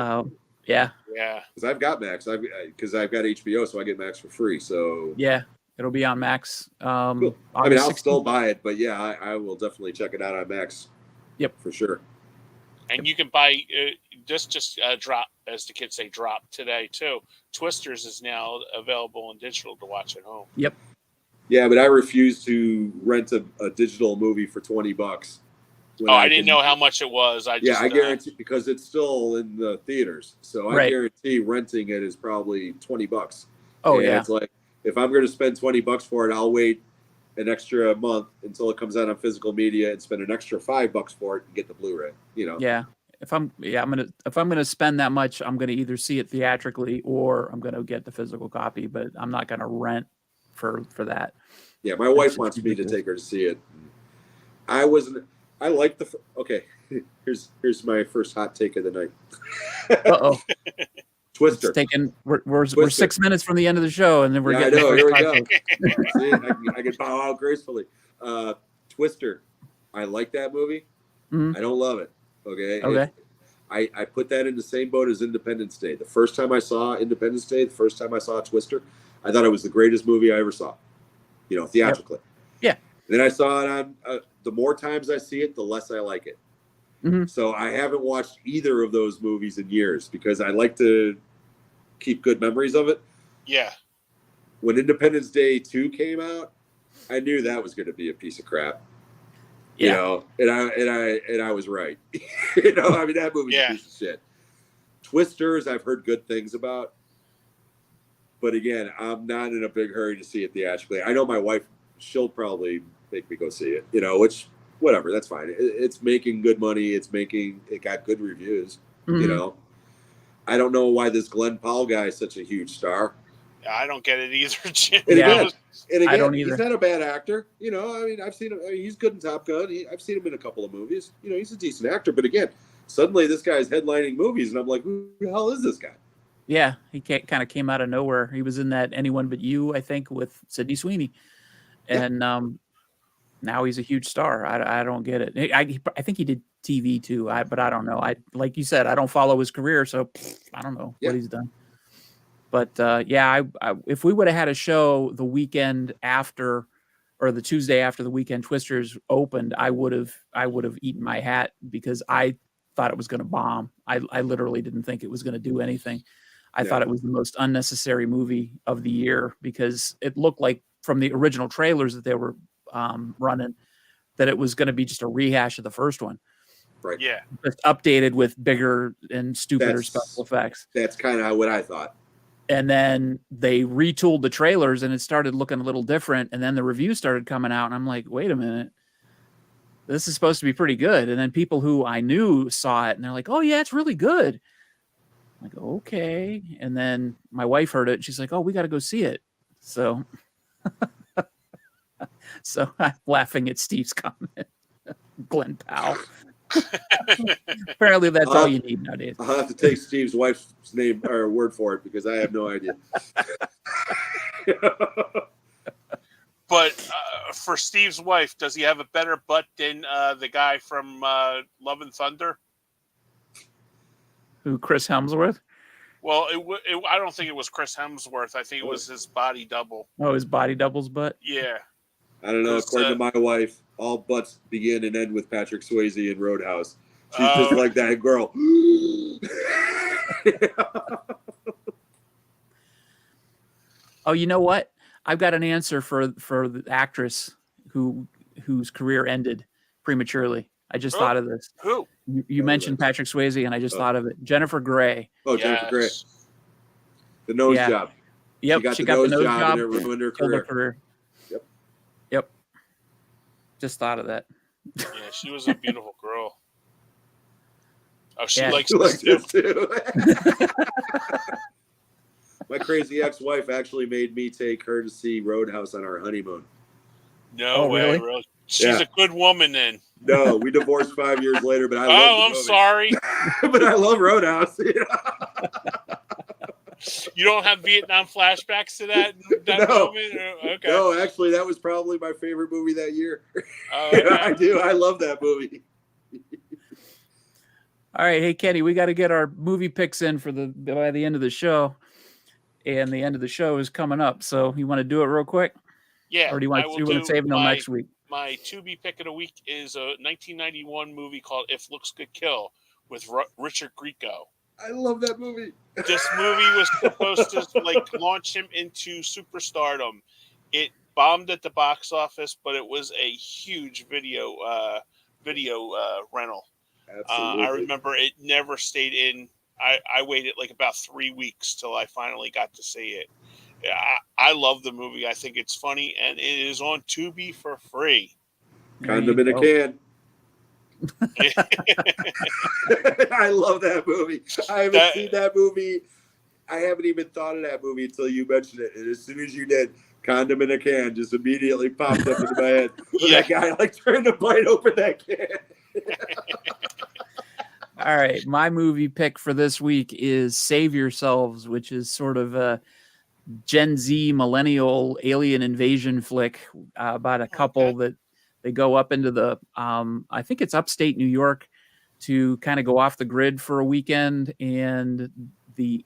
yeah. Yeah. Because I've got Max. Because I've got HBO, so I get Max for free. So Yeah. It'll be on Max. cool. On I mean, the I'll 16th. still buy it, but yeah, I will definitely check it out on Max. Yep. For sure. And you can buy just drop, as the kids say, drop today too. Twisters is now available in digital to watch at home. Yep. Yeah, but I refuse to rent a digital movie for $20. Oh, I didn't know how much it was. I guarantee because it's still in the theaters. So I Right. guarantee renting it is probably $20. Oh, And yeah. it's like if I'm going to spend $20 for it, I'll wait an extra month until it comes out on physical media and spend an extra $5 for it and get the Blu-ray. Yeah. If I'm gonna spend that much, I'm gonna either see it theatrically or I'm gonna get the physical copy, but I'm not gonna rent for that. Yeah, my wife just wants me to ridiculous. take her to see it. I like okay. Here's my first hot take of the night. Uh-oh. Twister. It's taken we're Twister. 6 minutes from the end of the show and then we're Yeah, I getting know. the Here first we hot go. take. See, I can bow out gracefully. Twister. I like that movie. Mhm. I don't love it. Okay. Okay. I put that in the same boat as Independence Day. The first time I saw Independence Day, the first time I saw Twister, I thought it was the greatest movie I ever saw. Theatrically. Yeah. Then I saw it on. The more times I see it, the less I like it. Mhm. So I haven't watched either of those movies in years because I like to keep good memories of it. Yeah. When Independence Day 2 came out, I knew that was going to be a piece of crap. You Yeah. know, and I was right. You know, I mean that movie's a piece of shit. Twisters, I've heard good things about, but again, I'm not in a big hurry to see it theatrically. I know my wife; she'll probably make me go see it. You know, which whatever, that's fine. It's making good money. It got good reviews. You know, I don't know why this Glenn Powell guy is such a huge star. I don't get it either, Jim. And again, I don't either. He's not a bad actor. You know, I mean, I've seen him. I mean, he's good in Top Gun. I've seen him in a couple of movies. You know, he's a decent actor. But again, suddenly this guy's headlining movies, and I'm like, who the hell is this guy? Yeah, he kind of came out of nowhere. He was in that Anyone But You, I think, with Sydney Sweeney, and now he's a huge star. I don't get it. I think he did TV too. But I don't know. Like you said, I don't follow his career, so I don't know what he's done. But if we would have had a show the weekend after, or the Tuesday after the Weekend Twisters opened, I would have eaten my hat because I thought it was going to bomb. I literally didn't think it was going to do anything. I thought it was the most unnecessary movie of the year because it looked like from the original trailers that they were running that it was going to be just a rehash of the first one. Right. Yeah. Just updated with bigger and stupider special effects. That's kind of what I thought. And then they retooled the trailers and it started looking a little different. And then the reviews started coming out and I'm like, wait a minute, this is supposed to be pretty good. And then people who I knew saw it and they're like, oh yeah, it's really good. I'm like, okay. And then my wife heard it. And she's like, oh, we got to go see it. So, so I'm laughing at Steve's comment. Glenn Powell. Apparently that's all you need nowadays. I'll have to take Steve's wife's name or word for it because I have no idea. But for Steve's wife, does he have a better butt than the guy from Love and Thunder? Who, Chris Hemsworth? Well, I don't think it was Chris Hemsworth. I think it was his body double. Oh, his body double's butt? Yeah. I don't know. According to my wife, all butts begin and end with Patrick Swayze in Roadhouse. She's just like that girl. Oh, you know what? I've got an answer for the actress whose career ended prematurely. I just thought of this. Who? You mentioned Patrick Swayze, and I just thought of it. Jennifer Grey. Oh, yes. Jennifer Grey. The nose job. Yep, she got the nose job and it ruined her career. Yep. Just thought of that. Yeah, she was a beautiful girl. Oh, she likes this too. My crazy ex-wife actually made me take her to see Roadhouse on our honeymoon. No way, really? She's a good woman then. No, we divorced 5 years later, but I love I'm sorry. But I love Roadhouse. You don't have Vietnam flashbacks to that moment? Okay. No, actually, that was probably my favorite movie that year. Oh, okay. I do. I love that movie. All right, hey Kenny, we got to get our movie picks in by the end of the show, and the end of the show is coming up. So you want to do it real quick? Yeah. Or do you want to save until next week? My to-be pick of the week is a 1991 movie called If Looks Could Kill with Richard Grieco. I love that movie. This movie was supposed to launch him into superstardom. It bombed at the box office, but it was a huge video rental. Absolutely. I remember it never stayed in. I waited about 3 weeks till I finally got to see it. I love the movie. I think it's funny, and it is on Tubi for free. Condom in a can. I love that movie. I haven't seen that movie. I haven't even thought of that movie until you mentioned it. And as soon as you did, Condom in a Can just immediately popped up into my head. That guy trying to bite open that can. All right, my movie pick for this week is Save Yourselves, which is sort of a Gen Z millennial alien invasion flick about a couple that they go up into the I think it's upstate New York to kind of go off the grid for a weekend, and the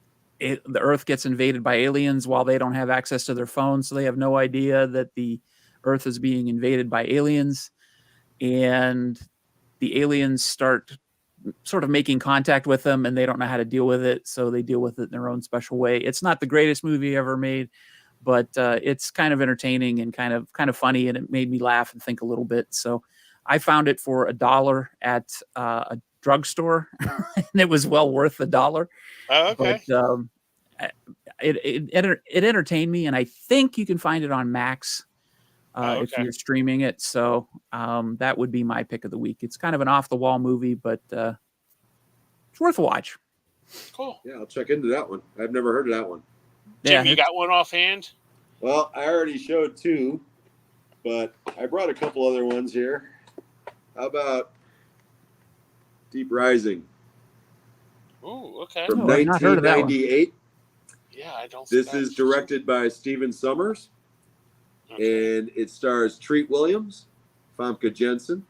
Earth gets invaded by aliens while they don't have access to their phones, so they have no idea that the Earth is being invaded by aliens, and the aliens start sort of making contact with them, and they don't know how to deal with it, so they deal with it in their own special way. It's not the greatest movie ever made, but it's kind of entertaining and kind of funny, and it made me laugh and think a little bit. So I found it for $1 at a drugstore, and it was well worth $1. Oh, okay. But it entertained me, and I think you can find it on Max if Okay. you're streaming it. So that would be my pick of the week. It's kind of an off the wall movie, but it's worth a watch. Cool. Yeah, I'll check into that one. I've never heard of that one. Jim, you it's- got one offhand? Well, I already showed 2, but I brought a couple other ones here. How about Deep Rising Ooh, okay. from Oh, I've not heard of that one. 1998? Yeah, I don't. This think is directed by Steven Sommers, Okay. and it stars Treat Williams, Famke Jensen,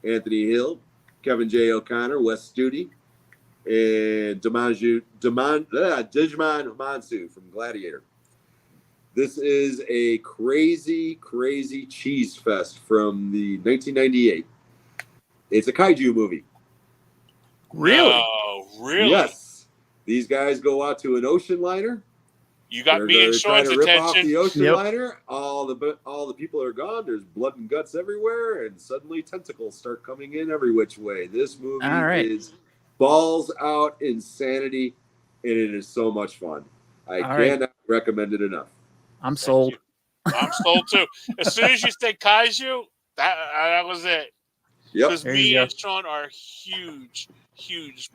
Anthony Hill, Kevin J. O'Connor, Wes Studi, and Digimon Houmansu from Gladiator. This is a crazy, crazy cheese fest from the 1998. It's a kaiju movie. Really? No, really? Yes. These guys go out to an ocean liner. You got They're me and trying Sean's to rip off attention. the ocean Yep. liner. All the people are gone. There's blood and guts everywhere, and suddenly tentacles start coming in every which way. This movie All right. is balls out insanity, and it is so much fun. I All right. cannot recommend it enough. I'm Thank sold. you. I'm sold too. As soon as you said kaiju, that was it. Yep. Because There me you go. and Sean are huge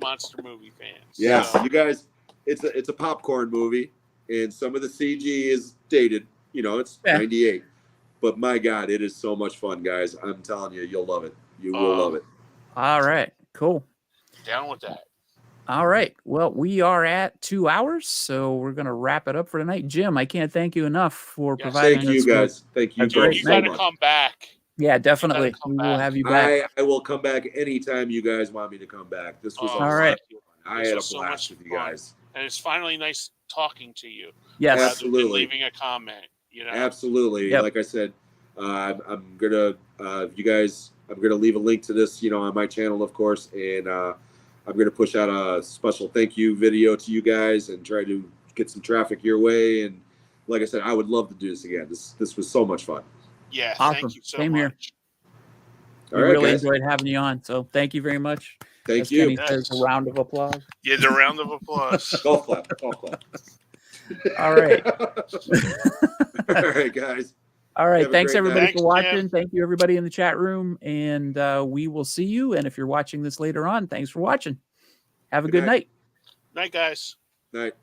monster movie fans. Yes, So, you guys. It's a popcorn movie, and some of the CG is dated. You know, it's Yeah. 98. But my God, it is so much fun, guys. I'm telling you, you'll love it. You will love it. All right. Cool. down with that. All right. Well, we are at 2 hours, so we're going to wrap it up for tonight. Jim, I can't thank you enough for Yes. providing Thank you, us with- guys. Thank you a Dude, great very you night. got to much. come back. Yeah, definitely. come We will back. have you back. I will come back anytime you guys want me to come back. This was Oh, awesome. All right. thank you. I This had a was so blast much with you fun. guys. And it's finally nice talking to you. Yes. rather than Absolutely. leaving a comment. You know. Absolutely. Yep. Like I said, I'm gonna you guys. I'm gonna leave a link to this, on my channel, of course, and I'm gonna push out a special thank you video to you guys and try to get some traffic your way. And like I said, I would love to do this again. This was so much fun. Yeah. Awesome. Thank you so Same here. much. We All right, really guys. enjoyed having you on. So thank you very much. Thank As you. Kenny says, a round of applause. Yeah, the round of applause. Golf clap. Golf clap. All right. All right, guys. All right. Have a Thanks great everybody night. for watching. Thanks, Jim. Thank you everybody in the chat room. And we will see you. And if you're watching this later on, thanks for watching. Have a Good good night. night. Night, guys. Night.